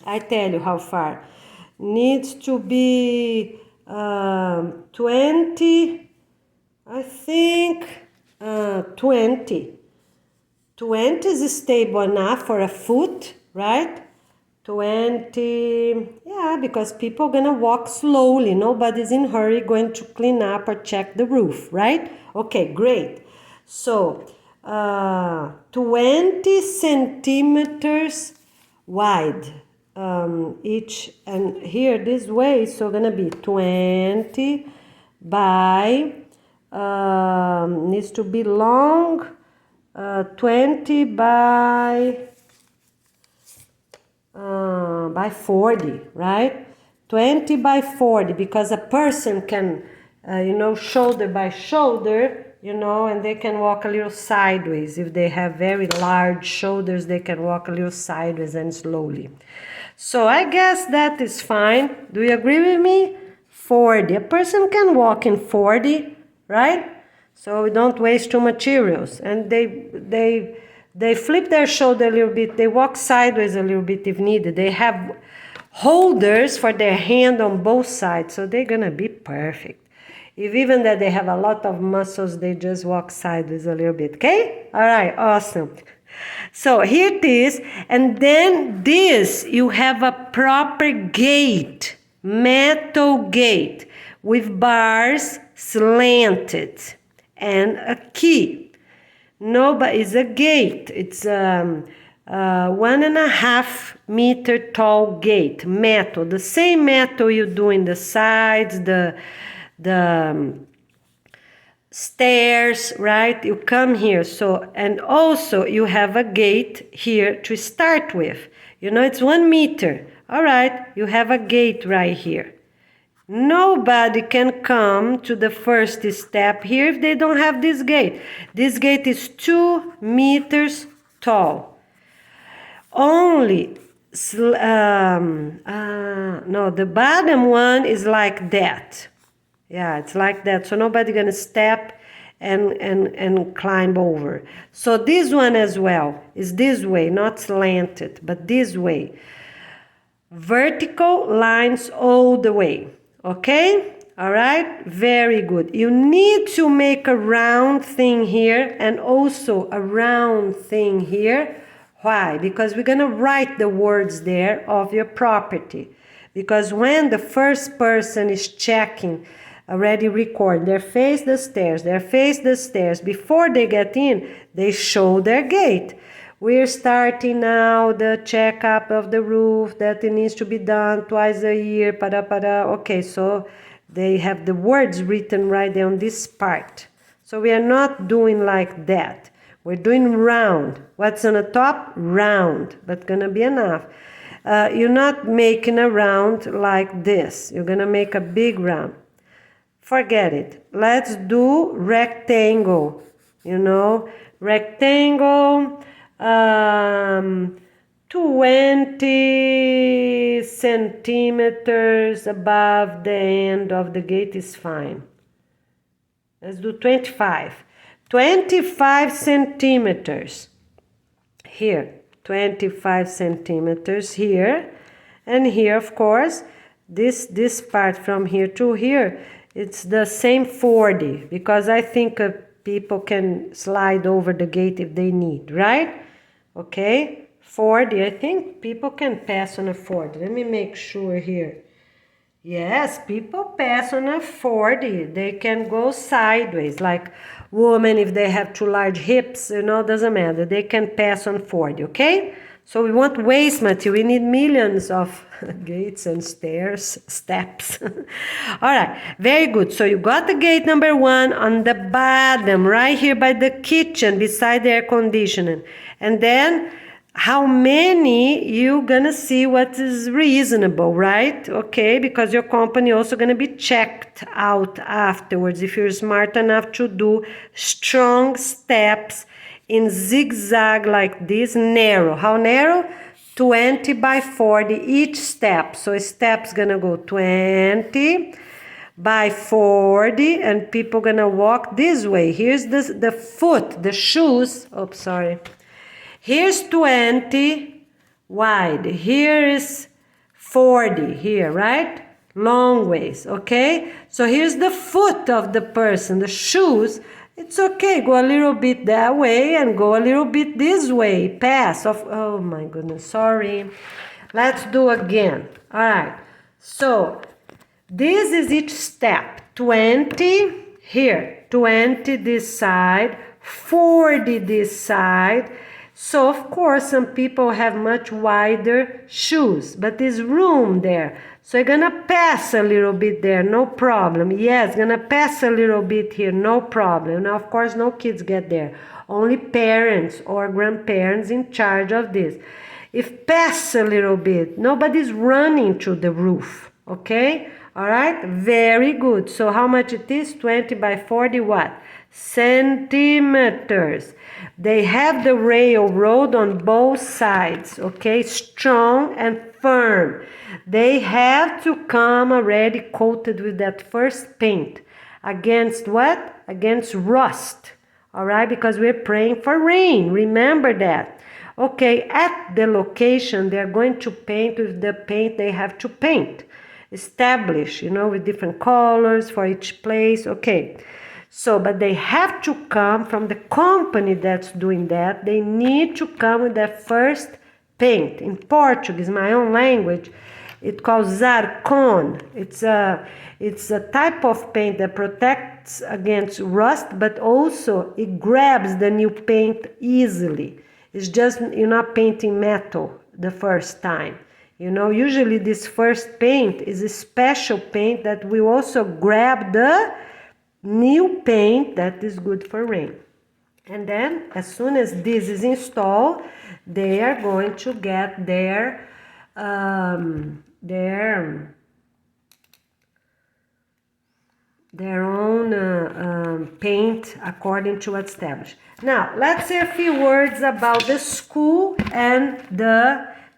I tell you how far. Needs to be 20, I think 20. 20 is stable enough for a foot, right? 20, yeah, because people are gonna walk slowly. Nobody's in hurry going to clean up or check the roof, right? Okay, great. So 20 centimeters wide each, and here this way, so gonna be 20 by needs to be long, 20 by 40, right? 20 by 40, because a person can, shoulder by shoulder, and they can walk a little sideways. If they have very large shoulders, they can walk a little sideways and slowly. So I guess that is fine. Do you agree with me? 40. A person can walk in 40, right? So we don't waste too materials. And they flip their shoulder a little bit. They walk sideways a little bit if needed. They have holders for their hand on both sides, so they're gonna be perfect. If even that they have a lot of muscles, they just walk sideways a little bit, okay? All right, awesome. So here it is, and then this, you have a proper gate, metal gate, with bars slanted, and a key. No, but it's a gate. It's 1.5 meter tall gate, metal. The same metal you do in the sides, the stairs, right? You come here. So, and also you have a gate here to start with. It's 1 meter. All right, you have a gate right here. Nobody can come to the first step here if they don't have this gate. This gate is 2 meters tall. Only, no, the bottom one is like that. Yeah, it's like that. So nobody gonna step and climb over. So this one as well is this way, not slanted, but this way. Vertical lines all the way. Okay? All right? Very good. You need to make a round thing here and also a round thing here. Why? Because we're going to write the words there of your property. Because when the first person is checking, already record, they face the stairs, they face the stairs. Before they get in, they show their gate. We're starting now the checkup of the roof that it needs to be done twice a year. Pada pada. Okay, so they have the words written right there on this part. So we are not doing like that. We're doing round. What's on the top? Round, but gonna be enough. You're not making a round like this. You're gonna make a big round. Forget it. Let's do rectangle. Rectangle, 20 centimeters above the end of the gate is fine. Let's do 25. 25 centimeters here. 25 centimeters here. And here, of course, this part from here to here, it's the same 40, because I think people can slide over the gate if they need, right? Okay, 40, I think people can pass on a 40. Let me make sure here. Yes, people pass on a 40. They can go sideways, like women, if they have too large hips, doesn't matter. They can pass on 40, okay? So we want waste material. We need millions of gates and steps. All right, very good. So you got the gate number 1 on the bottom, right here by the kitchen, beside the air conditioning. And then how many you gonna see what is reasonable, right? Okay, because your company also gonna be checked out afterwards if you're smart enough to do strong steps in zigzag like this, narrow. How narrow? 20 by 40 each step. So a step's gonna go 20 by 40, and people gonna walk this way. Here's the foot, the shoes. Oh, sorry. Here's 20 wide. Here is 40 here, right? Long ways, okay? So here's the foot of the person, the shoes. It's okay, go a little bit that way and go a little bit this way. Pass off. Oh my goodness, sorry. Let's do again. All right. So this is each step. 20 here, 20 this side, 40 this side. So of course some people have much wider shoes, but there's room there. So you're gonna pass a little bit there, no problem. Yes, gonna pass a little bit here, no problem. Now of course no kids get there. Only parents or grandparents in charge of this. If pass a little bit, nobody's running to the roof, okay? All right, very good. So how much it is? 20 by 40 what? Centimeters. They have the railroad on both sides, okay? Strong and firm. They have to come already coated with that first paint. Against what? Against rust. All right, because we're praying for rain. Remember that. Okay, at the location, they're going to paint with the paint they have to paint. Establish, with different colors for each place. Okay. So, but they have to come from the company that's doing that. They need to come with that first paint. In Portuguese, my own language, it's called Zarcon. It's a type of paint that protects against rust, but also it grabs the new paint easily. It's just you're not painting metal the first time. Usually this first paint is a special paint that will also grab the new paint that is good for rain. And then as soon as this is installed, they are going to get their own paint according to what's established. Now let's say a few words about the school and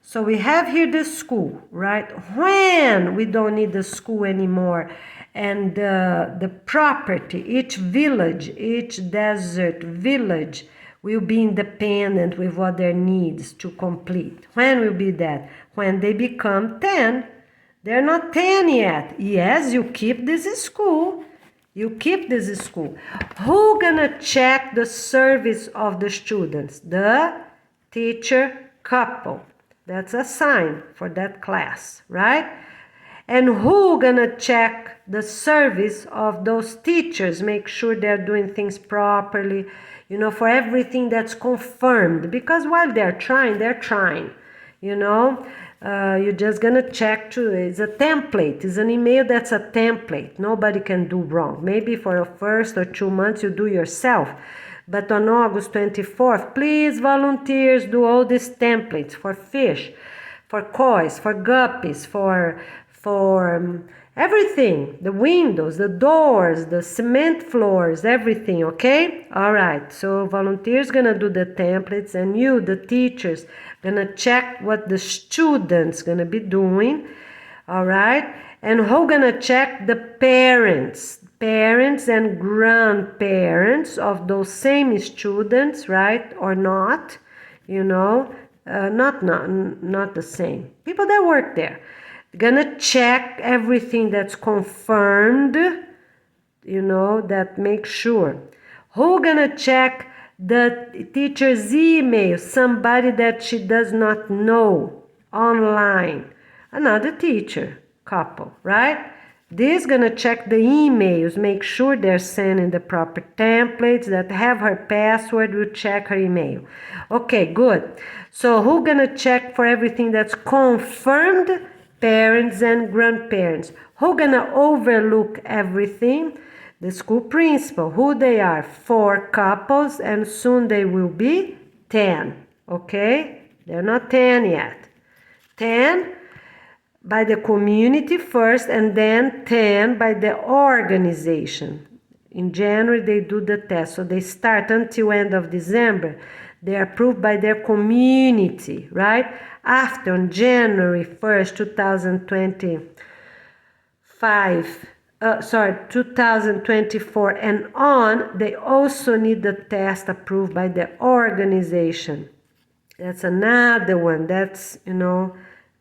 so we have here the school, right? When we don't need the school anymore, and the property, each village, each desert village will be independent with what their needs to complete. When will be that? When they become 10. They're not 10 yet. Yes, you keep this school. You keep this school. Who gonna check the service of the students? The teacher couple. That's a sign for that class, right? And who gonna check the service of those teachers? Make sure they're doing things properly. you know, for everything that's confirmed, because while they're trying, you know. You're just gonna check to, it's a template, it's an email that's a template, nobody can do wrong. Maybe for the first or 2 months you do yourself, but on August 24th, please volunteers do all these templates for fish, for kois, for guppies, for everything, the windows, the doors, the cement floors, everything, okay? All right, so volunteers gonna do the templates, and you, the teachers, gonna check what the students gonna be doing, all right? And who gonna check? The parents and grandparents of those same students, right? Or not, you know, not the same people that work there. Gonna check everything that's confirmed, you know, that make sure. Who gonna check the teacher's email? Somebody that she does not know online. Another teacher, couple, right? This gonna check the emails, make sure they're sending the proper templates, that have her password, will check her email. Okay, good. So who gonna check for everything that's confirmed? Parents and grandparents. Who gonna overlook everything? The school principal. Who they are? 4 couples, and soon they will be 10. Okay? They're not 10 yet. 10 by the community first, and then 10 by the organization. In January they do the test, so they start until end of December. They are approved by their community, right? After, on January 1st, 2024 and on, they also need the test approved by the organization. That's another one. That's, you know,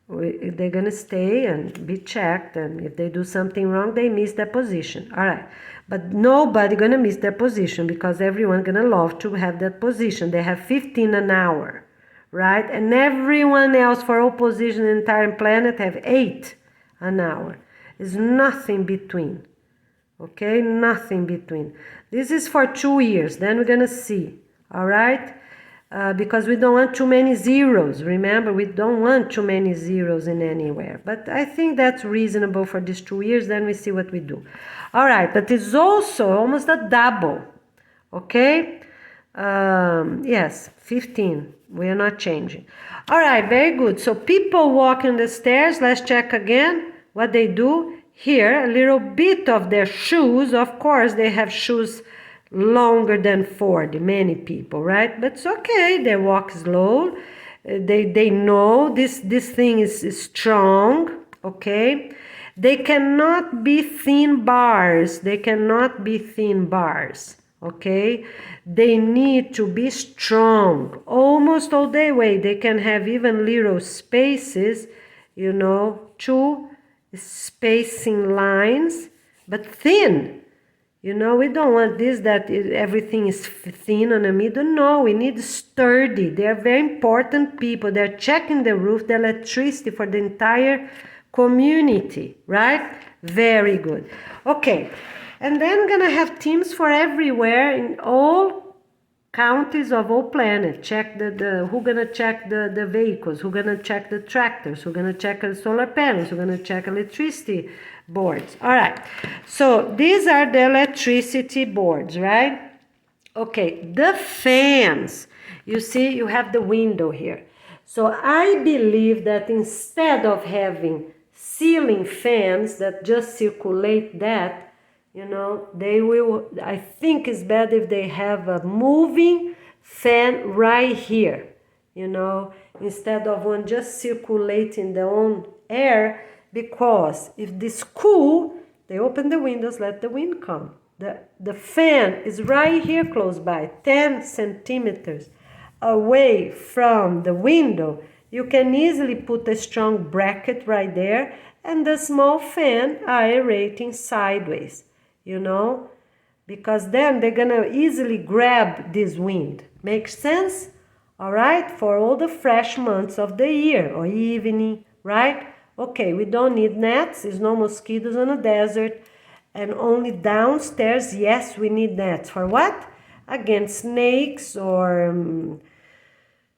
they're gonna stay and be checked, and if they do something wrong, they miss their position. All right, but nobody gonna miss their position, because everyone gonna love to have that position. They have 15 an hour, right? And everyone else for all positions in the entire planet have 8 an hour. It's nothing between. Okay, nothing between. This is for 2 years, then we're gonna see. All right, because we don't want too many zeros. Remember, we don't want too many zeros in anywhere. But I think that's reasonable for these 2 years. Then we see what we do. All right, but it's also almost a double. Okay, yes, 15. We are not changing. All right, very good. So people walking the stairs. Let's check again what they do. Here, a little bit of their shoes. Of course, they have shoes longer than 40, many people, right? But it's okay, they walk slow. They know this thing is strong, okay? They cannot be thin bars. They cannot be thin bars, okay? They need to be strong almost all the way. They can have even little spaces, you know, 2 spacing lines, but thin. You know, we don't want this, that everything is thin on the middle. No, we need sturdy. They are very important people. They're checking the roof, the electricity for the entire community, right? Very good. Okay, and then we're gonna have teams for everywhere in all counties of all planet. Check who gonna check the vehicles, who gonna check the tractors, who gonna check the solar panels, who gonna check electricity boards. All right, so these are the electricity boards, right? Okay, the fans, you see, you have the window here. So I believe that instead of having ceiling fans that just circulate that, you know, they will, I think it's better if they have a moving fan right here, you know, instead of one just circulating their own air, because if this cool, they open the windows, let the wind come. The fan is right here close by, 10 centimeters away from the window. You can easily put a strong bracket right there, and the small fan aerating sideways, you know, because then they're gonna easily grab this wind. Makes sense? All right, for all the fresh months of the year or evening, right? Okay, we don't need nets. There's no mosquitoes on the desert. And only downstairs, yes, we need nets. For what? against snakes or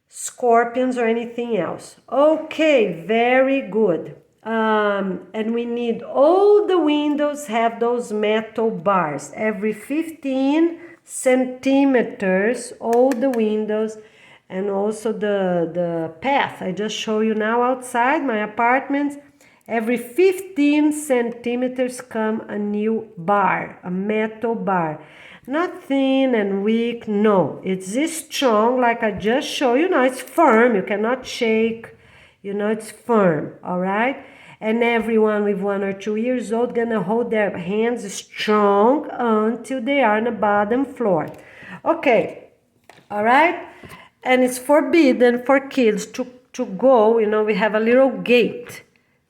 scorpions or anything else. Okay, very good. And we need all the windows have those metal bars. Every 15 centimeters, all the windows, and also the path. I just show you now outside my apartment. Every 15 centimeters come a new bar, a metal bar. Not thin and weak, no. It's strong, like I just showed you. Now it's firm, you cannot shake. You know, it's firm, all right? And everyone with 1 or 2 years old gonna hold their hands strong until they are on the bottom floor. Okay, all right? And it's forbidden for kids to go, you know, we have a little gate.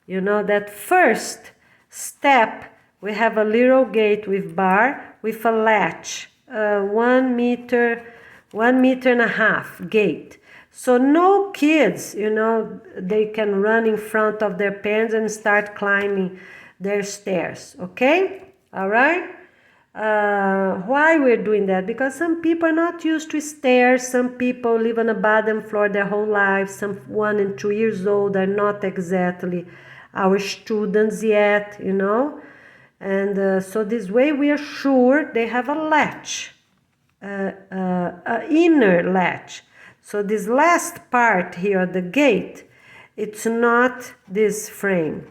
You know, that first step, we have a little gate with bar, with a latch, 1 meter, 1.5 meter gate. So no kids, you know, they can run in front of their parents and start climbing their stairs, okay? All right? Why we're doing that? Because some people are not used to stairs. Some people live on the bottom floor their whole lives. Some 1 and 2 years old are not exactly our students yet, you know. And so this way we are sure they have a latch, an inner latch. So this last part here, the gate, it's not this frame.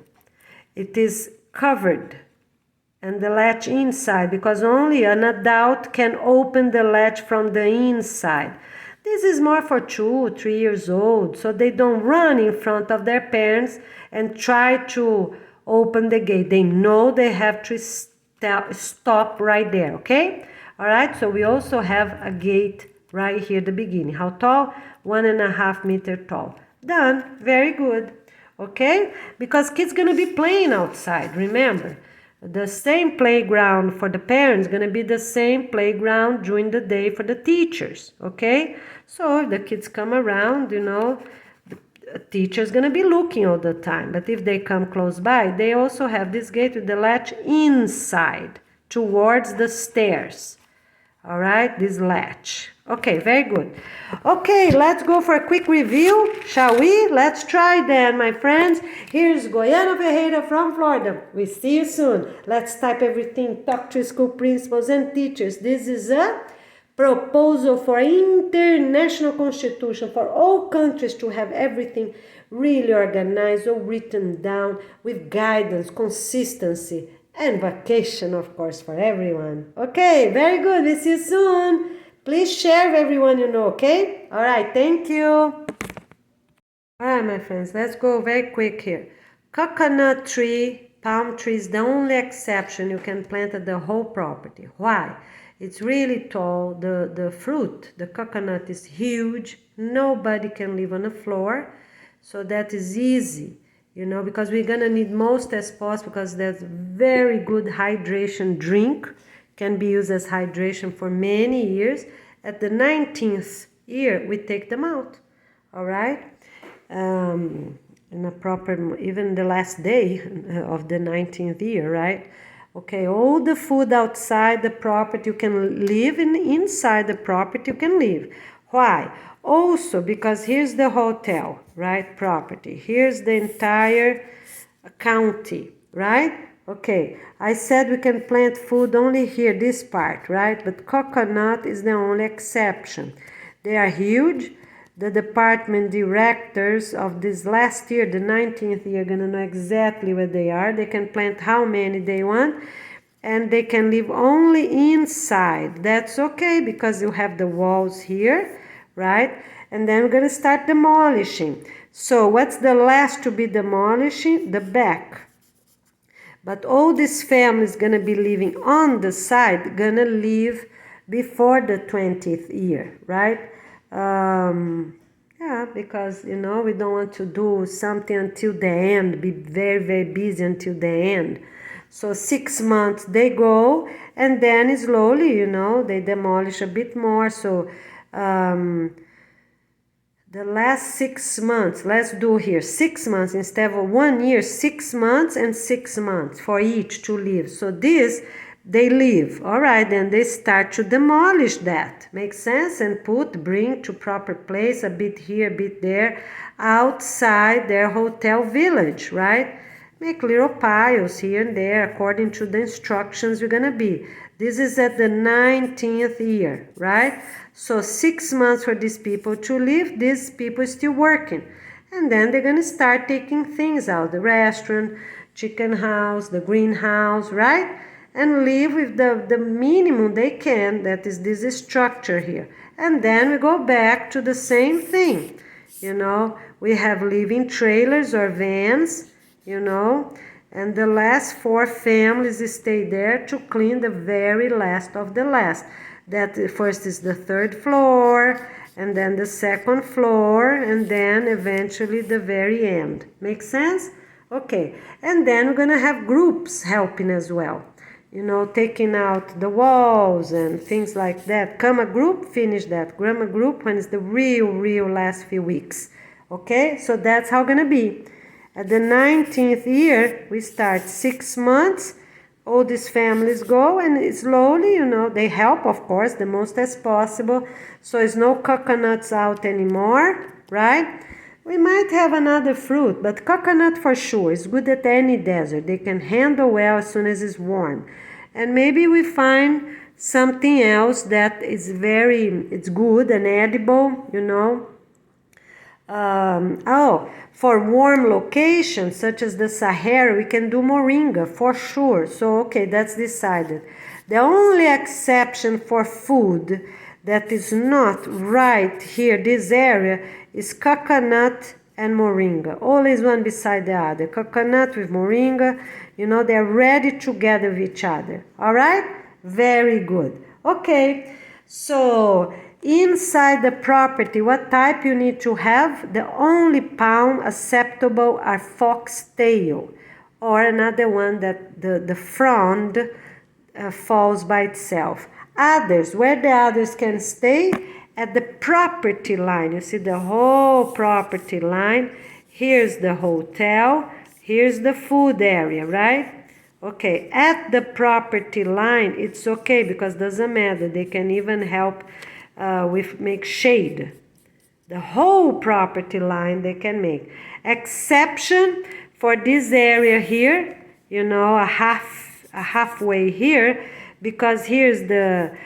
It is covered. And the latch inside, because only an adult can open the latch from the inside. This is more for 2, 3 years old, so they don't run in front of their parents and try to open the gate. They know they have to stop right there, okay? All right, so we also have a gate right here at the beginning. How tall? 1.5 meter tall. Done, very good, okay? Because kids gonna be playing outside, remember. The same playground for the parents going to be the same playground during the day for the teachers, okay? So if the kids come around, you know, the teacher's going to be looking all the time. But if they come close by, they also have this gate with the latch inside towards the stairs. All right, this latch. Okay, very good. Okay, let's go for a quick review, shall we? Let's try then, my friends. Here's Goiano Ferreira from Florida. We see you soon. Let's type everything, talk to school principals and teachers. This is a proposal for international constitution for all countries to have everything really organized or written down with guidance, consistency, and vacation, of course, for everyone. Okay, very good. We see you soon. Please share with everyone you know, okay? All right, thank you. All right, my friends, let's go very quick here. Coconut tree, palm tree is the only exception you can plant at the whole property. Why? It's really tall. The fruit, the coconut is huge. Nobody can live on the floor. So that is easy. You know, because we're gonna need most as possible because there's very good hydration drink, can be used as hydration for many years. At the 19th year, we take them out, all right? In a proper, even the last day of the 19th year, right? Okay, all the food outside the property, you can live inside the property, you can live. Why? Also, because here's the hotel, right, property. Here's the entire county, right? Okay, I said we can plant food only here, this part, right? But coconut is the only exception. They are huge. The department directors of this last year, the 19th year, are gonna know exactly what they are. They can plant how many they want. And they can live only inside. That's okay because you have the walls here, right? And then we're going to start demolishing. So what's the last to be demolishing? The back. But all this family is going to be living on the side, going to live before the 20th year, right? Yeah, because, you know, we don't want to do something until the end, be very, very busy until the end. So 6 months they go, and then slowly, you know, they demolish a bit more. So the last 6 months, let's do here 6 months instead of 1 year, 6 months and 6 months for each to live. So this they live. All right, then they start to demolish that. Makes sense? And bring to proper place, a bit here, a bit there, outside their hotel village, right? Make little piles here and there according to the instructions you're gonna be. This is at the 19th year, right? So 6 months for these people to live, these people still working. And then they're gonna start taking things out, the restaurant, chicken house, the greenhouse, right? And live with the minimum they can, that is this structure here. And then we go back to the same thing. You know, we have living trailers or vans, you know, and the last 4 families stay there to clean the very last of the last. That first is the 3rd floor, and then the 2nd floor, and then eventually the very end. Make sense? Okay, and then we're gonna have groups helping as well. You know, taking out the walls and things like that. Come a group, finish that. Come a group when it's the real last few weeks. Okay, so that's how it's gonna be. At the 19th year, we start 6 months. All these families go, and slowly, you know, they help, of course, the most as possible. So it's no coconuts out anymore, right? We might have another fruit, but coconut for sure is good at any desert. They can handle well as soon as it's warm. And maybe we find something else that is it's good and edible, you know. For warm locations such as the Sahara, we can do moringa for sure. So, okay, that's decided. The only exception for food that is not right here, this area, is coconut and moringa. Always one beside the other. Coconut with moringa, you know, they're ready together with each other. All right? Very good. Okay, so inside the property, what type you need to have? The only palm acceptable are foxtail, or another one that the frond falls by itself. Others, where the others can stay, at the property line. You see the whole property line. Here's the hotel. Here's the food area, right? Okay, at the property line, it's okay because it doesn't matter. They can even help make shade. The whole property line they can make. Exception for this area here, you know, a halfway here, because here's the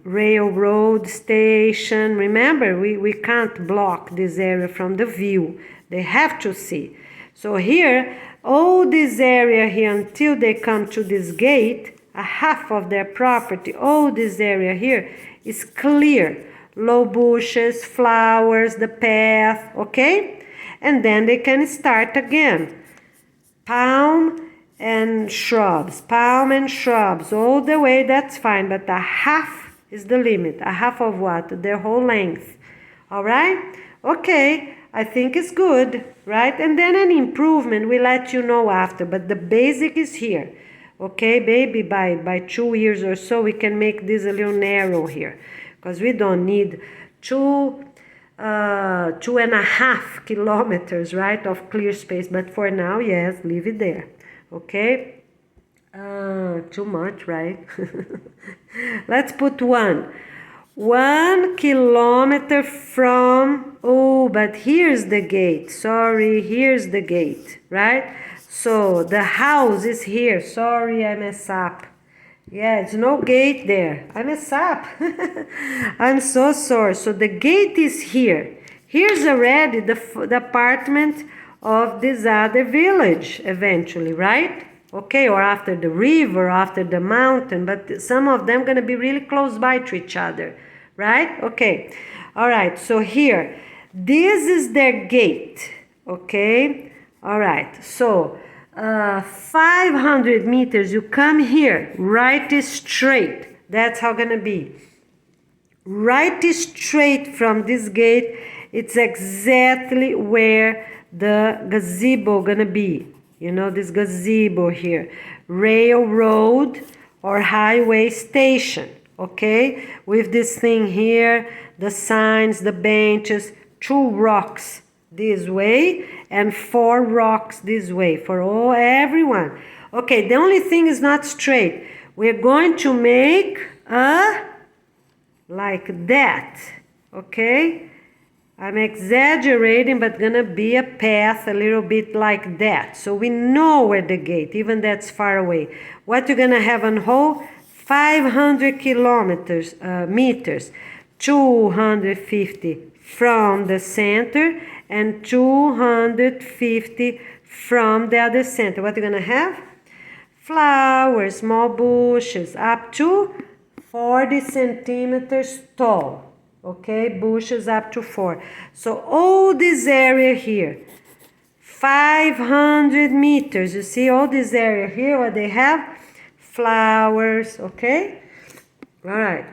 railroad station. Remember, we can't block this area from the view. They have to see. So here, all this area here until they come to this gate, a half of their property, all this area here is clear. Low bushes, flowers, the path, okay? And then they can start again. Palm and shrubs, all the way, that's fine, but a half is the limit. A half of what? Their whole length. All right? Okay, I think it's good, right? And then an improvement, we let you know after, but the basic is here. Okay, baby, by 2 years or so, we can make this a little narrow here, because we don't need 2.5 kilometers, right, of clear space. But for now, yes, leave it there. Okay, too much, right? Let's put 1 kilometer from, oh, but here's the gate. Sorry, here's the gate, right? So the house is here. Sorry, I messed up. Yeah, it's no gate there. I messed up. I'm so sorry. So the gate is here. Here's already the apartment of this other village eventually, right? Okay, or after the river, after the mountain, but some of them going to be really close by to each other, right? Okay, all right, so here, this is their gate, okay? All right, so 500 meters, you come here, right straight, that's how going to be. Right straight from this gate, it's exactly where the gazebo gonna be. You know, this gazebo here. Railroad or highway station, okay? With this thing here, the signs, the benches, 2 rocks this way and 4 rocks this way for everyone. Okay, the only thing is not straight. we're going to make a like that, okay? I'm exaggerating, but gonna be a path a little bit like that. So we know where the gate, even that's far away. What you're gonna have on whole? 500 kilometers, meters, 250 from the center and 250 from the other center. What you're gonna have? Flowers, small bushes, up to 40 centimeters tall. Okay, bushes up to 4. So all this area here, 500 meters. You see all this area here, what they have? Flowers, okay? All right.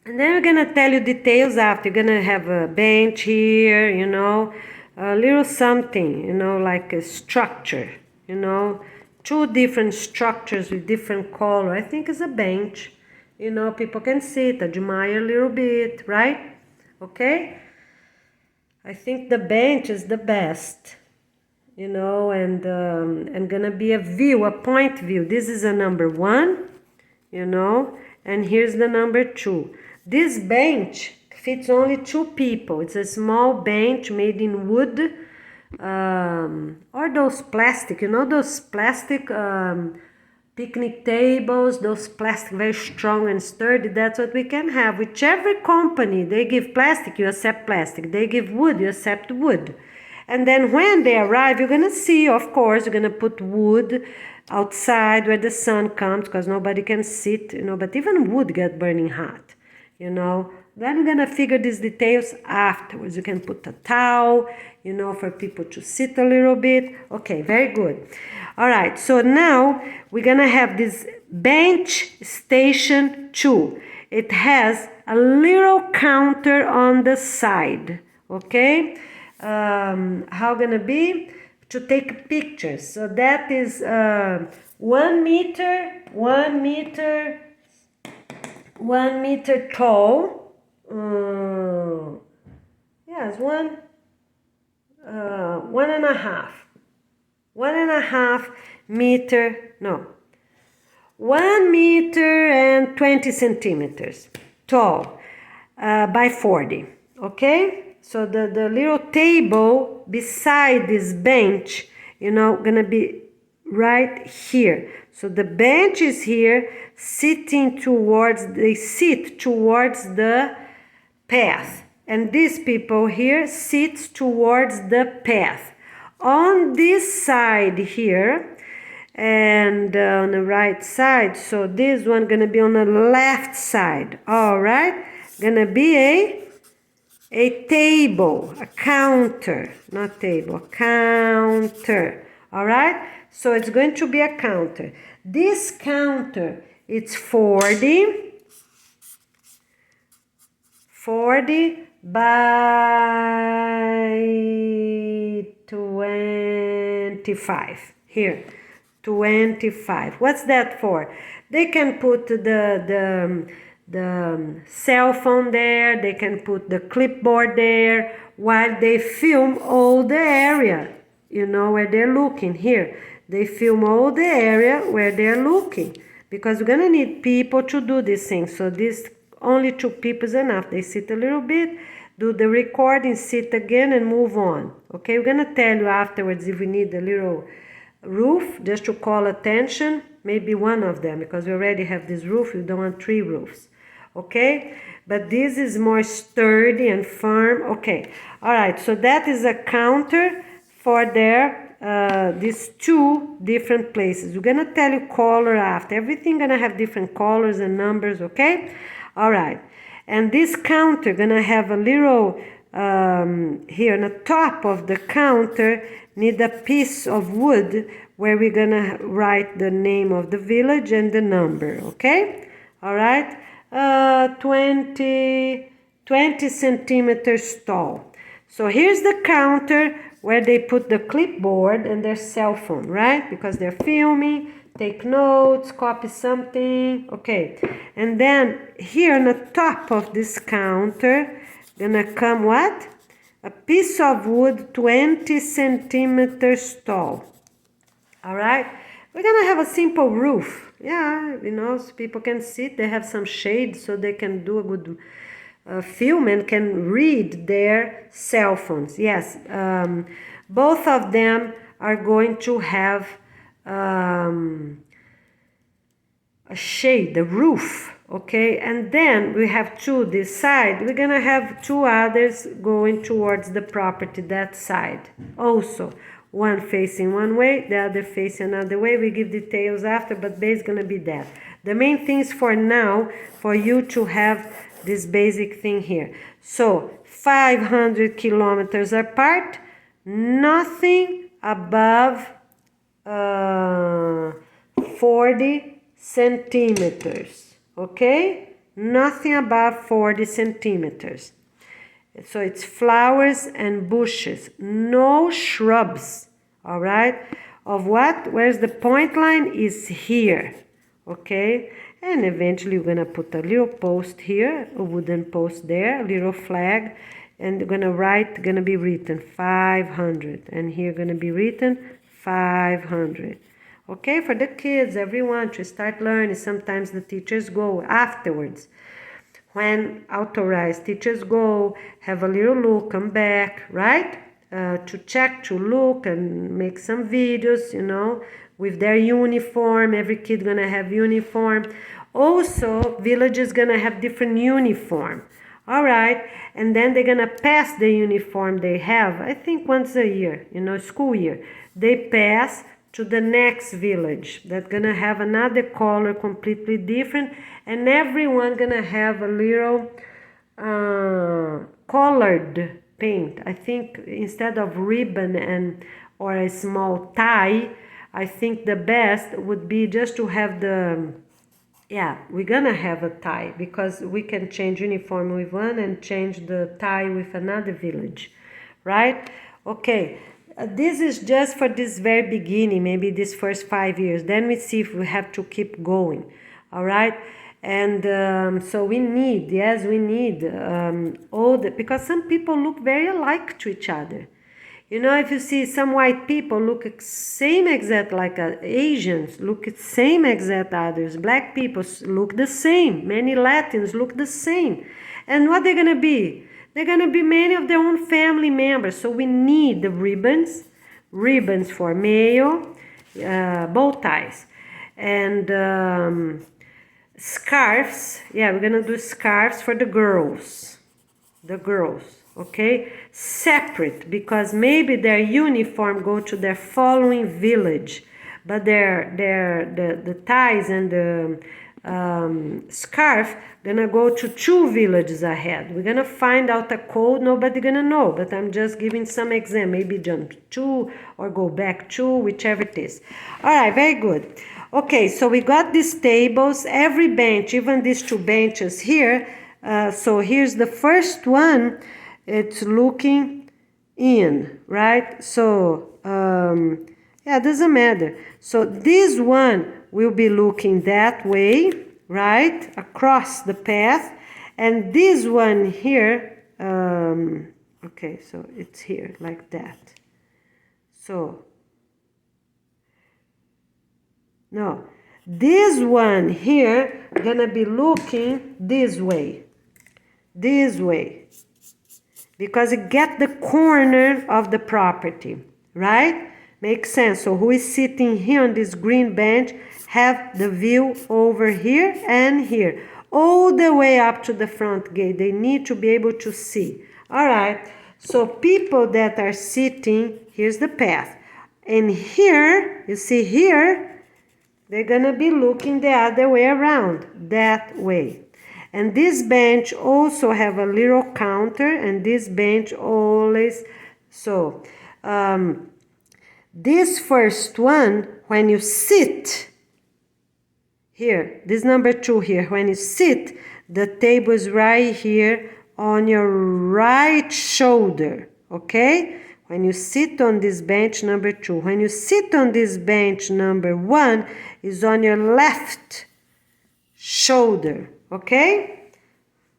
And then we're gonna tell you details after. You're gonna have a bench here, you know, a little something, you know, like a structure, you know, 2 different structures with different color. I think it's a bench. You know, people can sit, admire a little bit, right? Okay? I think the bench is the best, you know, and gonna be a view, a point view. This is a number 1, you know, and here's the number 2. This bench fits only 2 people. It's a small bench made in wood, or those plastic, you know, those plastic picnic tables, those plastic very strong and sturdy. That's what we can have. Whichever company they give plastic, you accept plastic. They give wood, you accept wood. And then when they arrive, you're gonna see, of course, you're gonna put wood outside where the sun comes, because nobody can sit, you know, but even wood get burning hot, you know. Then we're gonna figure these details afterwards. You can put a towel, you know, for people to sit a little bit. Okay, very good. All right, so now we're gonna have this bench station 2. It has a little counter on the side, okay? How gonna be? To take pictures. So that is 1 meter, 1 meter, 1 meter tall. Yes, 1.5 meter, no, 1 meter and 20 centimeters tall, by 40, okay? So the little table beside this bench, you know, gonna be right here. So the bench is here, they sit towards the path. And these people here sit towards the path. On this side here, and on the right side, so this one gonna be on the left side. All right, gonna be a table, a counter, not table, a counter. All right, so it's going to be a counter. This counter, it's 40 by 25. Here, 25. What's that for? They can put the cell phone there, they can put the clipboard there while they film all the area, you know, where they're looking. Here, they film all the area where they're looking, because we're gonna need people to do these things. So this only 2 people is enough. They sit a little bit, do the recording, sit again, and move on. Okay, we're gonna tell you afterwards if we need a little roof, just to call attention, maybe 1 of them, because we already have this roof. We don't want 3 roofs. Okay, but this is more sturdy and firm. Okay, all right, so that is a counter for these 2 different places. We're gonna tell you color after. Everything gonna have different colors and numbers, okay? All right, and this counter gonna have a little here on the top of the counter, need a piece of wood where we're gonna write the name of the village and the number, okay? All right, 20 centimeters tall. So here's the counter where they put the clipboard and their cell phone, right? Because they're filming, take notes, copy something, okay. And then here on the top of this counter, gonna come what? A piece of wood 20 centimeters tall. All right, we're gonna have a simple roof, Yeah, you know, so people can sit, they have some shade so they can do a good film and can read their cell phones. Yes, both of them are going to have a shade, a roof, okay? And then we have two this side. We're gonna have two others going towards the property that side also. One facing one way, the other facing another way. We give details after, but base gonna be that. The main things for now, for you to have this basic thing here. So 500 kilometers apart, nothing above 40 centimeters, okay? Nothing above 40 centimeters. So it's flowers and bushes, no shrubs, all right? Of what? Where's the point line is here, okay? And eventually we're gonna put a little post here, a wooden post there, a little flag, and we're gonna be written 500, and here gonna be written 500. Okay, for the kids, everyone to start learning. Sometimes the teachers go afterwards. When authorized, teachers go, have a little look, come back, right? To check, to look and make some videos, you know, with their uniform. Every kid gonna have uniform. Also, villages gonna have different uniform. All right, and then they're gonna pass the uniform they have, I think once a year, you know, school year. They pass to the next village that's gonna have another color completely different, and everyone gonna have a little colored paint. I think instead of ribbon and or a small tie, I think the best would be just to have the, yeah, we're gonna have a tie because we can change uniform with one and change the tie with another village, right? Okay, this is just for this very beginning, maybe this first 5 years. Then we see if we have to keep going, all right? And so we need, yes, we need all the, because some people look very alike to each other. You know, if you see some white people look same exact like Asians, look same exact others. Black people look the same. Many Latins look the same. And what they're going to be? They're going to be many of their own family members. So we need the ribbons for male, bow ties. And scarves. Yeah, we're going to do scarves for the girls. Okay, separate, because maybe their uniform go to their following village, but the ties and the scarf gonna go to 2 villages ahead. We're gonna find out a code, nobody gonna know, but I'm just giving some example. Maybe jump 2 or go back 2, whichever it is. All right, very good. Okay, so we got these tables, every bench, even these 2 benches here. So here's the first one. It's looking in, right? So, yeah, doesn't matter. So this one will be looking that way, right? Across the path. And this one here, okay, so it's here like that. So, no, this one here gonna be looking this way. Because it get the corner of the property, right? Makes sense. So who is sitting here on this green bench have the view over here and here, all the way up to the front gate. They need to be able to see. All right, so people that are sitting, here's the path. And here, you see here, they're gonna be looking the other way around, that way. And this bench also have a little counter, and this bench always, so this first one, when you sit here, this number 2 here, when you sit, the table is right here on your right shoulder, okay? When you sit on this bench, number 2. When you sit on this bench, number 1, is on your left shoulder, okay?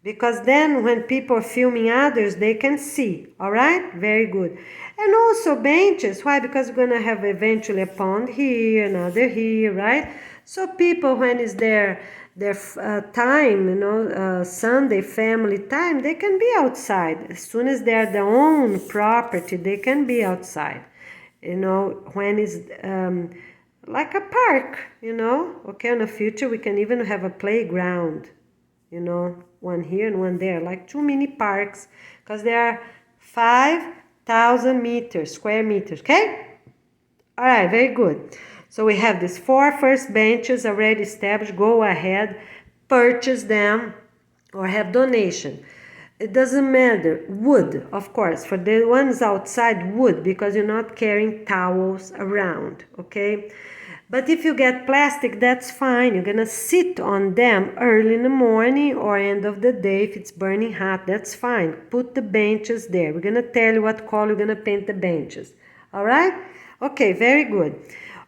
because then when people are filming others, they can see. All right, very good. And also benches. Why? Because we're gonna have eventually a pond here, another here, right? So people, when is their time, Sunday family time, they can be outside. As soon as they're their own property, they can be outside. When is like a park, Okay, in the future we can even have a playground, one here and one there, like 2 mini parks, because there are 5,000 square meters, okay? All right, very good. So we have these 4 first benches already established. Go ahead, purchase them, or have donation. It doesn't matter. Wood, of course, for the ones outside, wood, because you're not carrying towels around, okay? But if you get plastic, that's fine. You're gonna sit on them early in the morning or end of the day. If it's burning hot, that's fine. Put the benches there. We're gonna tell you what color you're gonna paint the benches. All right? Okay, very good.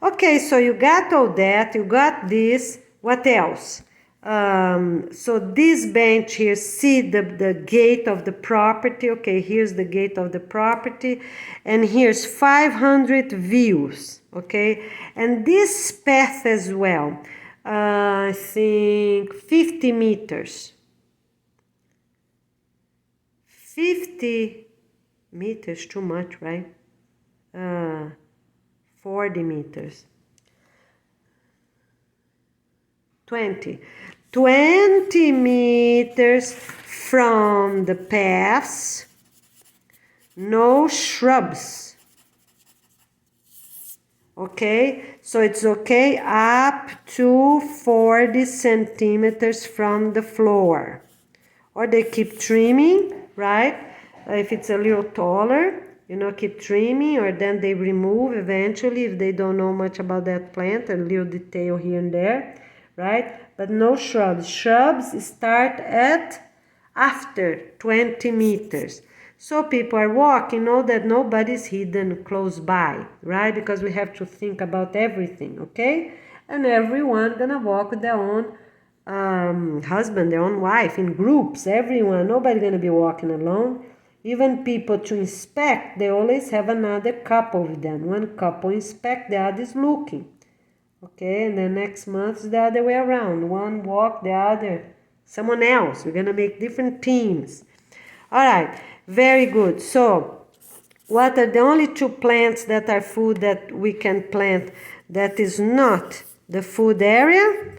Okay, so you got all that. You got this. What else? So this bench here, see the gate of the property. Okay, here's the gate of the property, and here's 500 views. Okay, and this path as well, I think 50 meters. 50 meters, too much, right? 40 meters. 20 meters from the paths, no shrubs. Okay, so it's okay up to 40 centimeters from the floor. Or they keep trimming, right? If it's a little taller, keep trimming, or then they remove eventually if they don't know much about that plant, a little detail here and there, right? But no shrubs. Shrubs start at after 20 meters. So people are walking, know that nobody's hidden close by, right? Because we have to think about everything, okay? And everyone gonna walk with their own husband, their own wife, in groups, everyone. Nobody gonna be walking alone. Even people to inspect, they always have another couple with them. One couple inspect, the other is looking. Okay, and then next month the other way around. One walk, the other someone else. We're gonna make different teams. All right, very good. So what are the only 2 plants that are food that we can plant that is not the food area?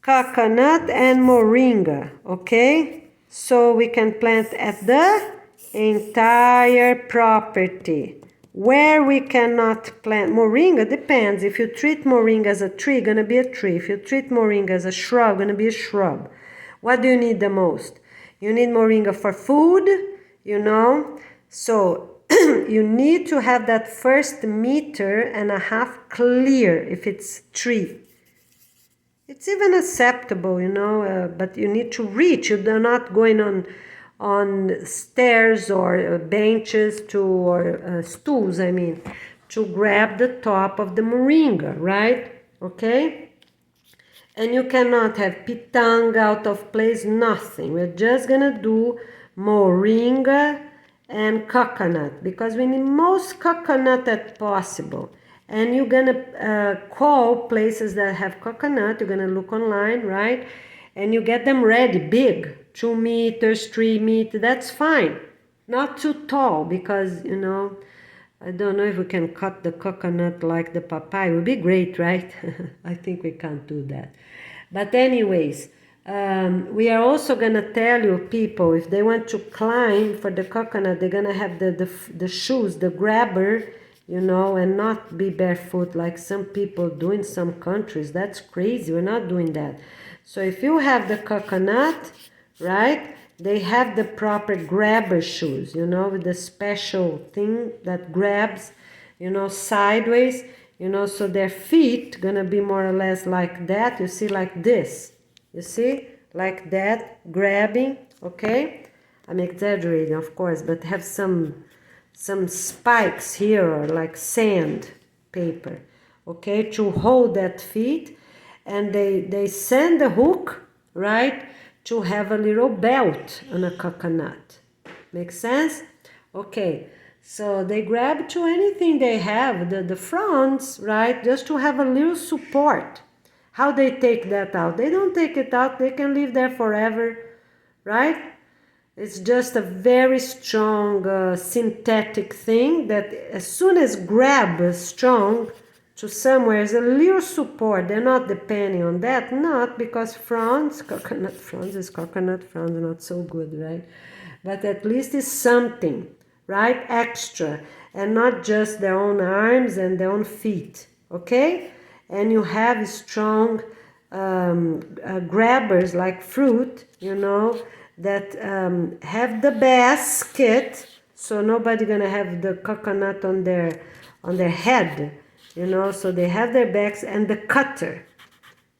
Coconut and moringa, okay? So we can plant at the entire property. Where we cannot plant moringa depends. If you treat moringa as a tree, gonna be a tree. If you treat moringa as a shrub, gonna be a shrub. What do you need the most? You need moringa for food, So you need to have that first 1.5 meters clear if it's tree. It's even acceptable, but you need to reach. You're not going on stairs or benches or stools, to grab the top of the moringa, right? Okay? And you cannot have pitanga out of place, nothing. We're just gonna do moringa and coconut because we need most coconut as possible. And you're gonna call places that have coconut. You're gonna look online, right? And you get them ready, big, 2 meters, 3 meters, that's fine. Not too tall because, I don't know if we can cut the coconut like the papaya. It would be great, right? I think we can't do that. But anyways, we are also going to tell you people, if they want to climb for the coconut, they're going to have the shoes, the grabber, and not be barefoot like some people do in some countries. That's crazy. We're not doing that. So if you have the coconut, right, they have the proper grabber shoes, with the special thing that grabs, sideways, so their feet gonna be more or less like that. You see, like this. You see, like that, grabbing, okay? I'm exaggerating, of course, but have some spikes here or like sand paper, okay, to hold that feet. And they send the hook, right, to have a little belt on a coconut. Make sense? Okay, so they grab to anything they have, the fronds, right? Just to have a little support. How they take that out? They don't take it out, they can live there forever, right? It's just a very strong synthetic thing that as soon as grab strong to somewhere is a little support. They're not depending on that, not because coconut fronds not so good, right? But at least it's something, right? Extra, and not just their own arms and their own feet, okay? And you have strong grabbers like fruit, that have the basket, so nobody gonna have the coconut on their head, so they have their backs and the cutter,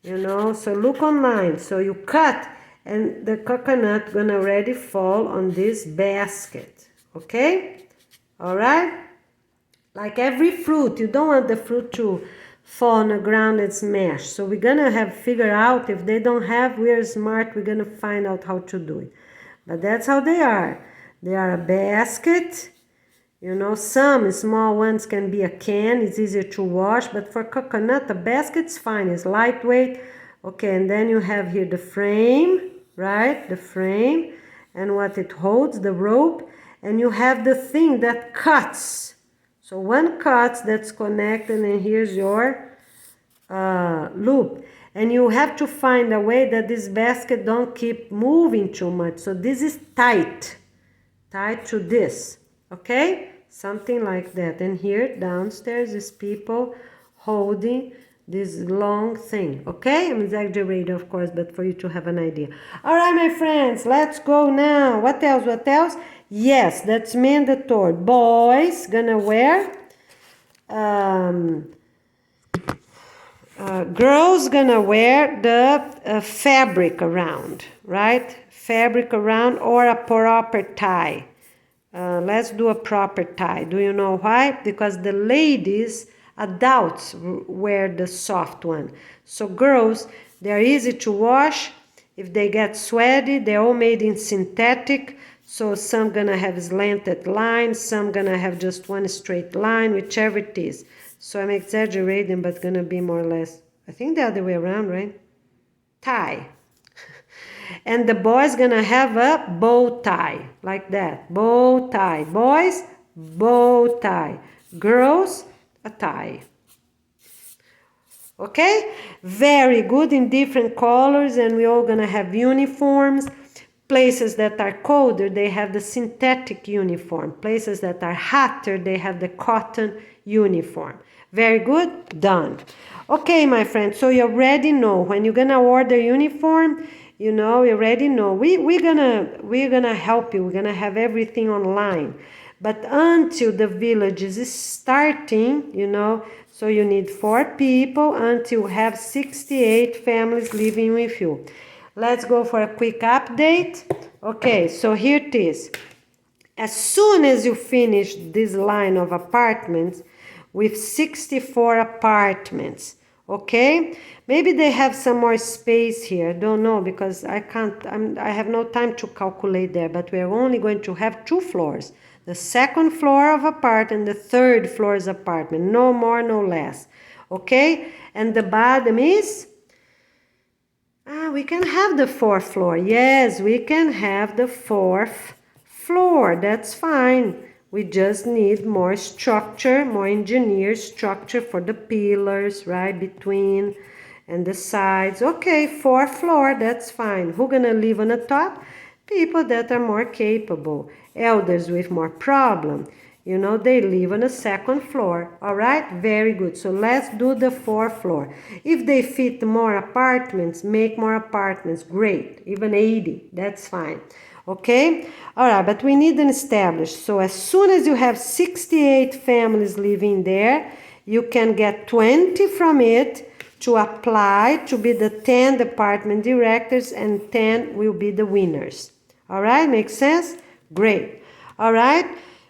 so look online. So you cut and the coconut gonna already fall on this basket, okay? All right? Like every fruit, you don't want the fruit to fall on the ground and smash. So we're gonna figure out if they don't have, we're smart, we're gonna find out how to do it. But that's how they are. They are a basket. Some small ones can be a can, it's easier to wash, but for coconut, a basket's fine, it's lightweight. Okay, and then you have here the frame, right? The frame, and what it holds, the rope, and you have the thing that cuts. So one cuts, that's connected, and here's your loop. And you have to find a way that this basket don't keep moving too much. So this is tight to this, okay? Something like that. And here downstairs is people holding this long thing, okay? I'm exaggerating, of course, but for you to have an idea. All right, my friends, let's go now. What else? Yes, that's mandatory. Boys gonna wear, girls gonna wear the fabric around, right? Fabric around or a proper tie. Let's do a proper tie. Do you know why? Because the ladies, adults, wear the soft one. So girls, they're easy to wash. If they get sweaty, they're all made in synthetic. So some gonna have slanted lines, some gonna have just one straight line, whichever it is. So I'm exaggerating, but gonna be more or less, I think the other way around, right? Tie. And the boys gonna have a bow tie, like that. Bow tie. Boys, bow tie. Girls, a tie. Okay? Very good, in different colors, and we all gonna have uniforms. Places that are colder, they have the synthetic uniform. Places that are hotter, they have the cotton uniform. Very good? Done. Okay, my friends, so you already know when you're gonna order uniform, you already know. We're gonna help you. We're gonna have everything online. But until the village is starting, so you need 4 people until you have 68 families living with you. Let's go for a quick update. Okay, so here it is. As soon as you finish this line of apartments, with 64 apartments, okay? Maybe they have some more space here, don't know, because I have no time to calculate there, but we're only going to have 2 floors. The 2nd floor of apartment, the 3rd floor is apartment, no more, no less, okay? And the bottom is, we can have the 4th floor. Yes, we can have the 4th floor, that's fine. We just need more structure, more engineered structure for the pillars, right, between and the sides. Okay, 4th floor, that's fine. Who gonna live on the top? People that are more capable. Elders with more problem. They live on the 2nd floor. All right, very good. So let's do the 4th floor. If they fit more apartments, make more apartments. Great, even 80, that's fine. Okay, all right, but we need an established. So as soon as you have 68 families living there, you can get 20 from it to apply to be the 10 department directors, and 10 will be the winners. All right, makes sense? Great. All right,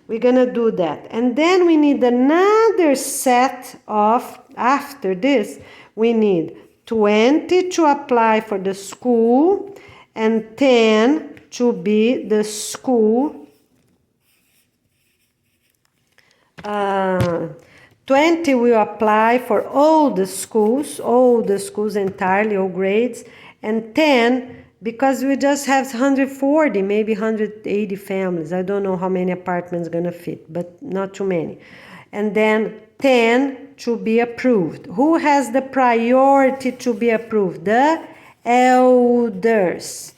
we're gonna do that. And then we need another set of, after this, we need 20 to apply for the school, and 10 to be the school. 20 will apply for all the schools entirely, all grades, and 10 because we just have 140, maybe 180 families. I don't know how many apartments gonna fit, but not too many. And then 10 to be approved. Who has the priority to be approved? The elders.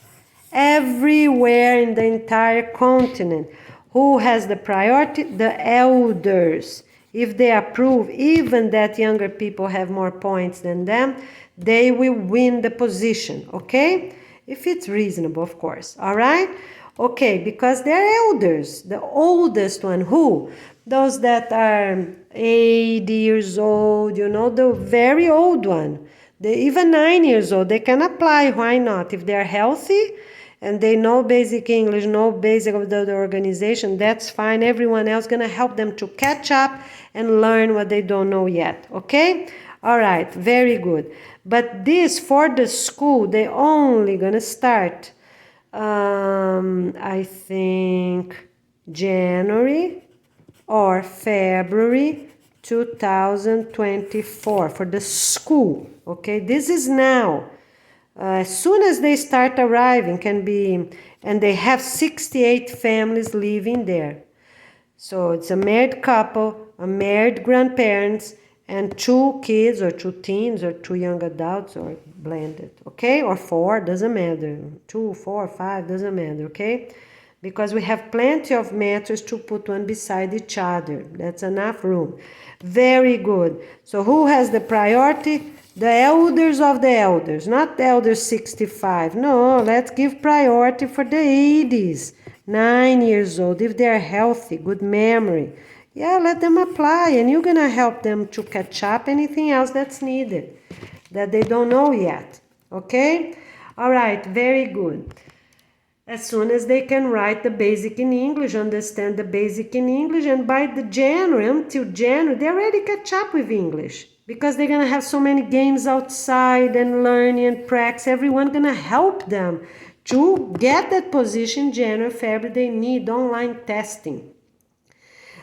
Everywhere in the entire continent. Who has the priority? The elders. If they approve, even that younger people have more points than them, they will win the position, okay? If it's reasonable, of course, all right? Okay, because they're elders. The oldest one, who? Those that are 80 years old, you know, the very old one. Even 9 years old, they can apply, why not? If they're healthy, and they know basic English, know basic of the organization, that's fine. Everyone else gonna help them to catch up and learn what they don't know yet, okay? All right, very good. But this, for the school, they only gonna start, I think, January or February 2024 for the school, okay? This is now. As soon as they start arriving, can be, and they have 68 families living there. So it's a married couple, a married grandparents, and 2 kids or 2 teens or 2 young adults or blended, okay? Or 4, doesn't matter. 2, 4, 5, doesn't matter, okay? Because we have plenty of matters to put one beside each other. That's enough room. Very good. So who has the priority? The elders of the elders, not the elders 65. No, let's give priority for the 80s, 9 years old, if they're healthy, good memory. Yeah, let them apply, and you're gonna help them to catch up anything else that's needed, that they don't know yet, okay? All right, very good. As soon as they can write the basic in English, understand the basic in English, and by the January, until January, they already catch up with English. Because they're going to have so many games outside and learning and practice. Everyone going to help them to get that position January, February. They need online testing.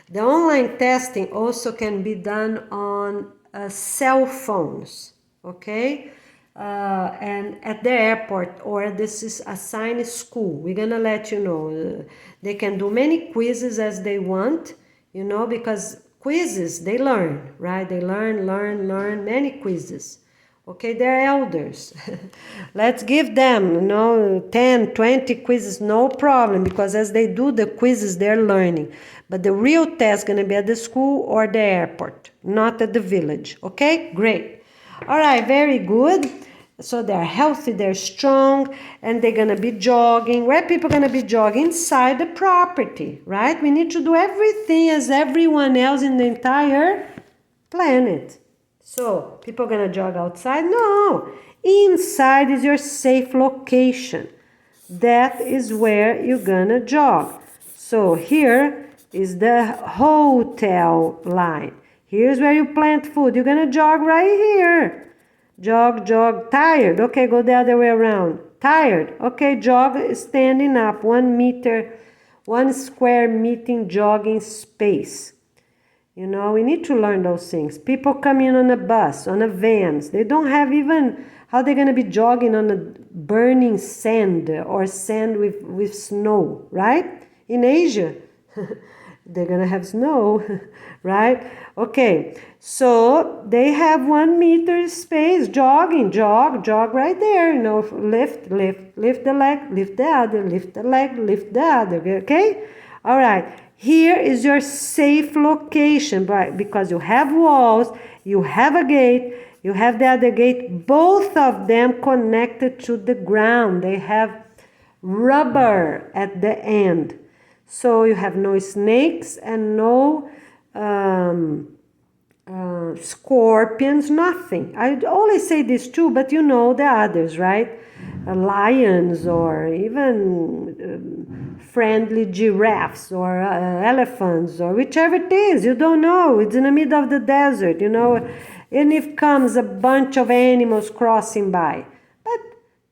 The online testing also can be done on cell phones, okay? And at the airport, or this is assigned school. We're gonna let you know. They can do many quizzes as they want, you know, because quizzes, they learn, right? They learn many quizzes. Okay, they're elders. Let's give them, you know, 10, 20 quizzes, no problem, because as they do the quizzes, they're learning. But the real test is going to be at the school or the airport, not at the village. Okay, great. All right, very good. So they're healthy, they're strong, and they're going to be jogging. Where are people going to be jogging? Inside the property, right? We need to do everything as everyone else in the entire planet. So, people gonna jog outside? No. Inside is your safe location. That is where you're gonna jog. So, here is the hotel line. Here's where you plant food. You're gonna jog right here. Jog, jog, tired. Okay, go the other way around. Tired. Okay, jog standing up. 1 meter, 1 square meter jogging space. You know, we need to learn those things. People come in on a bus, on a vans. They don't have even, how they're going to be jogging on a burning sand or sand with snow, right? In Asia, they're going to have snow, right? Okay, so they have 1 meter space, jogging, jog right there. You know, lift the leg, lift the other, lift the leg, lift the other, okay? All right. Here is your safe location, right? Because you have walls, you have a gate, you have the other gate, both of them connected to the ground. They have rubber at the end. So you have no snakes and no scorpions, nothing. I always say this too, but you know the others, right? Lions or even friendly giraffes or elephants or whichever it is. You don't know. It's in the middle of the desert, you know. And if comes a bunch of animals crossing by. But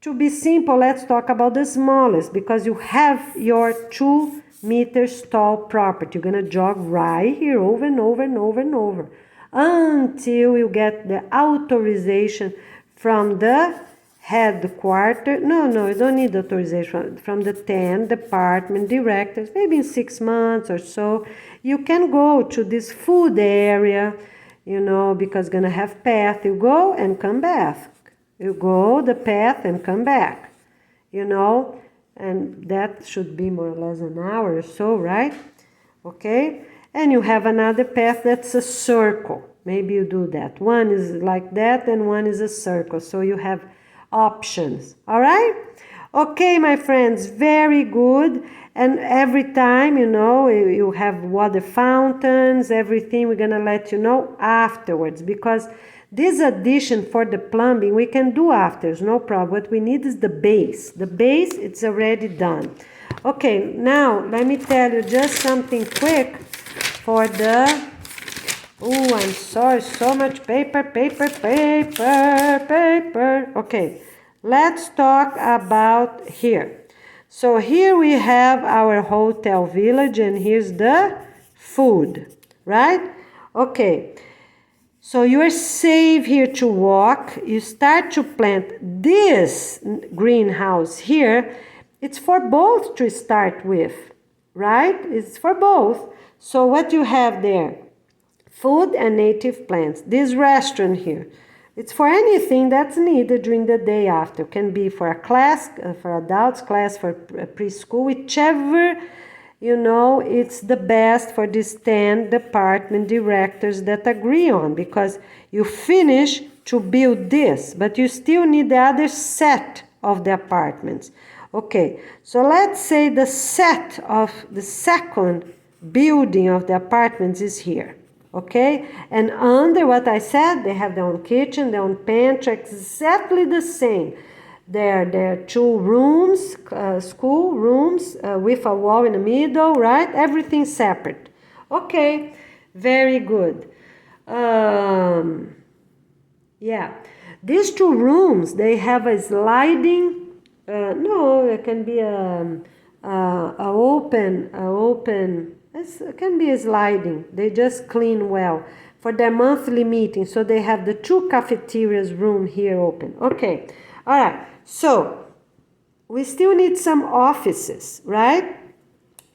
To be simple, let's talk about the smallest, because you have your 2 meters tall property. You're gonna jog right here over and over and over and over until you get the authorization from the headquarters. No, you don't need authorization from the 10 department directors. Maybe in 6 months or so, you can go to this food area, you know, because gonna have path. You go and come back. You go the path and come back, you know, and that should be more or less an hour or so, right? Okay, and you have another path that's a circle. Maybe you do that. One is like that and one is a circle, so you have options. All right? Okay, my friends, very good. And every time, you know, you have water fountains, everything, we're gonna let you know afterwards, because this addition for the plumbing we can do after, no problem. What we need is the base. The base, it's already done. Okay, now let me tell you just something quick for the... Oh, I'm sorry, so much paper. Okay, let's talk about here. So here we have our hotel village and here's the food, right? Okay, so you are safe here to walk. You start to plant this greenhouse here. It's for both to start with, right? It's for both. So what you have there? Food and native plants. This restaurant here, it's for anything that's needed during the day after. Can be for a class, for adults, class for preschool, whichever, you know, it's the best for these 10 department directors that agree on, because you finish to build this, but you still need the other set of the apartments. Okay, so let's say the set of the second building of the apartments is here. Okay, and under what I said, they have their own kitchen, their own pantry, exactly the same. There are 2 rooms, school rooms, with a wall in the middle, right? Everything separate. Okay, very good. Yeah, these 2 rooms, they have a sliding, no, it can be a open, it can be a sliding. They just clean well for their monthly meeting. So they have the 2 cafeterias room here open. Okay, all right. So we still need some offices, right?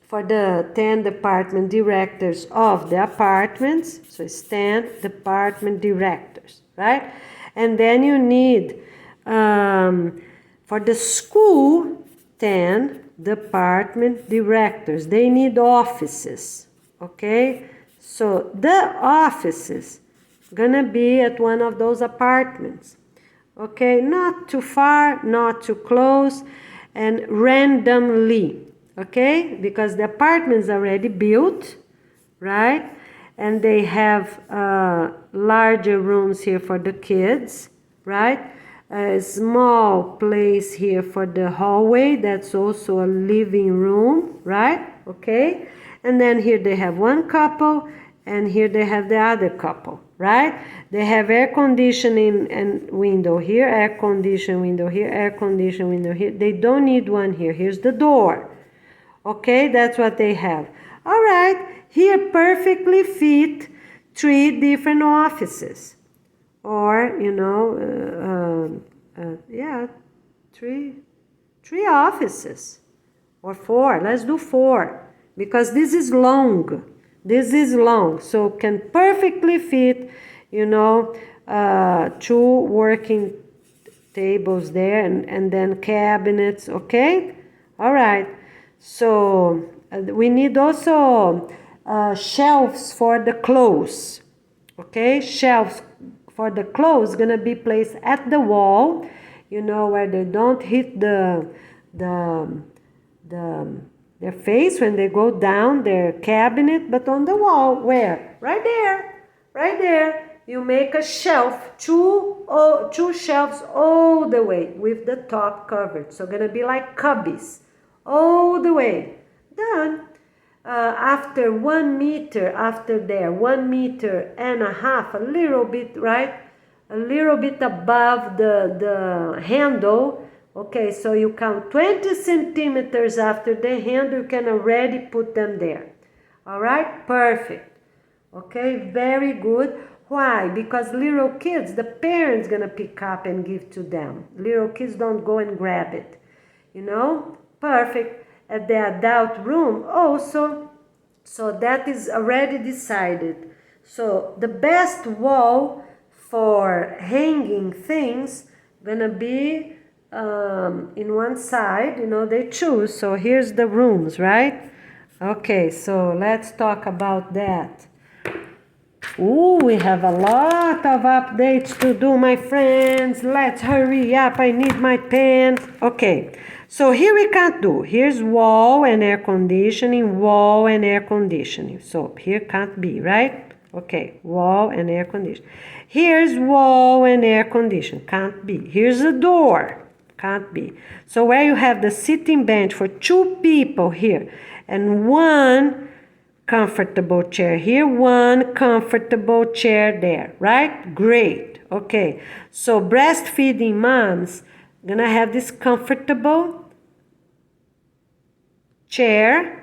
For the 10 department directors of the apartments. So it's 10 department directors, right? And then you need, for the school, 10 department directors. They need offices, okay? So the offices gonna be at one of those apartments, okay? Not too far, not too close, and randomly, okay? Because the apartment's already built, right? And they have larger rooms here for the kids, right? A small place here for the hallway, that's also a living room, right? Okay, and then here they have one couple and here they have the other couple, right? They have air conditioning and window here, air conditioning window here, air conditioning window here. They don't need one here. Here's the door. Okay, that's what they have. All right, here perfectly fit 3 different offices. Or, you know, yeah, three offices. Or 4, let's do 4. Because this is long. This is long, so can perfectly fit, you know, 2 working tables there and then cabinets, okay? All right, so we need also shelves for the clothes, okay? Shelves for the clothes gonna be placed at the wall, you know, where they don't hit their face when they go down their cabinet, but on the wall. Where? Right there, right there. You make a shelf, 2 shelves all the way with the top covered. So gonna be like cubbies all the way. Done. After 1 meter, after there, 1.5 meters, a little bit, right? A little bit above the handle, Okay, so you count 20 centimeters after the handle, you can already put them there. All right, perfect. Okay, very good. Why? Because little kids, the parents gonna pick up and give to them. Little kids don't go and grab it. You know, perfect. At the adult room also, so that is already decided. So the best wall for hanging things gonna be in one side, you know, they choose. So here's the rooms, right? Okay, so let's talk about that. Ooh, we have a lot of updates to do, my friends. Let's hurry up. I need my pen. Okay, so here we can't do. Here's wall and air conditioning, wall and air conditioning. So here can't be, right? Okay, wall and air conditioning. Here's wall and air conditioning. Can't be. Here's a door. Can't be. So where you have the sitting bench for 2 people here and 1 comfortable chair here, 1 comfortable chair there, right? Great. Okay, so breastfeeding moms gonna have this comfortable chair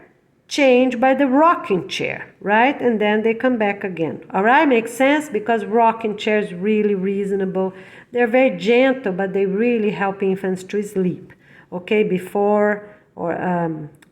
changed by the rocking chair, right? And then they come back again. All right, makes sense, because rocking chair is really reasonable. They're very gentle, but they really help infants to sleep, okay, before or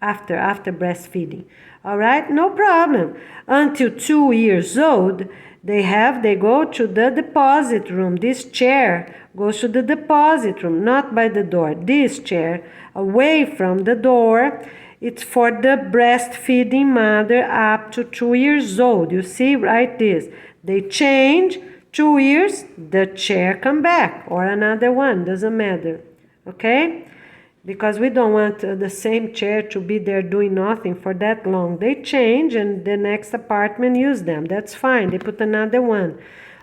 after breastfeeding. All right, no problem. Until 2 years old, they go to the deposit room. This chair goes to the deposit room, not by the door. This chair, away from the door, it's for the breastfeeding mother up to 2 years old. You see, right? This. They change, 2 years, the chair come back, or another one, doesn't matter. Okay? Because we don't want the same chair to be there doing nothing for that long. They change and the next apartment use them. That's fine. They put another one.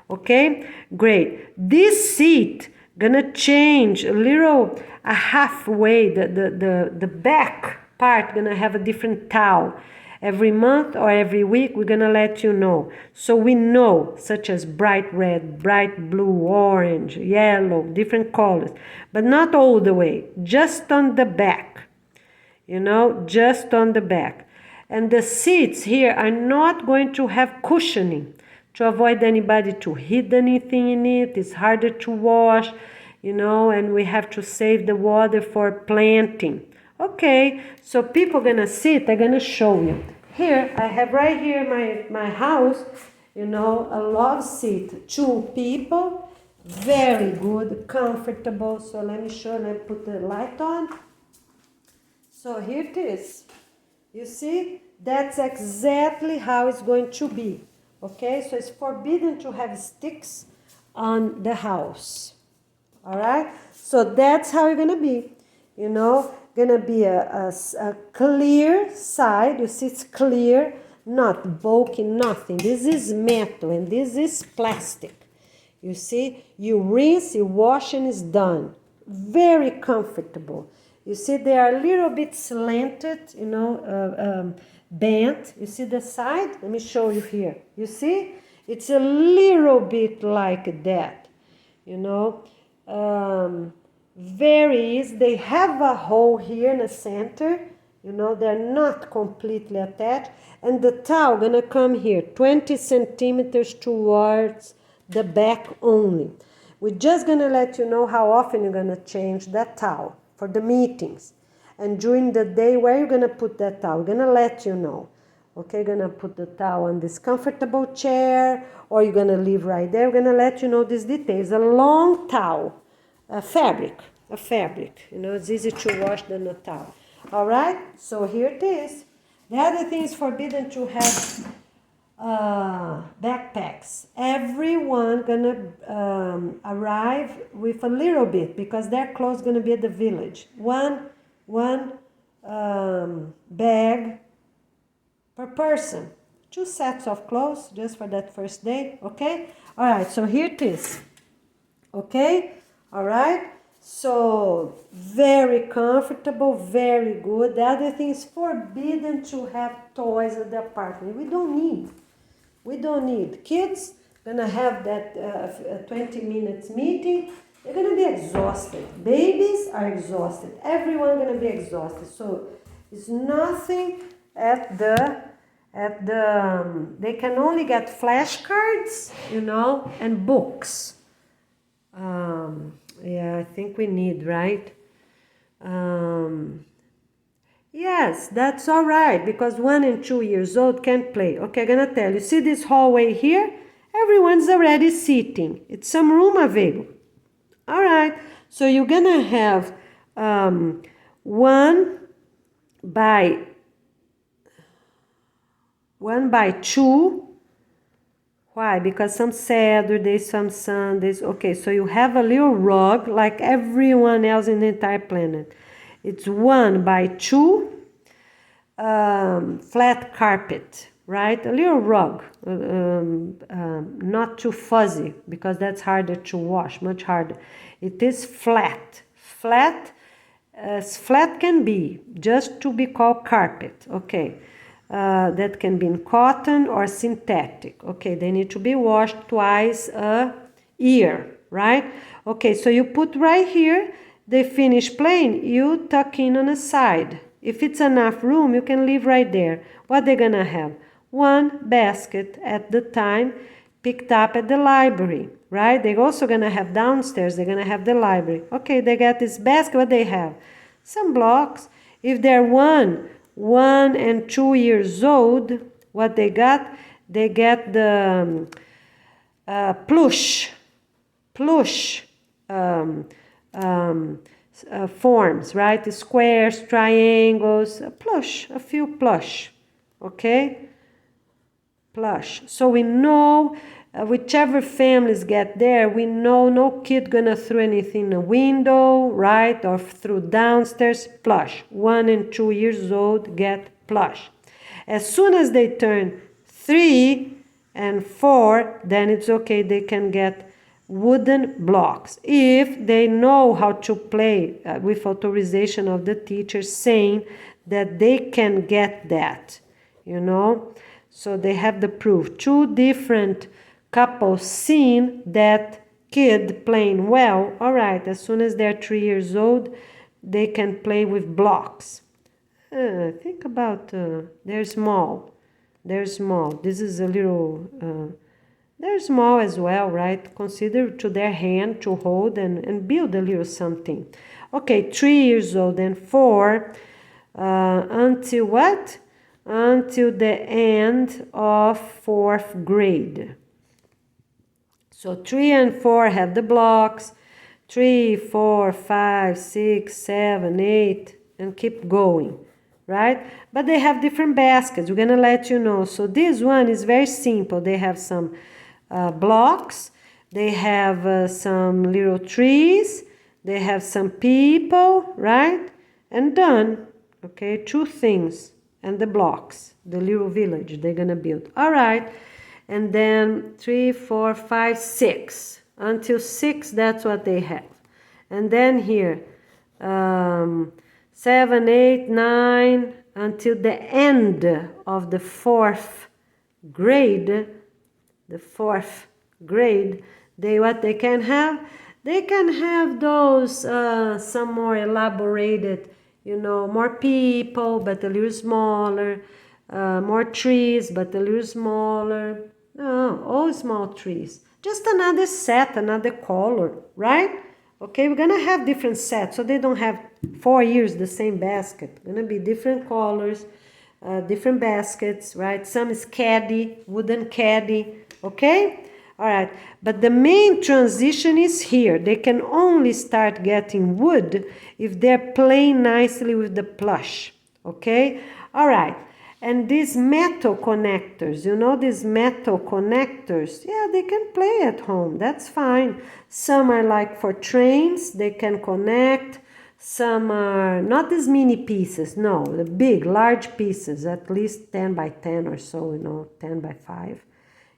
Okay? Great. This seat gonna change a little, halfway, the back part gonna have a different towel. Every month or every week, we're gonna let you know. So we know, such as bright red, bright blue, orange, yellow, different colors, but not all the way, just on the back, you know, just on the back. And the seats here are not going to have cushioning to avoid anybody to hit anything in it. It's harder to wash, you know, and we have to save the water for planting. Okay, so people gonna sit, I'm gonna show you. Here, I have right here my house, you know, a love seat, 2 people, very good, comfortable. So let me show, let me put the light on. So here it is. You see, that's exactly how it's going to be. Okay, so it's forbidden to have sticks on the house. All right, so that's how it's gonna be, you know. Gonna be a clear side. You see, it's clear, not bulky, nothing. This is metal and this is plastic. You see, you rinse, you wash, and it's done. Very comfortable. You see, they are a little bit slanted, you know, bent. You see the side? Let me show you here. You see, it's a little bit like that, you know. Very easy. They have a hole here in the center, you know, they're not completely attached, and the towel gonna come here 20 centimeters towards the back only. We're just gonna let you know how often you're gonna change that towel for the meetings, and during the day where you're gonna put that towel. We're gonna let you know. Okay, gonna put the towel on this comfortable chair, or you're gonna leave right there. We're gonna let you know these details. A long towel, a fabric, you know, it's easy to wash than a towel. All right, so here it is. The other thing is forbidden to have backpacks. Everyone gonna arrive with a little bit, because their clothes gonna be at the village. One bag per person. 2 sets of clothes just for that first day, okay? All right, so here it is, okay? All right, so very comfortable, very good. The other thing is forbidden to have toys at the apartment. We don't need. Kids gonna have that 20 minutes meeting, They're gonna be exhausted. Babies are exhausted. Everyone gonna be exhausted. So it's nothing they can only get flashcards, and books. Yeah, I think we need, right? Yes, that's all right, because 1 and 2 years old can't play. Okay, I'm gonna tell you. See this hallway here? Everyone's already sitting. It's some room available. All right, so you're gonna have one by 2. Why? Because some Saturdays, some Sundays. Okay, so you have a little rug like everyone else in the entire planet. It's 1 by 2 flat carpet, right? A little rug, not too fuzzy because that's harder to wash, much harder. It is flat, as flat can be, just to be called carpet, okay? That can be in cotton or synthetic, okay? They need to be washed twice a year, right? Okay, so you put right here, they finish playing, you tuck in on a side. If it's enough room, you can leave right there. What they're gonna have? One basket at the time picked up at the library, right? They're also gonna have downstairs, they're gonna have the library. Okay, they got this basket, what they have? Some blocks. If they're 1 and 2 years old, what they got? They get the plush forms, right? Squares, triangles, a few plush, okay? Plush. So we know whichever families get there, we know no kid gonna throw anything in the window, right? Or through downstairs, plush. 1 and 2 years old get plush. As soon as they turn 3 and 4, then it's okay, they can get wooden blocks if they know how to play with authorization of the teacher saying that they can get that, so they have the proof. 2 different couples seen that kid playing well. All right, as soon as they're 3 years old, they can play with blocks. Think about they're small. This is a little they're small as well, right? Consider to their hand to hold and build a little something. Okay, 3 years old and 4 until what? Until the end of 4th grade. So 3 and 4 have the blocks. 3, 4, 5, 6, 7, 8, and keep going, right? But they have different baskets. We're gonna let you know. So this one is very simple. They have some blocks, they have some little trees, they have some people, right? And done. Okay, 2 things and the blocks, the little village they're gonna build. All right, and then 3, 4, 5, 6. Until 6, that's what they have. And then here 7, 8, 9, until the end of the 4th grade. The 4th grade, what they can have? They can have those some more elaborated, more people but a little smaller, more trees but a little smaller. No, all small trees. Just another set, another color, right? Okay, we're gonna have different sets, so they don't have 4 years the same basket. Gonna be different colors, different baskets, right? Some is caddy, wooden caddy. Okay, all right, but the main transition is here. They can only start getting wood if they're playing nicely with the plush. Okay, all right, and these metal connectors, these metal connectors, yeah, they can play at home, that's fine. Some are like for trains, they can connect. Some are not these mini pieces, no, the big, large pieces, at least 10 by 10 or so, 10 by 5.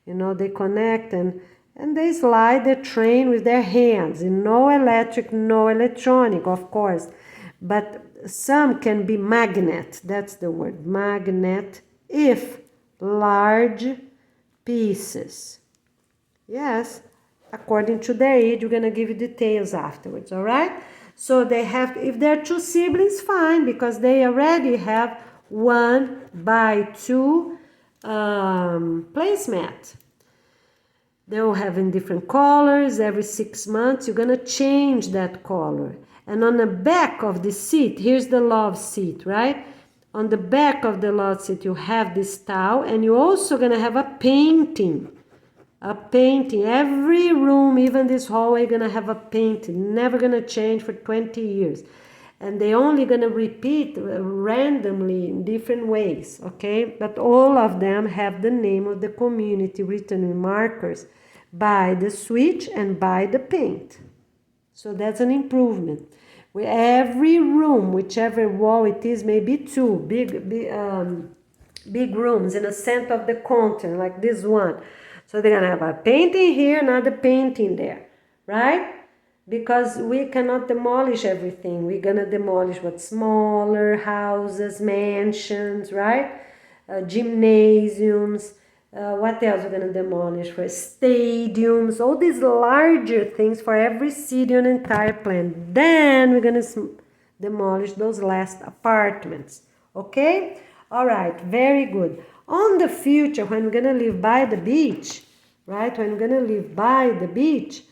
They connect and they slide the train with their hands. No electric, no electronic, of course. But some can be magnet. That's the word, magnet, if large pieces. Yes, according to their age. We're gonna give you details afterwards, all right? So they have, if they're two siblings, fine, because they already have 1x2 placemat. They'll have in different colors. Every 6 months, you're gonna change that color. And on the back of the seat, here's the love seat, right? On the back of the love seat, you have this towel, and you're also gonna have a painting. A painting. Every room, even this hallway, gonna have a painting. Never gonna change for 20 years. And they only gonna repeat randomly in different ways, okay? But all of them have the name of the community written in markers by the switch and by the paint. So that's an improvement. With every room, whichever wall it is, maybe two big rooms in the center of the counter, like this one. So they're gonna have a painting here, another painting there, right? Because we cannot demolish everything. We're gonna demolish what's smaller, houses, mansions, right? Gymnasiums. What else we're gonna demolish? For stadiums, all these larger things for every city on entire plan. Then we're gonna demolish those last apartments. Okay? All right, very good. On the future, when we're gonna live by the beach, right? When we're gonna live by the beach,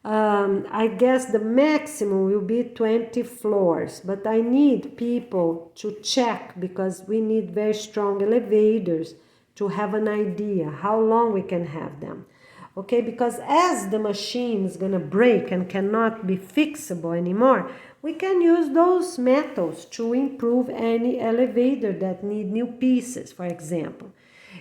I guess the maximum will be 20 floors, but I need people to check because we need very strong elevators to have an idea how long we can have them. Okay, because as the machine is gonna break and cannot be fixable anymore, we can use those metals to improve any elevator that need new pieces, for example.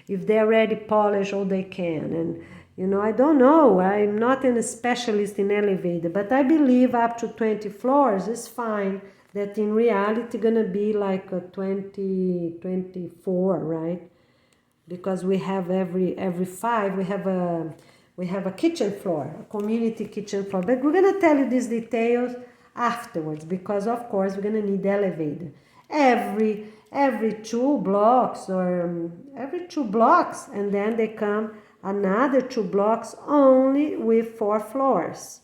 If they're already polished, all they can. And I don't know, I'm not a specialist in elevator, but I believe up to 20 floors is fine. That in reality gonna be like a 20, 24, right? Because we have every 5, we have a kitchen floor, a community kitchen floor. But we're gonna tell you these details afterwards, because of course we're gonna need elevator. Every 2 blocks or every 2 blocks, and then they come another 2 blocks only with 4 floors.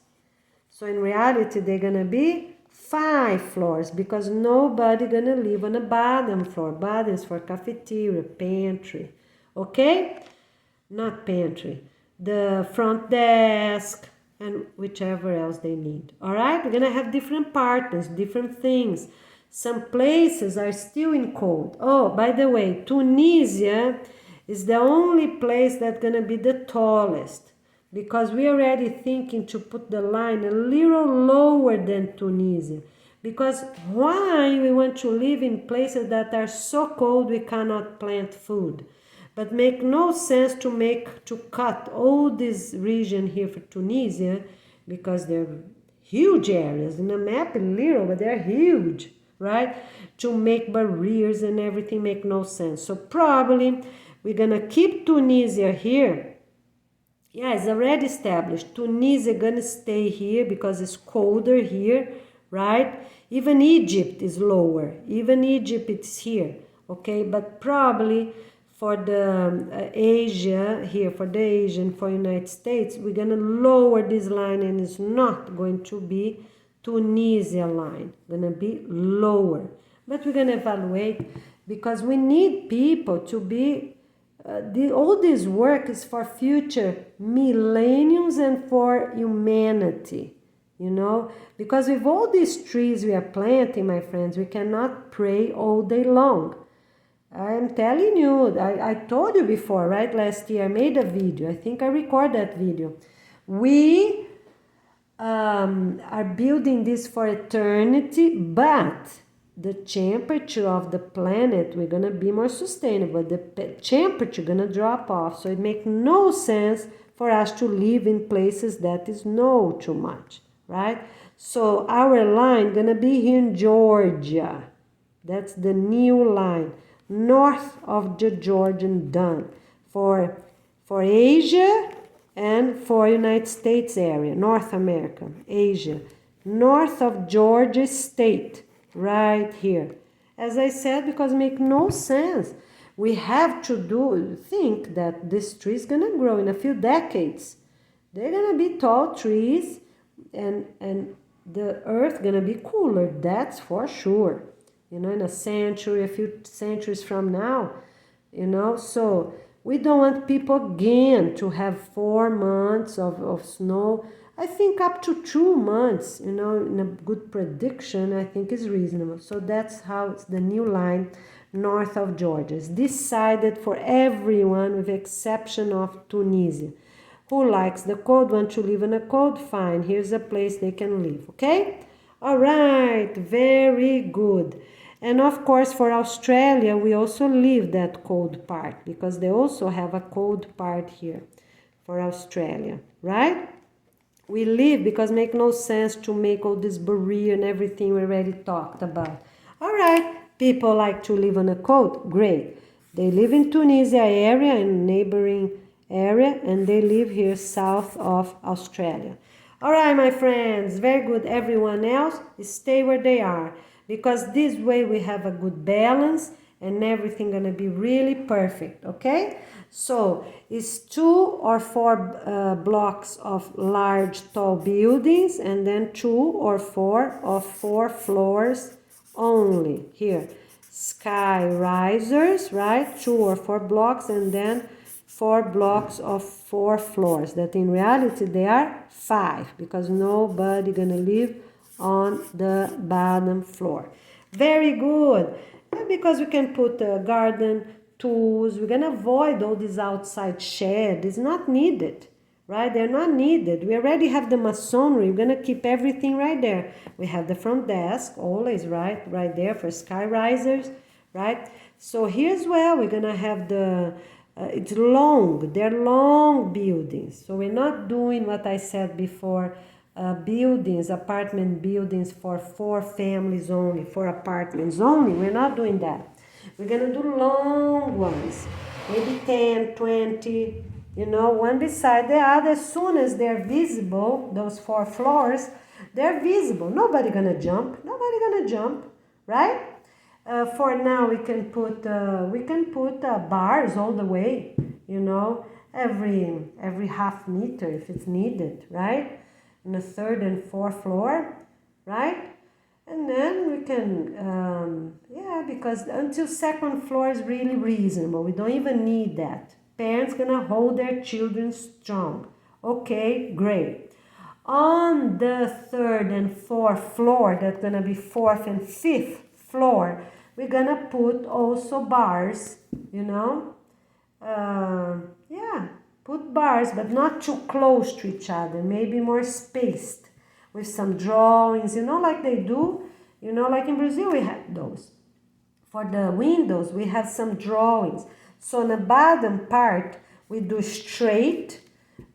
So in reality, they're gonna be 5 floors because nobody gonna live on the bottom floor. Bottom is for cafeteria, pantry, okay? Not pantry. The front desk and whichever else they need. All right, we're gonna have different partners, different things. Some places are still in cold. Oh, by the way, Tunisia is the only place that's gonna be the tallest, because we're already thinking to put the line a little lower than Tunisia. Because why we want to live in places that are so cold we cannot plant food? But make no sense to cut all this region here for Tunisia, because they're huge areas. In the map, little, but they're huge, right? To make barriers and everything make no sense. So probably we're gonna keep Tunisia here. Yeah, it's already established. Tunisia gonna stay here because it's colder here, right? Even Egypt is lower. Even Egypt is here, okay? But probably for the Asia here, for the Asian, for United States, we're gonna lower this line, and it's not going to be Tunisia line. Gonna be lower. But we're gonna evaluate, because we need people to be all this work is for future millenniums and for humanity, because with all these trees we are planting, my friends, we cannot pray all day long. I am telling you, I told you before, right? Last year I made a video. I think I recorded that video. We are building this for eternity, but the temperature of the planet, we're gonna be more sustainable. The temperature gonna drop off, so it makes no sense for us to live in places that is no too much, right? So our line gonna be here in Georgia. That's the new line, north of the Georgian Dune, for Asia and for United States area, North America, Asia, north of Georgia State. Right here. As I said, because it makes no sense. We have to think that this tree is gonna grow in a few decades. They're gonna be tall trees, and the earth gonna be cooler. That's for sure. In a century, a few centuries from now, so we don't want people again to have 4 months of snow. I think up to 2 months, in a good prediction, I think is reasonable. So that's how it's the new line north of Georgia. It's decided for everyone with exception of Tunisia. Who likes the cold, want to live in a cold? Fine, here's a place they can live, okay? All right, very good. And of course, for Australia, we also leave that cold part because they also have a cold part here for Australia, right? We leave because make no sense to make all this barrier and everything we already talked about. All right, people like to live on a cold, great. They live in Tunisia area and neighboring area, and they live here south of Australia. All right, my friends, very good. Everyone else, stay where they are because this way we have a good balance and everything gonna be really perfect, okay? So it's 2 or 4 blocks of large tall buildings and then 2 or 4 of 4 floors only. Here, sky risers, right? 2 or 4 blocks and then 4 blocks of 4 floors, that in reality they are 5 because nobody gonna live on the bottom floor. Very good. Because we can put garden tools, we're gonna avoid all this outside shed. It's not needed, right? They're not needed. We already have the masonry. We're gonna keep everything right there. We have the front desk always right there for sky risers, right? So here as well, we're gonna have the it's long, they're long buildings. So we're not doing what I said before, buildings, apartment buildings for 4 families only, 4 apartments only. We're not doing that. We're gonna do long ones, maybe 10, 20, one beside the other. As soon as they're visible, those 4 floors, they're visible. Nobody gonna jump, right? For now, we can put bars all the way, every half meter if it's needed, right? In the 3rd and 4th floor, right? And then we can, because until 2nd floor is really reasonable. We don't even need that. Parents gonna hold their children strong. Okay, great. On the 3rd and 4th floor, that's gonna be 4th and 5th floor, we're gonna put also bars, put bars, but not too close to each other, maybe more spaced with some drawings, like they do, like in Brazil we have those. For the windows, we have some drawings. So on the bottom part, we do straight,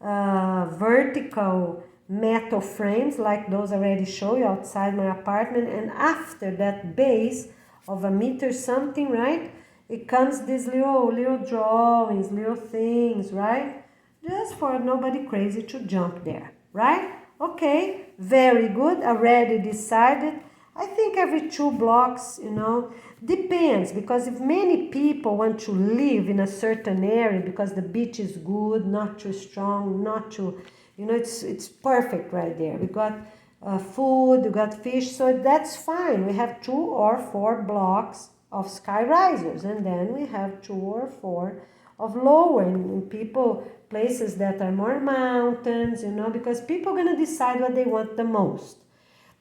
vertical metal frames like those I already show you outside my apartment, and after that base of a meter something, right, it comes these little drawings, little things, right, just for nobody crazy to jump there, right? Okay, very good. Already decided. I think every 2 blocks, depends, because if many people want to live in a certain area because the beach is good, not too strong, not too, it's perfect right there. We got food, we got fish, so that's fine. We have 2 or 4 blocks of sky risers, and then we have 2 or 4 of lower in places that are more mountains, because people are going to decide what they want the most.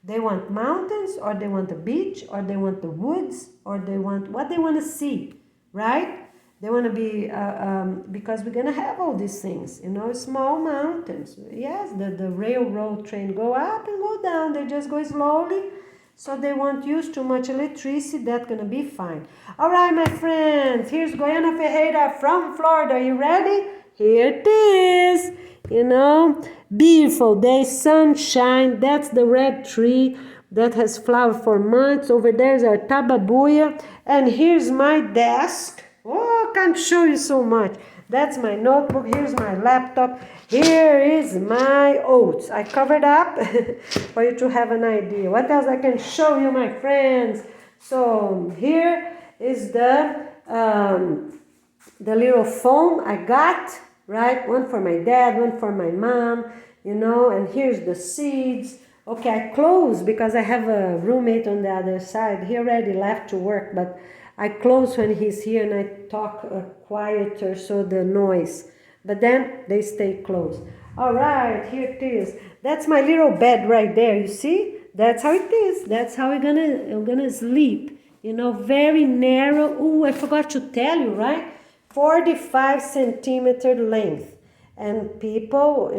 They want mountains, or they want the beach, or they want the woods, or they want what they want to see, right? They want to be, because we're going to have all these things, small mountains. Yes, the railroad train go up and go down. They just go slowly, so they won't use too much electricity. That's going to be fine. All right, my friends, here's Goiana Ferreira from Florida. Are you ready? Here it is. Beautiful day, sunshine. That's the red tree that has flowered for months. Over there's our tababuia, and here's my desk. Oh, I can't show you so much. That's my notebook. Here's my laptop. Here is my oats. I covered up for you to have an idea. What else I can show you, my friends? So here is the little foam I got. right? One for my dad, one for my mom, and here's the seeds. Okay, I close because I have a roommate on the other side. He already left to work, but I close when he's here and I talk quieter so the noise. But then they stay closed. All right, here it is. That's my little bed right there. You see? That's how it is. That's how I'm gonna sleep. Very narrow. Ooh, I forgot to tell you, right? 45 centimeter length. And people,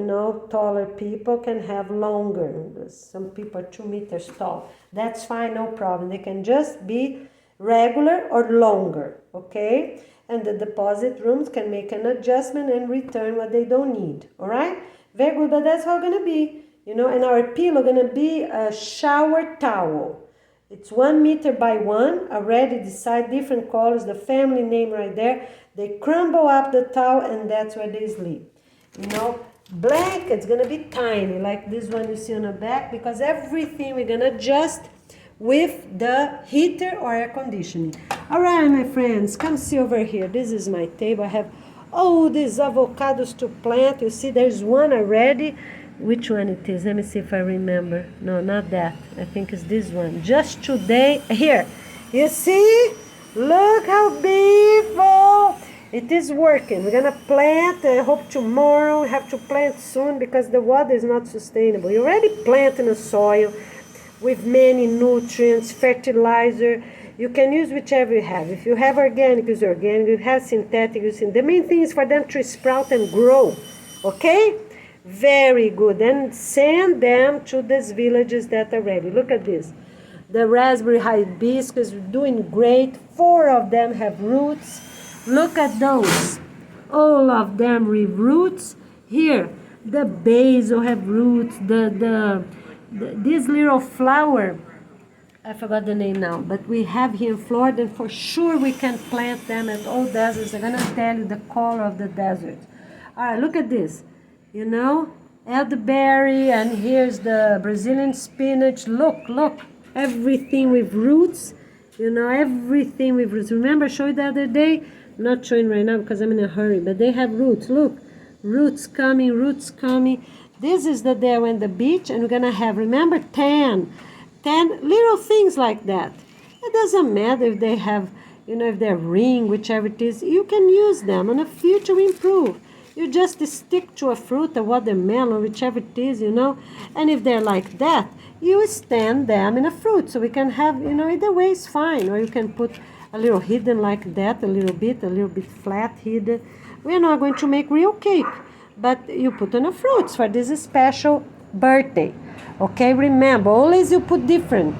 taller people can have longer. Some people are 2 meters tall. That's fine, no problem. They can just be regular or longer, okay? And the deposit rooms can make an adjustment and return what they don't need, all right? Very good, but that's how it's gonna be, and our pillow gonna be a shower towel. It's 1 meter by 1, already decide different colors, the family name right there. They crumble up the towel and that's where they sleep. Blanket's gonna be tiny, like this one you see on the back, because everything we're gonna adjust with the heater or air conditioning. All right, my friends, come see over here. This is my table. I have all these avocados to plant. You see, there's one already. Which one it is? Let me see if I remember. No, not that. I think it's this one. Just today, here. You see? Look how beautiful. It is working. We're gonna plant. I hope tomorrow. We have to plant soon because the water is not sustainable. You already plant in the soil with many nutrients, fertilizer. You can use whichever you have. If you have organic, use organic. If you have synthetic, use synthetic. The main thing is for them to sprout and grow. Okay? Very good. And send them to these villages that are ready. Look at this. The raspberry hibiscus doing great. 4 of them have roots. Look at those. All of them with roots. Here, the basil have roots. This little flower, I forgot the name now, but we have here in Florida, and for sure we can plant them at all deserts. I'm going to tell you the color of the desert. All right, look at this. Elderberry, and here's the Brazilian spinach. Look, everything with roots. Everything with roots. Remember I showed you the other day? I'm not showing right now because I'm in a hurry, but they have roots. Look, roots coming. This is the day I went to the beach, and we're gonna have, remember, 10 little things like that. It doesn't matter if they have, if they're ring, whichever it is, you can use them. In the future we improve. You just stick to a fruit, a watermelon, whichever it is, and if they're like that, you stand them in a fruit. So we can have, either way is fine. Or you can put a little hidden like that, a little bit flat hidden. We're not going to make real cake, but you put on the fruits for this special birthday. Okay, remember, always you put different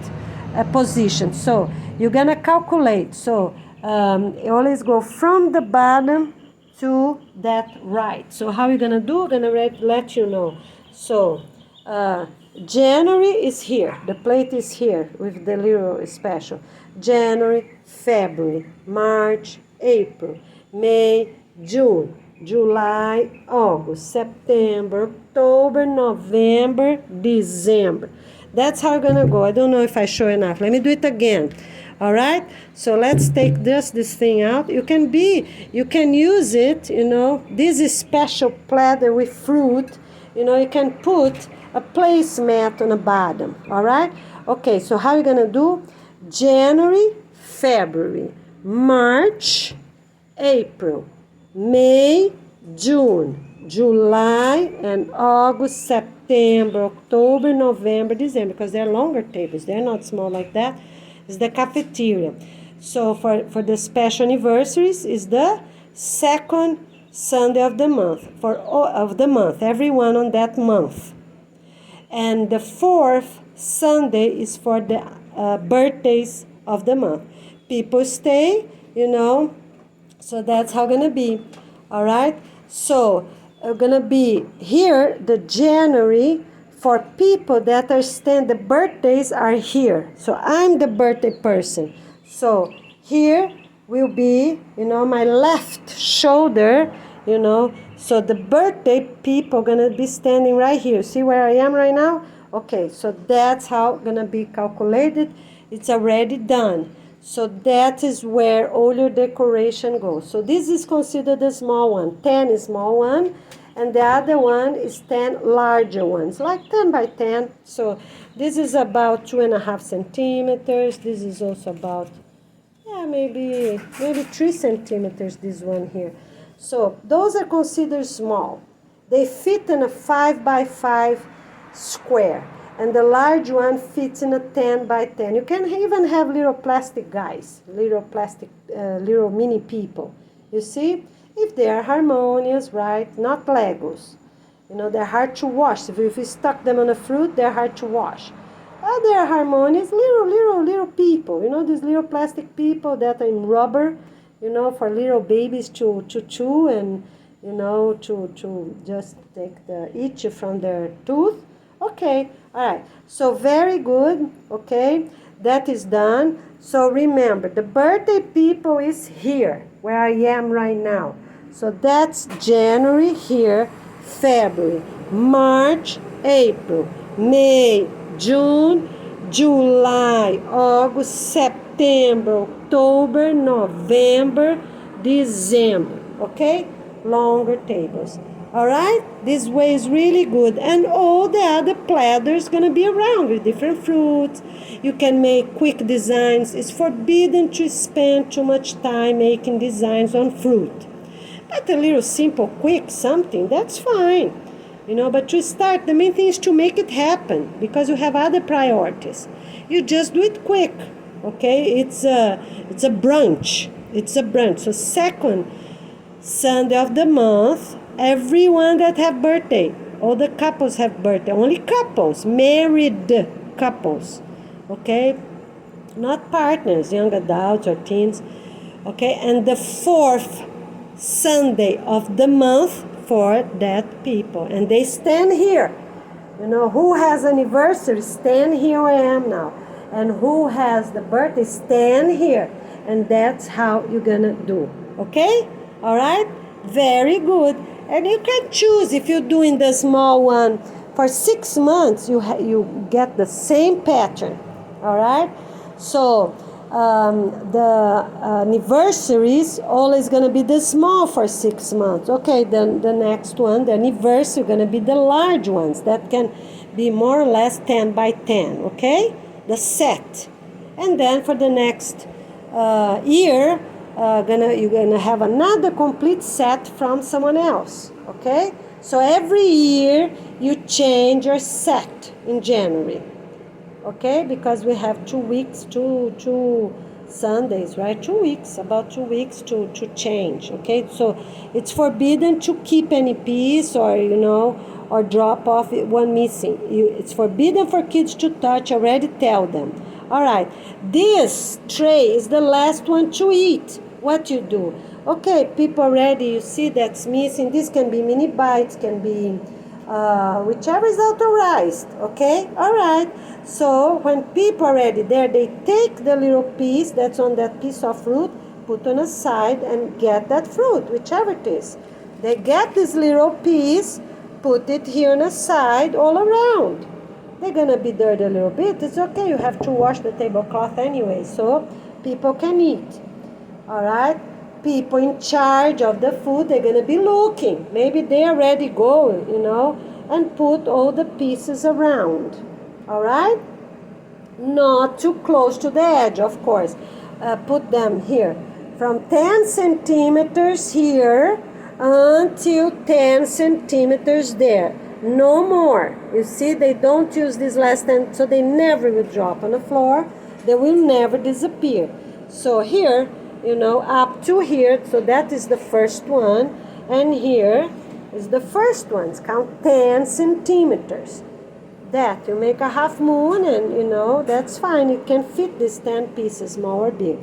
positions. So you're gonna calculate. So you always go from the bottom to that right. So how you gonna do? I'm gonna let you know. So January is here. The plate is here with the little special. January, February, March, April, May, June, July, August, September, October, November, December. That's how I'm gonna go. I don't know if I show enough. Let me do it again. All right, so let's take this thing out. You can use it, this is special platter with fruit, you can put a placemat on the bottom. All right, okay, so how are you gonna do? January, February, March, April, May, June, July, and August, September, October, November, December, because they're longer tables. They're not small like that. It's the cafeteria. So for the special anniversaries is the second Sunday of the month, everyone on that month. And the 4th Sunday is for the birthdays of the month. People stay, so that's how gonna be. All right, so gonna be here the January for people that the birthdays are here. So I'm the birthday person. So here will be, my left shoulder, so the birthday people gonna be standing right here. See where I am right now? Okay, so that's how gonna be calculated. It's already done. So that is where all your decoration goes. So this is considered the small one. 10 is small one, and the other one is 10 larger ones, like 10 by 10. So this is about 2.5 centimeters. This is also about, yeah, maybe 3 centimeters, this one here. So those are considered small. They fit in a 5 by 5 square, and the large one fits in a 10 by 10. You can even have little plastic guys, little mini people. You see, if they are harmonious, right? Not Legos. You know, they're hard to wash. If you stuck them on a fruit, they're hard to wash. They're harmonious, little people. You know, these little plastic people that are in rubber, you know, for little babies to chew and, you know, to just take the itch from their tooth. Okay, all right. So very good, okay. That is done. So remember, the birthday people is here, where I am right now. So that's January here, February, March, April, May, June, July, August, September, October, November, December. Okay? Longer tables. Alright? This way is really good. And all the other platters gonna be around with different fruits. You can make quick designs. It's forbidden to spend too much time making designs on fruit. But a little simple, quick something, that's fine. You know, but to start, the main thing is to make it happen because you have other priorities. You just do it quick, okay? It's a brunch. It's a brunch. So second Sunday of the month, everyone that have birthday, all the couples have birthday. Only couples, married couples, okay? Not partners, young adults or teens, okay? And the fourth Sunday of the month for that people. And they stand here. You know, who has anniversary, stand here where I am now. And who has the birthday, stand here. And that's how you're gonna do. Okay? All right? Very good. And you can choose if you're doing the small one for 6 months, you get the same pattern. All right? So the anniversaries always going to be the small for 6 months. Okay, then the next one, the anniversary, going to be the large ones that can be more or less 10 by 10. Okay, the set. And then for the next year, you're gonna have another complete set from someone else. Okay, so every year you change your set in January. Okay, because we have 2 weeks, two Sundays, right? 2 weeks, about 2 weeks to change. Okay, so it's forbidden to keep any piece or, you know, or drop off one missing. It's forbidden for kids to touch. I already tell them. All right, this tray is the last one to eat. What you do? Okay, people already, you see that's missing. This can be mini bites, can be whichever is authorized. Okay, all right. So when people are already there, they take the little piece that's on that piece of fruit, put on a side and get that fruit, whichever it is. They get this little piece, put it here on a side all around. They're gonna be dirty a little bit. It's okay, you have to wash the tablecloth anyway, so people can eat. All right? People in charge of the food, they're gonna be looking. Maybe they already go, you know, and put all the pieces around. All right? Not too close to the edge, of course. Put them here from 10 centimeters here until 10 centimeters there. No more. You see, they don't use this last 10, so they never will drop on the floor. They will never disappear. So here, you know, up to here, so that is the first one. And here is the first ones. Count 10 centimeters. That, you make a half moon and, you know, that's fine. You can fit these 10 pieces, small or big.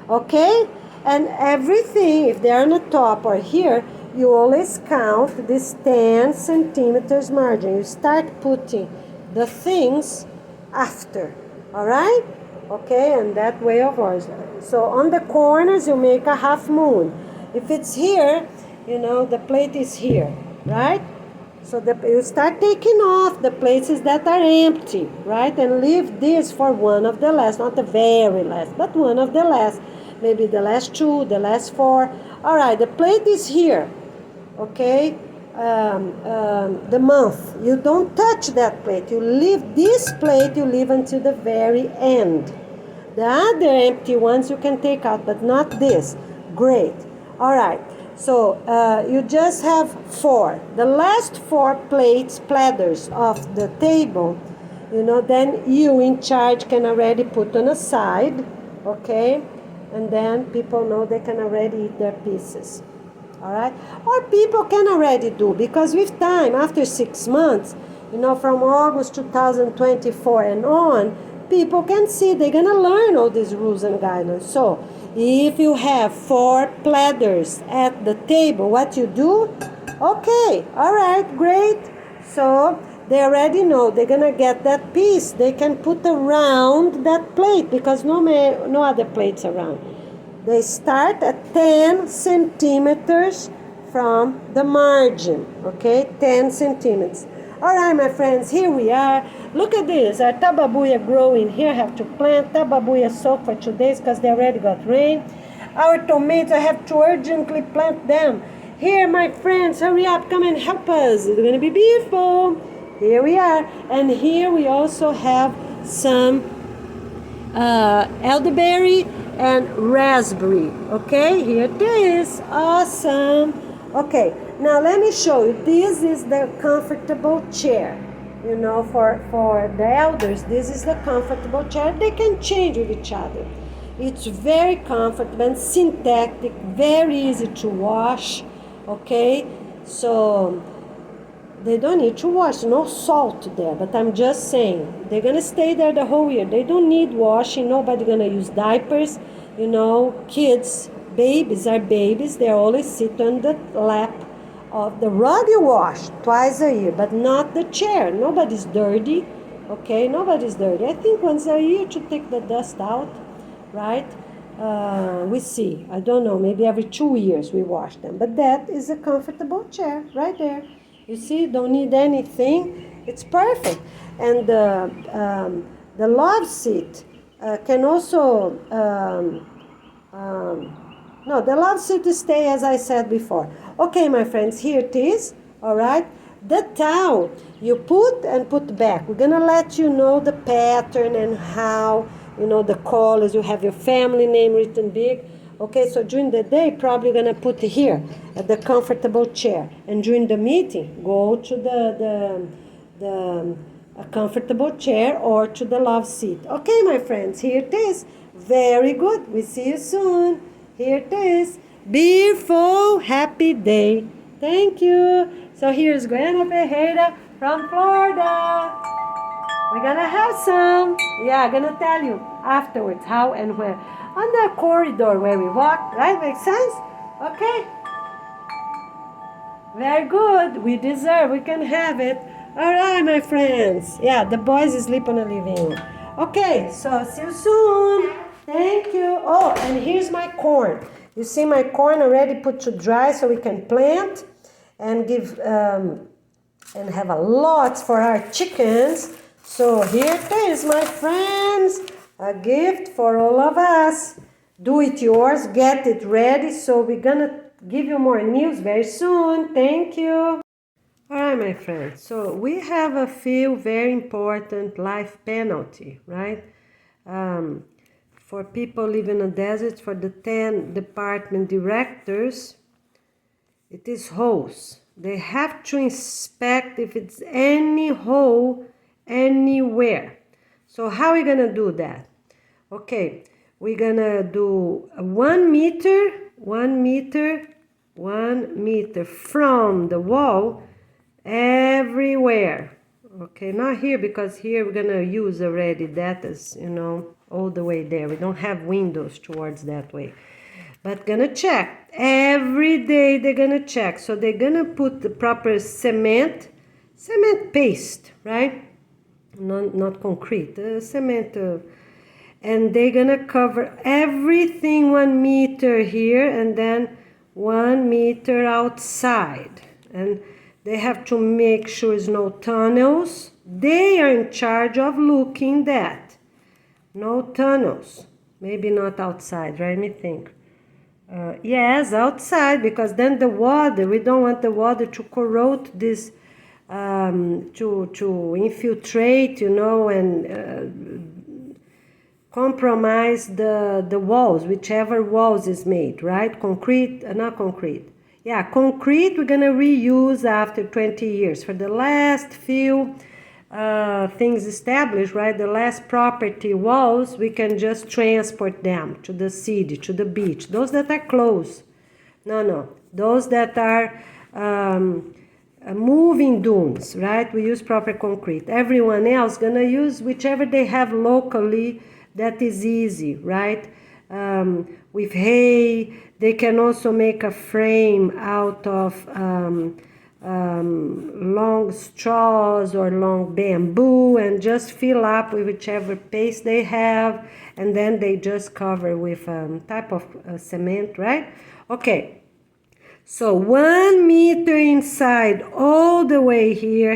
Okay? And everything, if they're on the top or here, you always count this 10 centimeters margin. You start putting the things after. All right? Okay, and that way of course. So on the corners, you make a half moon. If it's here, you know, the plate is here, right? So you start taking off the places that are empty, right? And leave this for one of the last, not the very last, but one of the last. Maybe the last two, the last four. All right, the plate is here, okay? The month. You don't touch that plate. You leave this plate, you leave until the very end. The other empty ones you can take out, but not this. Great. All right. So you just have four. The last four platters of the table, then you in charge can already put on a side, okay? And then people know they can already eat their pieces. All right? Or people can already do, because with time, after 6 months, from August 2024 and on, people can see, they're going to learn all these rules and guidelines. So, if you have 4 platters at the table, what you do? Okay, all right, great. So, they already know they're going to get that piece. They can put around that plate because no other plates around. They start at 10 centimeters from the margin, okay? 10 centimeters. All right, my friends, here we are. Look at this. Our tababuya growing here. I have to plant tababuya soak for 2 days because they already got rain. Our tomatoes, I have to urgently plant them. Here, my friends, hurry up. Come and help us. It's going to be beautiful. Here we are. And here we also have some elderberry and raspberry. Okay, here it is. Awesome. Okay, now let me show you. This is the comfortable chair. For the elders, this is the comfortable chair. They can change with each other. It's very comfortable and synthetic, very easy to wash. Okay, so they don't need to wash, no salt there, but I'm just saying, they're going to stay there the whole year. They don't need washing, nobody going to use diapers. Kids, babies are babies, they always sit on the lap of the rug. You wash twice a year, but not the chair. Nobody's dirty, okay? Nobody's dirty. I think once a year to take the dust out, right? We see, I don't know, maybe every 2 years we wash them, but that is a comfortable chair right there. You see, don't need anything. It's perfect. And the love seat can also, no, the love seat to stay as I said before. Okay, my friends, here it is, all right? The towel, you put and put back. We're going to let you know the pattern and how, the colors. You have your family name written big. Okay, so during the day, probably going to put here at the comfortable chair. And during the meeting, go to the comfortable chair or to the love seat. Okay, my friends, here it is. Very good. We see you soon. Here it is. Beautiful, happy day. Thank you. So here's Grandma Ferreira from Florida. We're going to have some. Yeah, I'm going to tell you afterwards how and where. On the corridor where we walk, right? Makes sense? Okay. Very good. We can have it. All right, my friends. Yeah, the boys sleep on the living room. Okay, so see you soon. Thank you. Oh, and here's my corn. You see my corn already put to dry so we can plant and give and have a lot for our chickens. So here it is, my friends. A gift for all of us. Do it yours. Get it ready. So we're going to give you more news very soon. Thank you. All right, my friends. So we have a few very important life penalty, right? For people living in the desert, for the 10 department directors, it is holes. They have to inspect if it's any hole anywhere. So how are we going to do that? Okay, we're going to do 1 meter, 1 meter, 1 meter from the wall everywhere. Okay, not here because here we're going to use already that as, all the way there. We don't have windows towards that way. But gonna check. Every day they're gonna check. So they're gonna put the proper cement paste, right? Not concrete, cement. And they're gonna cover everything 1 meter here and then 1 meter outside. And They have to make sure there's no tunnels. They are in charge of looking that. No tunnels. Maybe not outside, right? Let me think. Yes, outside, because then the water, we don't want the water to corrode this, to infiltrate, you know, and compromise the walls, whichever walls is made, right? Concrete, not concrete. Yeah, concrete we're gonna reuse after 20 years. For the last few things established, right? The last property walls, we can just transport them to the city, to the beach. Those that are close. No. Those that are moving dunes, right? We use proper concrete. Everyone else gonna use whichever they have locally that is easy, right? With hay, they can also make a frame out of long straws or long bamboo and just fill up with whichever paste they have, and then they just cover with type of cement, right? Okay, so 1 meter inside all the way here,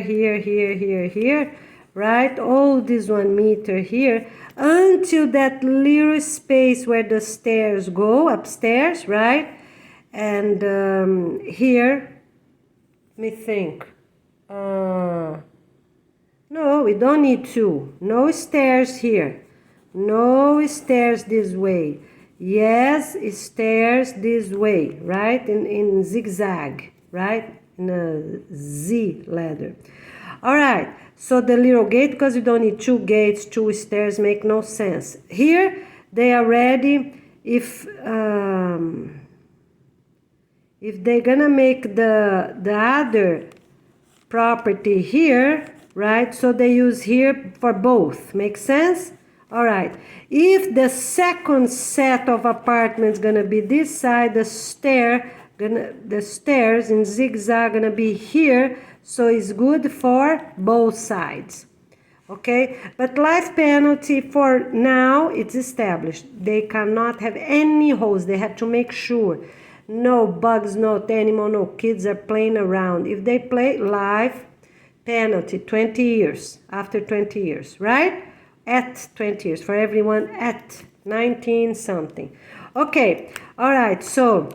right? All this 1 meter here until that little space where the stairs go upstairs, right? And here, let me think. No, we don't need to. No stairs here. No stairs this way. Yes, stairs this way, right? In zigzag, right? In a Z ladder. All right, so the little gate, because you don't need 2 gates, 2 stairs, make no sense. Here, they are ready if they're gonna make the other property here, right? So they use here for both. Make sense? All right. If the second set of apartments gonna be this side, the stairs in zigzag gonna be here, so it's good for both sides. Okay, but life penalty for now it's established. They cannot have any holes. They have to make sure no bugs, no animal, no kids are playing around. If they play, life penalty 20 years. After 20 years, right? At 20 years for everyone at 19 something. Okay, all right, so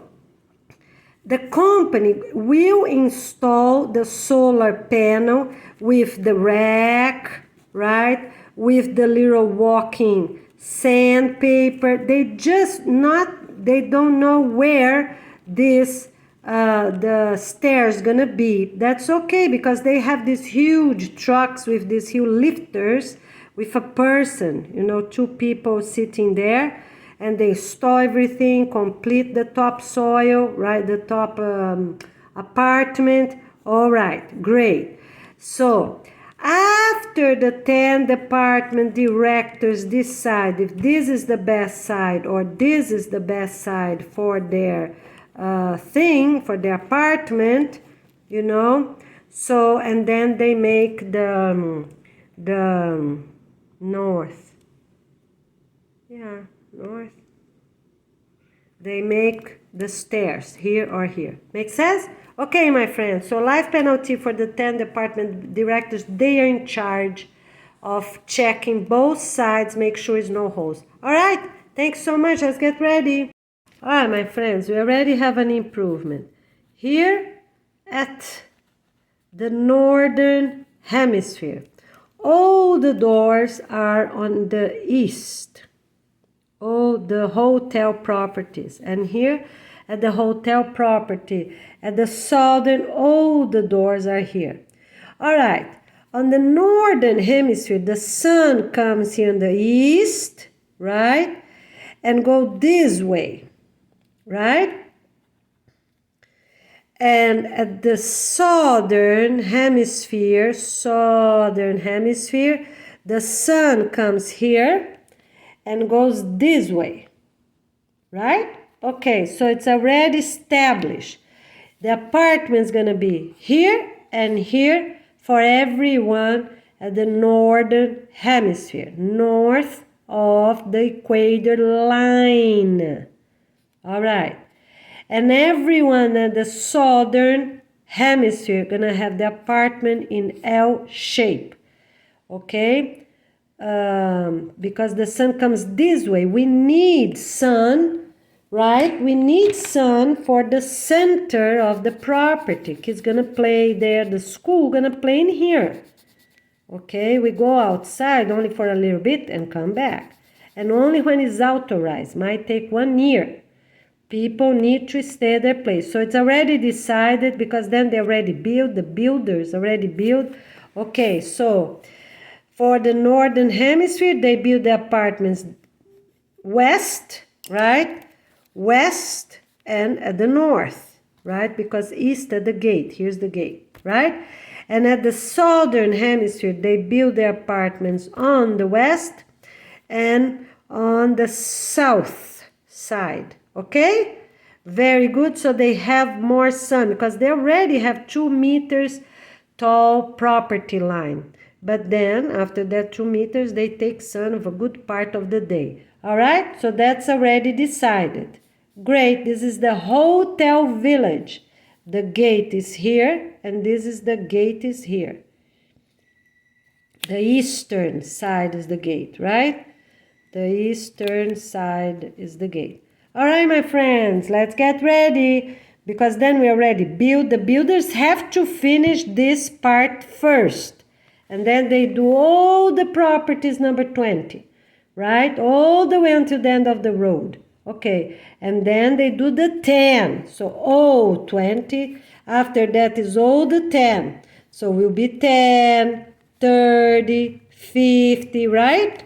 the company will install the solar panel with the rack, right? With the little walking sandpaper. They don't know where this the stairs gonna be. That's okay, because they have these huge trucks with these huge lifters with a person, you know, 2 people sitting there, and they store everything, complete the topsoil, right? The top apartment. All right, great. So after the 10 department directors decide if this is the best side or this is the best side for their thing, for their apartment, you know, so, and then they make the north. Yeah, north. They make the stairs here or here. Make sense? Okay, my friends. So life penalty for the 10 department directors. They are in charge of checking both sides, make sure there's no holes. All right. Thanks so much. Let's get ready. All right, my friends. We already have an improvement. Here at the northern hemisphere, all the doors are on the east. All the hotel properties. And here at the hotel property, at the southern, all the doors are here. All right. On the northern hemisphere, the sun comes here in the east, right? And go this way, right? And at the southern hemisphere, the sun comes here and goes this way, right? Okay, so it's already established. The apartment's gonna be here and here for everyone at the northern hemisphere, north of the equator line. All right. And everyone at the southern hemisphere gonna have the apartment in L shape, okay? Because the sun comes this way. We need sun, right? We need sun for the center of the property. Kids gonna play there, the school gonna play in here. Okay, we go outside only for a little bit and come back. And only when it's authorized, might take 1 year. People need to stay at their place. So it's already decided because then they already built, the builders already built. Okay, so for the northern hemisphere, they build the apartments west, right? West and at the north, right? Because east at the gate, here's the gate, right? And at the southern hemisphere, they build their apartments on the west and on the south side, okay? Very good. So they have more sun because they already have 2 meters tall property line. But then after that 2 meters, they take sun of a good part of the day. All right, so that's already decided. Great, this is the hotel village. The gate is here, and this is the gate is here. The eastern side is the gate, right? The eastern side is the gate. All right, my friends, let's get ready because then we already build. The builders have to finish this part first, and then they do all the properties number 20. Right? All the way until the end of the road. Okay. And then they do the 10. So 20. After that is all the 10. So will be 10, 30, 50, right?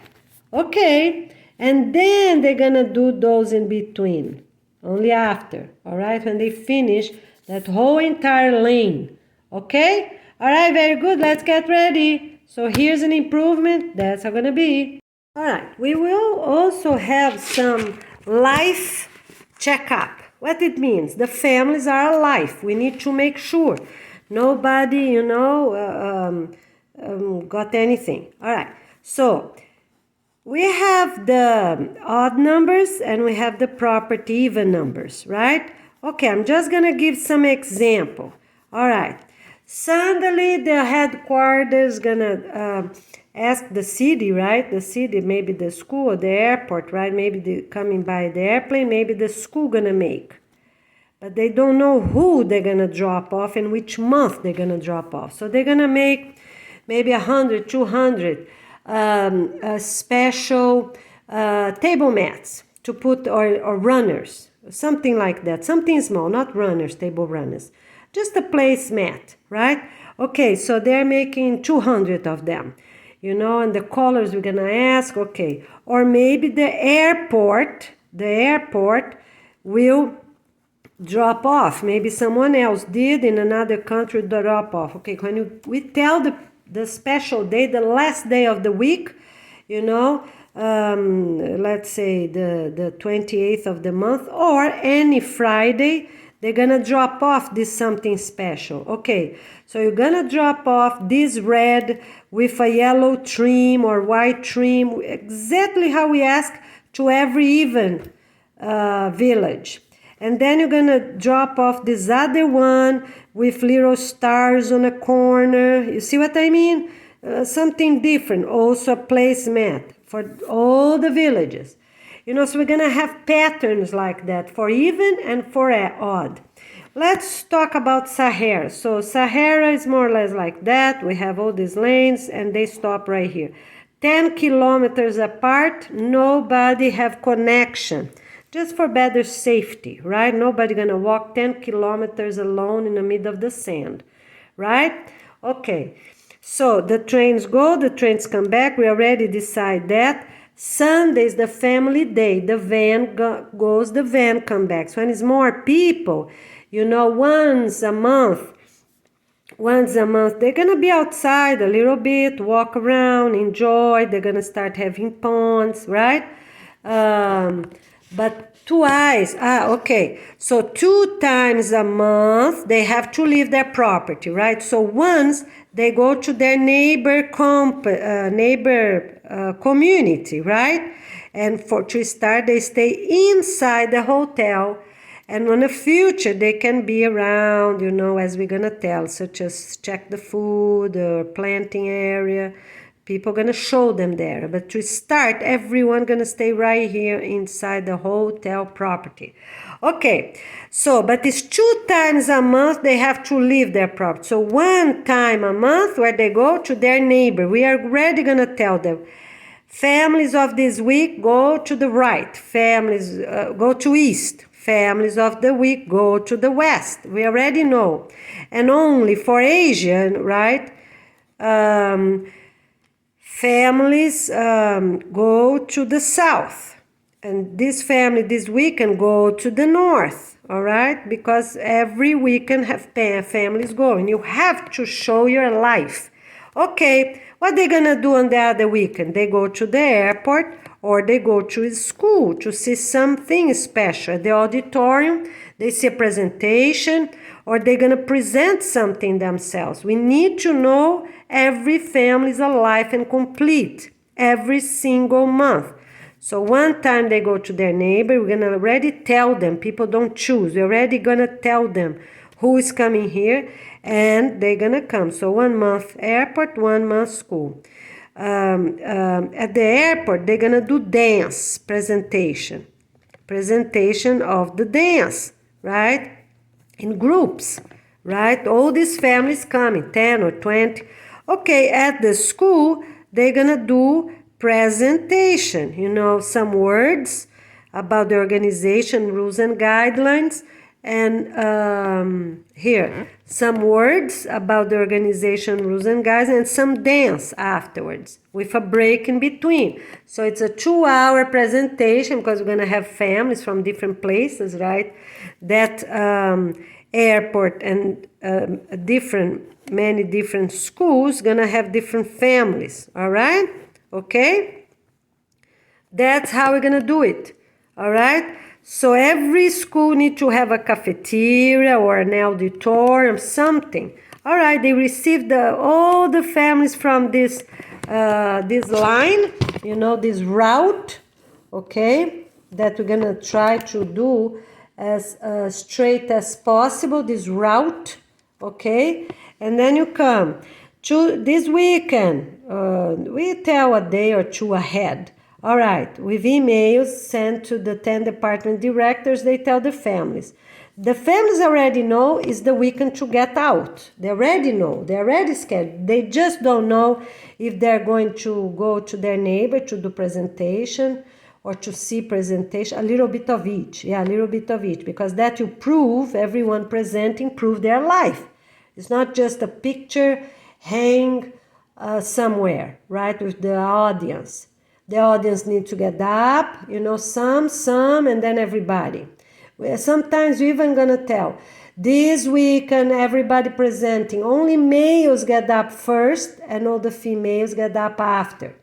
Okay. And then they're going to do those in between. Only after. All right? When they finish that whole entire lane. Okay? All right. Very good. Let's get ready. So here's an improvement. That's how it's going to be. All right, we will also have some life checkup. What it means? The families are alive. We need to make sure nobody, got anything. All right, so we have the odd numbers and we have the property even numbers, right? Okay, I'm just gonna give some example. All right, suddenly the headquarters gonna ask the city, right? The city, maybe the school or the airport, right? Maybe they coming by the airplane, maybe the school gonna make. But they don't know who they're gonna drop off and which month they're gonna drop off. So they're gonna make maybe 100, 200 special table mats to put, or runners, something like that. Something small, not runners, table runners. Just a placemat, right? Okay, so they're making 200 of them. And the colors we're gonna ask, okay. Or maybe the airport will drop off. Maybe someone else did in another country drop off. Okay, when we tell the special day, the last day of the week, let's say the 28th of the month, or any Friday, they're gonna drop off this something special. Okay, so you're gonna drop off this red with a yellow trim or white trim, exactly how we ask to every even village. And then you're gonna drop off this other one with little stars on a corner. You see what I mean? Something different, also a placemat for all the villages. So we're gonna have patterns like that for even and for odd. Let's talk about Sahara. So Sahara is more or less like that. We have all these lanes and they stop right here. 10 kilometers apart, nobody have connection. Just for better safety, right? Nobody gonna walk 10 kilometers alone in the middle of the sand, right? Okay, so the trains go, the trains come back. We already decide that. Sunday is the family day. The van goes, the van come back. So when it's more people, once a month, they're gonna be outside a little bit, walk around, enjoy. They're gonna start having ponds, right? But twice, okay. So 2 times a month, they have to leave their property, right? So once they go to their neighbor community, right? And to start, they stay inside the hotel. And in the future, they can be around, you know, as we're going to tell, such as check the food or planting area. People going to show them there. But to start, everyone going to stay right here inside the hotel property. Okay, so, but it's 2 times a month they have to leave their property. So 1 time a month where they go to their neighbor. We are already going to tell them. Families of this week go to the right. Families go to east. Families of the week go to the west. We already know. And only for Asian, right? Families go to the south. And this family this weekend go to the north. All right? Because every weekend have families going. You have to show your life. Okay, what they gonna do on the other weekend? They go to the airport or they go to school to see something special. At the auditorium, they see a presentation or they're gonna present something themselves. We need to know every family is alive and complete every single month. So 1 time they go to their neighbor, we're gonna already tell them. People don't choose. We're already gonna tell them who is coming here, and they're gonna come. So 1 month airport, 1 month school. At the airport, they're gonna do dance presentation of the dance, right? In groups, right? All these families coming, 10 or 20. Okay, at the school, they're gonna do presentation, you know, some words about the organization, rules and guidelines. And here, some words about the organization, rules and guidelines, and some dance afterwards with a break in between. So it's a 2-hour presentation because we're going to have families from different places, right? That airport and many different schools going to have different families, all right? Okay? That's how we're going to do it, all right? So every school need to have a cafeteria or an auditorium, something. All right, they received all the families from this line, you know, this route, okay, that we're gonna try to do as straight as possible, this route, okay? And then you come to this weekend, we tell a day or 2 ahead. All right, with emails sent to the 10 department directors, they tell the families. The families already know is the weekend to get out. They already know. They're already scared. They just don't know if they're going to go to their neighbor to do presentation or to see presentation. A little bit of each. Yeah, a little bit of each. Because that you prove, everyone presenting, prove their life. It's not just a picture hang somewhere, right, with the audience. The audience need to get up, you know, some, and then everybody. Sometimes we're even gonna tell, this weekend everybody presenting, only males get up first and all the females get up after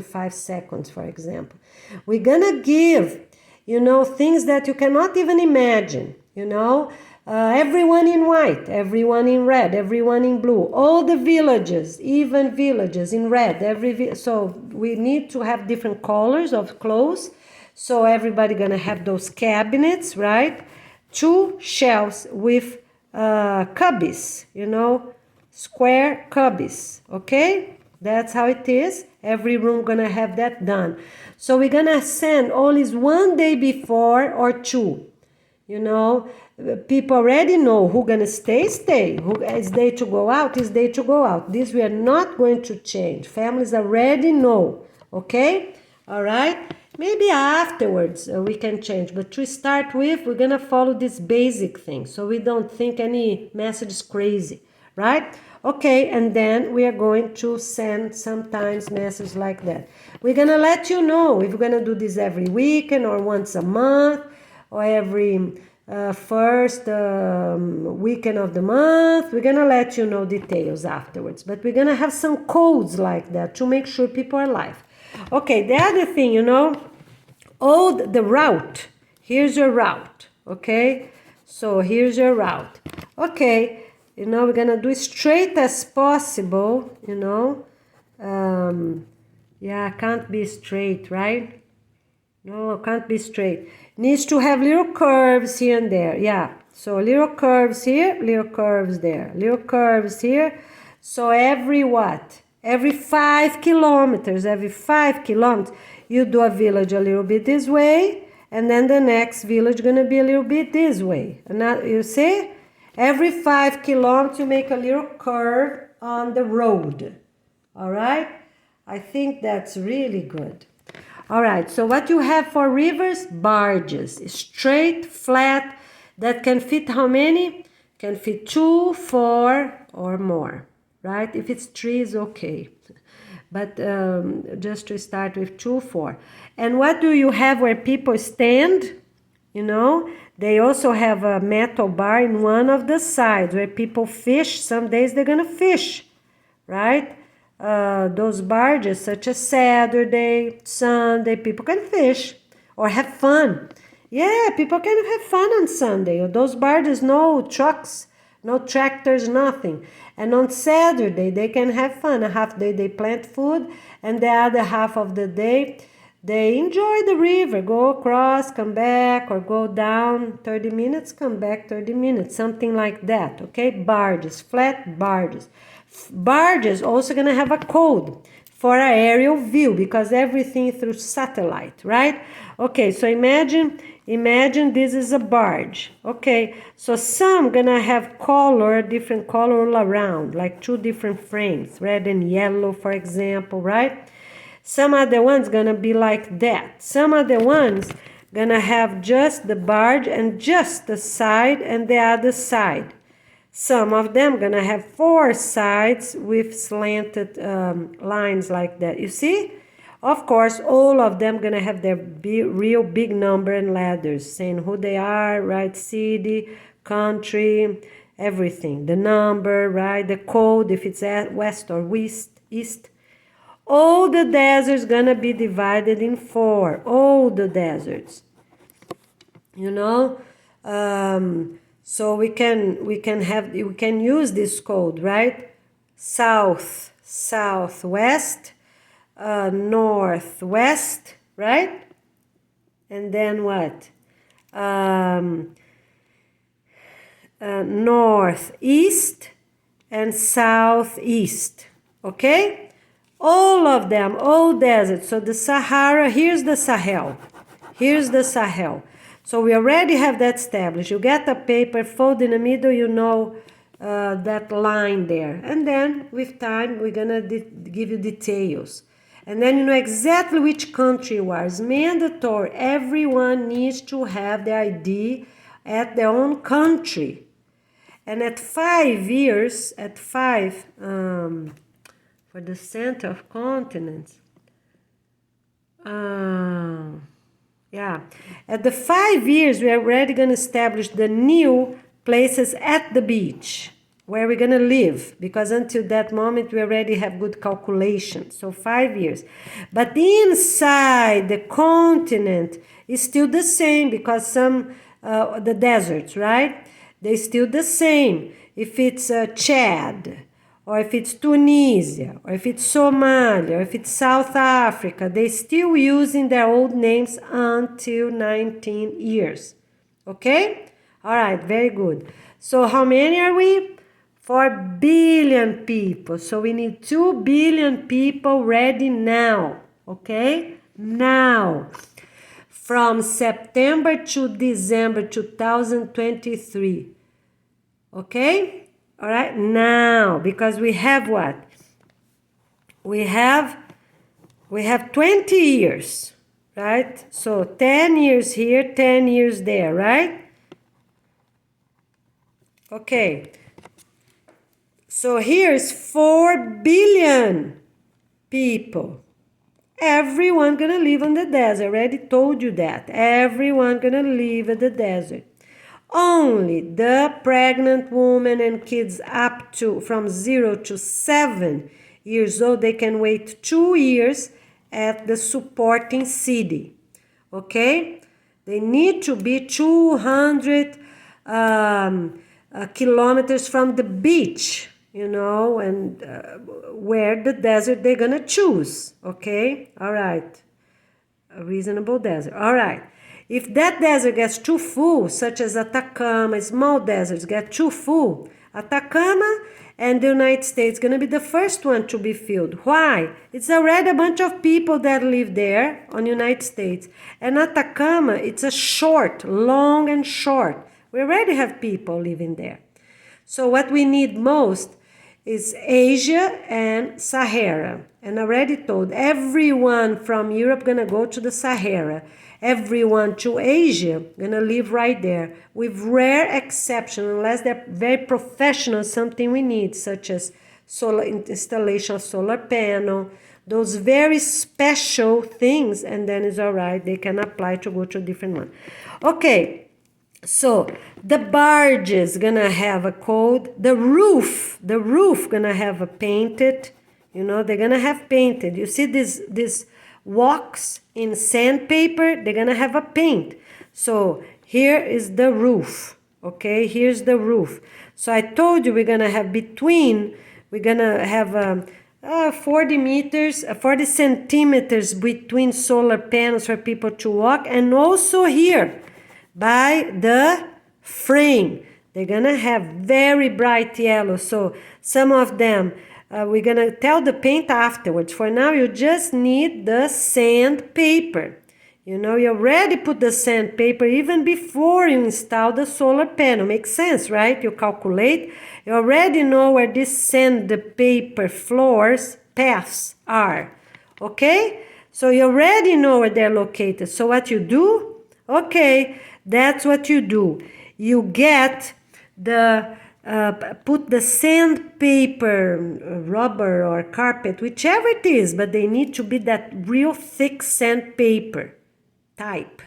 5 seconds, for example. We're gonna give, you know, things that you cannot even imagine, you know, everyone in white, everyone in red, everyone in blue, all the villages, even villages in red, so we need to have different colors of clothes. So everybody gonna have those cabinets, right? 2 shelves with cubbies, you know, square cubbies, okay? That's how it is. Every room gonna have that done. So we're gonna send only 1 day before or 2. You know, people already know who gonna stay. Who is day to go out, is day to go out. This we are not going to change. Families already know, okay? All right? Maybe afterwards we can change. But to start with, we're gonna follow this basic thing. So we don't think any message is crazy, right? Okay, and then we are going to send sometimes messages like that. We're gonna let you know if we're gonna do this every weekend or once a month, or every first weekend of the month. We're gonna let you know details afterwards, but we're gonna have some codes like that to make sure people are alive. Okay, the other thing, you know, the route. Here's your route, okay? So here's your route. Okay, you know, we're gonna do it straight as possible, you know. Yeah, can't be straight, right? No, can't be straight. Needs to have little curves here and there. Yeah. So little curves here, little curves there, little curves here. So every what? Every 5 kilometers, you do a village a little bit this way, and then the next village gonna be a little bit this way. And now, you see? Every 5 kilometers, you make a little curve on the road. All right? I think that's really good. All right, so what you have for rivers? Barges, straight, flat, that can fit how many? Can fit 2, 4, or more, right? If it's 3, it's okay. But just to start with 2, 4. And what do you have where people stand? You know, they also have a metal bar in one of the sides where people fish. Some days they're gonna fish, right? Those barges, such as Saturday, Sunday, people can fish or have fun. Yeah, people can have fun on Sunday. Those barges, no trucks, no tractors, nothing. And on Saturday, they can have fun. A half day they plant food, and the other half of the day they enjoy the river, go across, come back, or go down 30 minutes, come back 30 minutes, something like that, okay? Barges, flat barges. Barges also gonna have a code for an aerial view because everything through satellite, right? Okay, so imagine this is a barge. Okay, so some gonna have color, different color all around, like 2 different frames, red and yellow, for example, right? Some other ones gonna be like that. Some other ones gonna have just the barge and just the side and the other side. Some of them gonna have 4 sides with slanted lines like that. You see? Of course, all of them gonna have their real big number and letters saying who they are, right? City, country, everything. The number, right? The code, if it's west or east. All the deserts gonna be divided in 4. All the deserts. You know? So we can use this code, right? South, southwest, northwest, right? And then what? Northeast and southeast, okay? All of them, all deserts. So the Sahara, here's the Sahel. Here's the Sahel. So we already have that established. You get a paper, fold in the middle, you know that line there. And then with time, we're gonna give you details. And then you know exactly which country you are. It's mandatory. Everyone needs to have their ID at their own country. And at 5 years, for the center of continents, yeah, at the 5 years, we are already going to establish the new places at the beach where we're going to live, because until that moment, we already have good calculation. So 5 years. But inside the continent is still the same, because the deserts, right? They're still the same. If it's Chad, or if it's Tunisia, or if it's Somalia, or if it's South Africa, they're still using their old names until 19 years. Okay? All right, very good. So how many are we? 4 billion people. So we need 2 billion people ready now. Okay? Now. From September to December 2023. Okay? All right, now, because we have what? We have 20 years, right? So 10 years here, 10 years there, right? Okay. So here's 4 billion people. Everyone gonna live on the desert. I already told you that. Everyone gonna live in the desert. Only the pregnant woman and kids up to from 0 to 7 years old, they can wait 2 years at the supporting city. Okay? They need to be 200 kilometers from the beach, you know, and where the desert they're gonna choose. Okay? All right. A reasonable desert. All right. If that desert gets too full, such as Atacama, small deserts get too full, Atacama and the United States going to be the first one to be filled. Why? It's already a bunch of people that live there on the United States. And Atacama, it's a short, long and short. We already have people living there. So what we need most is Asia and Sahara. And I already told everyone from Europe gonna go to the Sahara. Everyone to Asia gonna live right there, with rare exception, unless they're very professional, something we need, such as solar installation of solar panel, those very special things, and then it's all right, they can apply to go to a different one. Okay. So the barge is gonna have a code. The roof gonna have a painted. You know, they're gonna have painted. You see this walks in sandpaper, they're gonna have a paint. So here is the roof. Okay, here's the roof. So I told you we're gonna have 40 centimeters between solar panels for people to walk, and also here by the frame. They're gonna have very bright yellow. So some of them, we're gonna tell the paint afterwards. For now, you just need the sandpaper. You know, you already put the sandpaper even before you install the solar panel. Makes sense, right? You calculate. You already know where these sandpaper floors, paths are. Okay? So you already know where they're located. So what you do? Okay. That's what you do. You get put the sandpaper, rubber or carpet, whichever it is, but they need to be that real thick sandpaper type.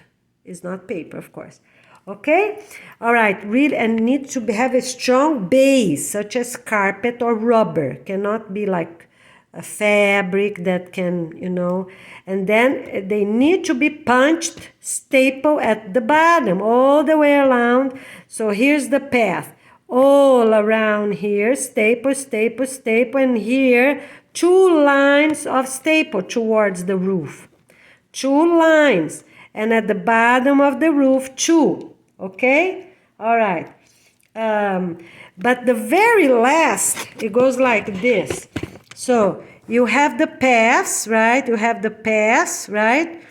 It's not paper, of course. Okay? All right, really, and need to have a strong base, such as carpet or rubber. Cannot be like a fabric that can, you know, and then they need to be punched, staple at the bottom, all the way around. So here's the path, all around here, staple, staple, staple, and here, 2 lines of staple towards the roof. 2 lines, and at the bottom of the roof, 2, okay? All right. But the very last, it goes like this. So you have the paths, right? You have the paths, right?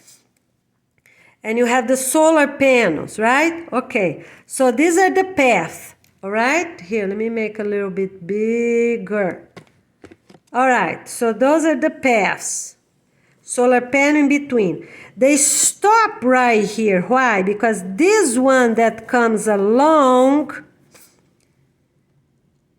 And you have the solar panels, right? Okay, so these are the paths, all right? Here, let me make a little bit bigger. All right, so those are the paths. Solar panel in between. They stop right here. Why? Because this one that comes along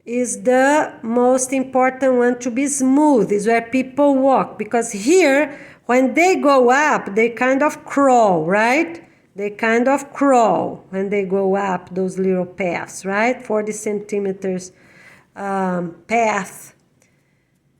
is the most important one to be smooth, is where people walk. Because here, when they go up, they kind of crawl, right? They kind of crawl when they go up those little paths, right? 40 centimeters path,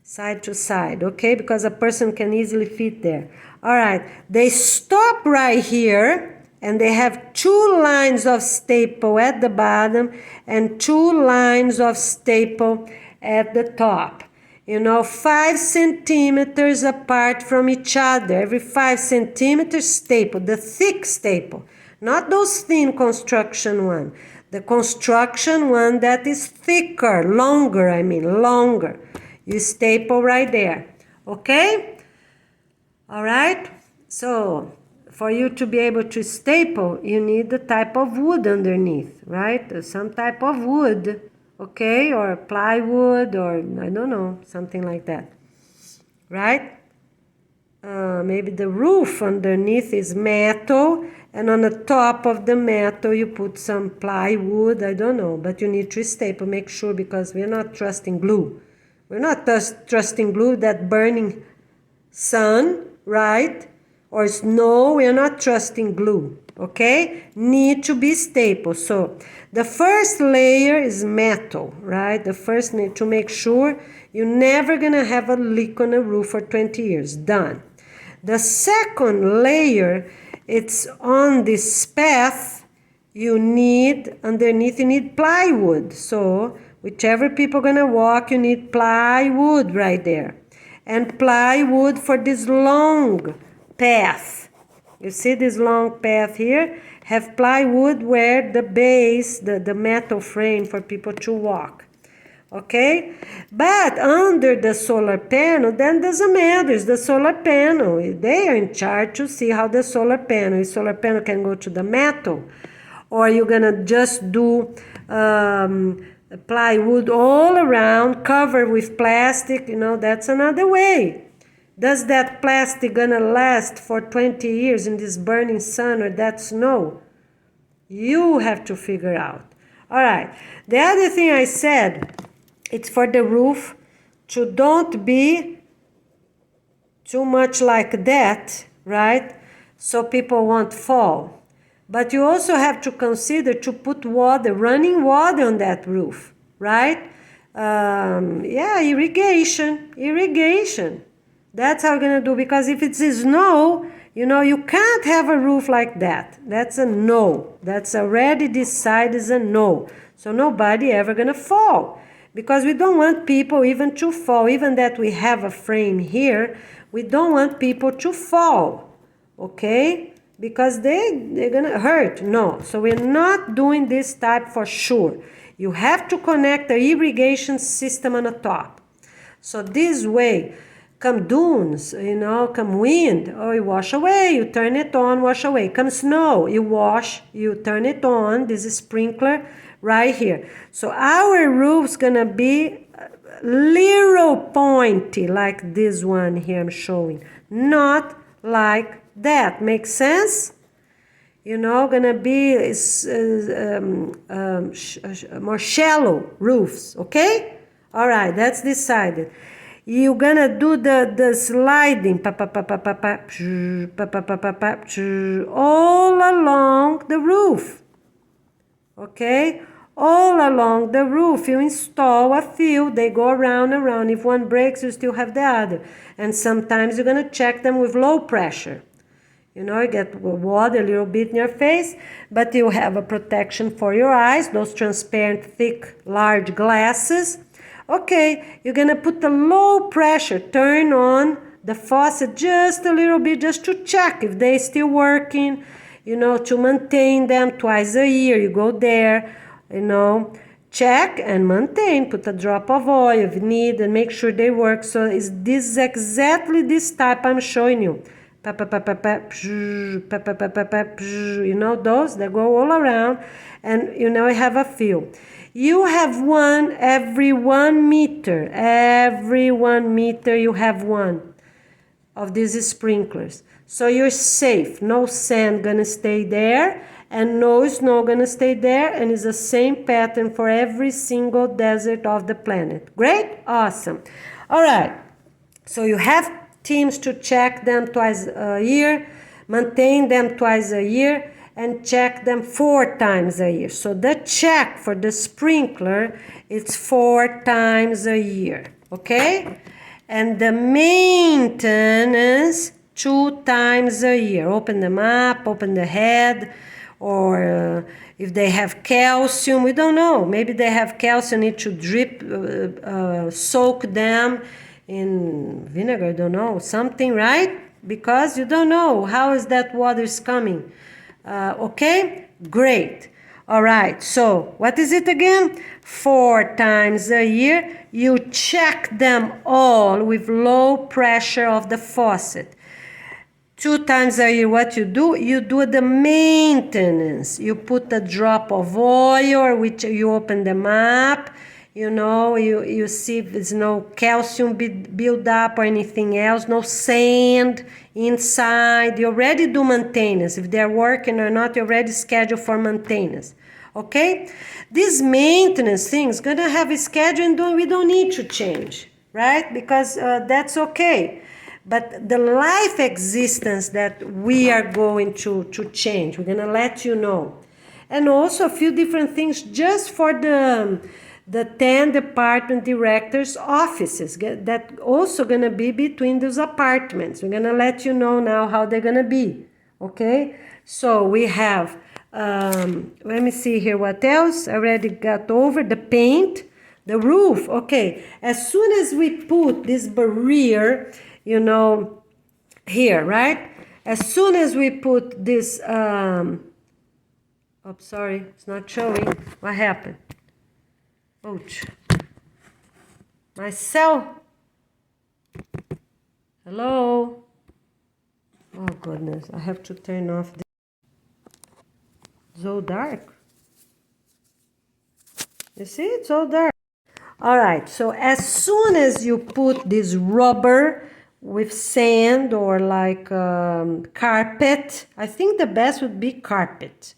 side to side, okay? Because a person can easily fit there. All right, they stop right here. And they have 2 lines of staple at the bottom and 2 lines of staple at the top. You know, 5 centimeters apart from each other. Every 5 centimeters staple, the thick staple. Not those thin construction one. The construction one that is thicker, longer, longer. You staple right there. Okay? All right? So for you to be able to staple, you need the type of wood underneath, right? Some type of wood, okay? Or plywood, or I don't know, something like that, right? Maybe the roof underneath is metal, and on the top of the metal you put some plywood, I don't know, but you need to staple, make sure, because we're not trusting glue. We're not trusting glue that burning sun, right? Or snow, we are not trusting glue, okay? Need to be staple. So the first layer is metal, right? The first need to make sure you're never gonna have a leak on a roof for 20 years. Done. The second layer, it's on this path, you need, underneath you need plywood. So whichever people gonna walk, you need plywood right there. And plywood for this long path, You see this long path here? Have plywood where the base, the metal frame for people to walk. Okay? But under the solar panel, then doesn't matter. It's the solar panel. They are in charge to see how the solar panel can go to the metal. Or you're gonna just do plywood all around, covered with plastic, that's another way. Does that plastic gonna last for 20 years in this burning sun or that snow? You have to figure out. All right. The other thing I said, it's for the roof to don't be too much like that, right? So people won't fall. But you also have to consider to put water, running water on that roof, right? Irrigation. That's how we're going to do, because if it's snow, you can't have a roof like that. That's a no. That's already decided as a no. So nobody ever going to fall, because we don't want people even to fall. Even that we have a frame here, we don't want people to fall, okay? Because they're going to hurt. No. So we're not doing this type for sure. You have to connect the irrigation system on the top. So this way, come dunes, come wind, you wash away, you turn it on, wash away. Come snow, you wash, you turn it on. This is sprinkler right here. So our roof's gonna be little pointy like this one here I'm showing. Not like that. Makes sense? Gonna be more shallow roofs, okay? All right, that's decided. You're gonna do the sliding all along the roof, okay? All along the roof. You install a few, they go around. If one breaks, you still have the other. And sometimes you're gonna check them with low pressure. You get water a little bit in your face, but you have a protection for your eyes, those transparent, thick, large glasses. Okay, you're gonna put the low pressure, turn on the faucet just a little bit, just to check if they're still working, to maintain them twice a year. You go there, check and maintain, put a drop of oil if need, and make sure they work. So this is exactly this type I'm showing you. Those that go all around, and I have a few. You have one every 1 meter. Every 1 meter you have one of these sprinklers. So you're safe. No sand gonna stay there, and no snow gonna stay there, and it's the same pattern for every single desert of the planet. Great? Awesome. All right. So you have teams to check them twice a year, maintain them twice a year, and check them 4 times a year. So the check for the sprinkler, it's 4 times a year, okay? And the maintenance, 2 times a year. Open them up, open the head, or if they have calcium, we don't know. Maybe they have calcium, need to drip, soak them in vinegar, don't know, something, right? Because you don't know how is that water is coming. Okay, great. All right, so what is it again? 4 times a year you check them all with low pressure of the faucet. 2 times a year, what you do the maintenance. You put a drop of oil, which you open them up. You see if there's no calcium build up or anything else, no sand inside. You already do maintenance. If they're working or not, you already schedule for maintenance. Okay? This maintenance thing is going to have a schedule, and we don't need to change, right? Because that's okay. But the life existence that we are going to change, we're going to let you know. And also a few different things just for the 10 department directors' offices that also going to be between those apartments. We're going to let you know now how they're going to be, okay? So we have, let me see here what else. I already got over the paint, the roof, okay. As soon as we put this barrier, here, right? as soon as we put this, oh, sorry, it's not showing. What happened? Ouch. My cell. Hello? Oh, goodness, I have to turn off this. So dark. You see, it's so dark. All right, so as soon as you put this rubber with sand or like carpet, I think the best would be carpet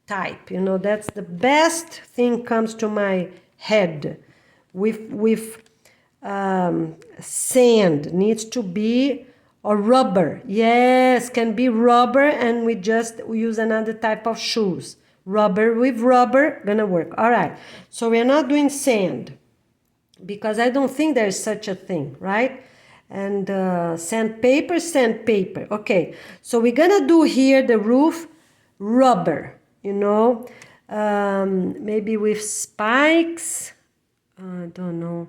type. You know, that's the best thing comes to my head. With sand needs to be or rubber. Yes, can be rubber, and we use another type of shoes. Rubber with rubber, gonna work. All right, so we're not doing sand because I don't think there's such a thing, right? And sandpaper. Okay, so we're gonna do here the roof rubber, you know, maybe with spikes. I don't know.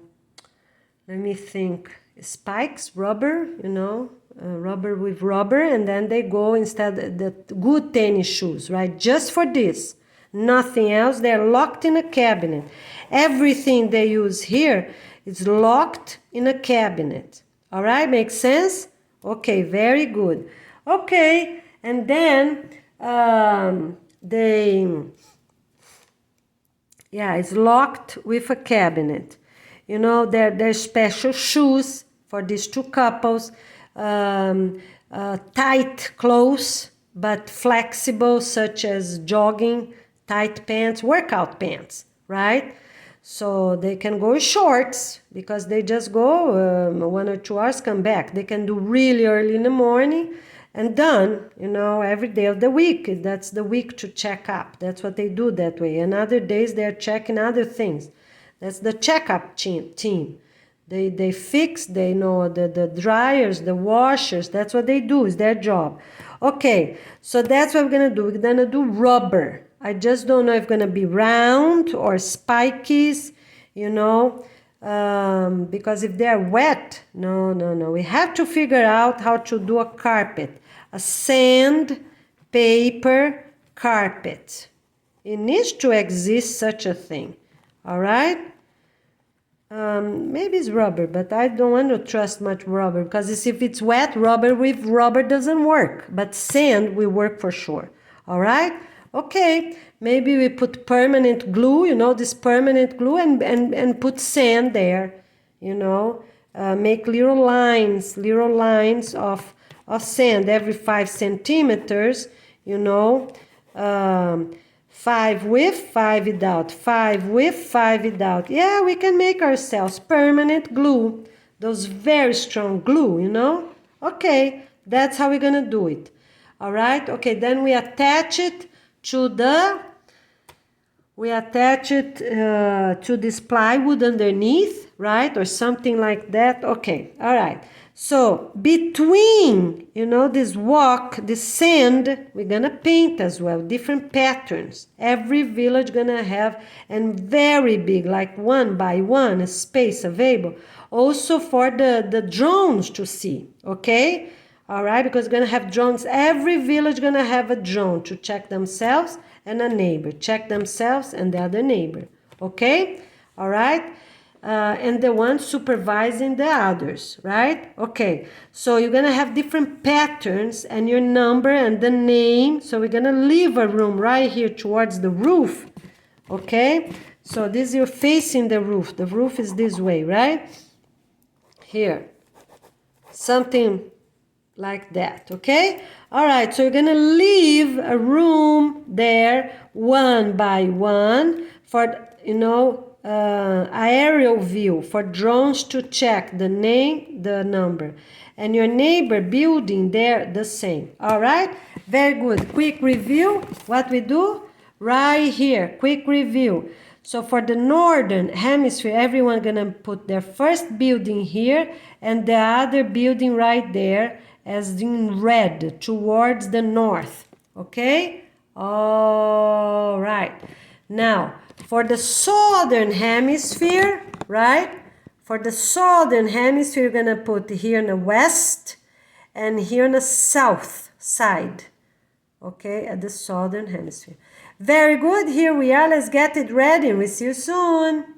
Let me think. Spikes, rubber, you know, rubber with rubber, and then they go instead the good tennis shoes, right? Just for this, nothing else. They're locked in a cabinet. Everything they use here is locked in a cabinet. All right, makes sense? Okay, very good. Okay, and then it's locked with a cabinet. You know, there's special shoes for these two couples, tight clothes, but flexible, such as jogging, tight pants, workout pants, right? So they can go in shorts because they just go 1 or 2 hours, come back. They can do really early in the morning and done, you know, every day of the week. That's the week to check up. That's what they do that way. And other days they're checking other things. That's the checkup team. They fix, they know the dryers, the washers. That's what they do, is their job. Okay, so that's what we're gonna do. We're gonna do rubber. I just don't know if it's gonna be round or spikies, you know, because if they're wet, no. We have to figure out how to do a carpet, a sand paper carpet. It needs to exist such a thing. All right? Maybe it's rubber, but I don't want to trust much rubber because if it's wet, rubber with rubber doesn't work. But sand will work for sure. All right? Okay. Maybe we put permanent glue, you know, this permanent glue, and put sand there, you know. Make little lines of sand every 5 centimeters, you know. 5 with, 5 without, 5 with, 5 without. Yeah, we can make ourselves permanent glue. Those very strong glue, you know. Okay, that's how we're gonna do it. All right, okay, then we attach it to this plywood underneath, right? Or something like that. Okay, all right. So between, you know, this sand, we're gonna paint as well, different patterns. Every village gonna have, and very big, like 1 by 1, a space available. Also for the drones to see, okay? All right, because we're gonna have drones. Every village gonna have a drone to check themselves and a neighbor. Check themselves and the other neighbor, okay? All right? And the one supervising the others, right? Okay, so you're gonna have different patterns and your number and the name. So we're gonna leave a room right here towards the roof, okay? So this you're facing the roof. The roof is this way, right? Here, something like that, okay? All right, so you're gonna leave a room there 1 by 1 for, you know, aerial view for drones to check the name, the number, and your neighbor building there the same. All right, very good. Quick review what we do right here. Quick review. So for the northern hemisphere, everyone gonna put their first building here and the other building right there as in red towards the north. Okay, all right. Now for the southern hemisphere, right? For the southern hemisphere, you're gonna put here in the west and here in the south side. Okay, at the southern hemisphere. Very good. Here we are. Let's get it ready. We see you soon.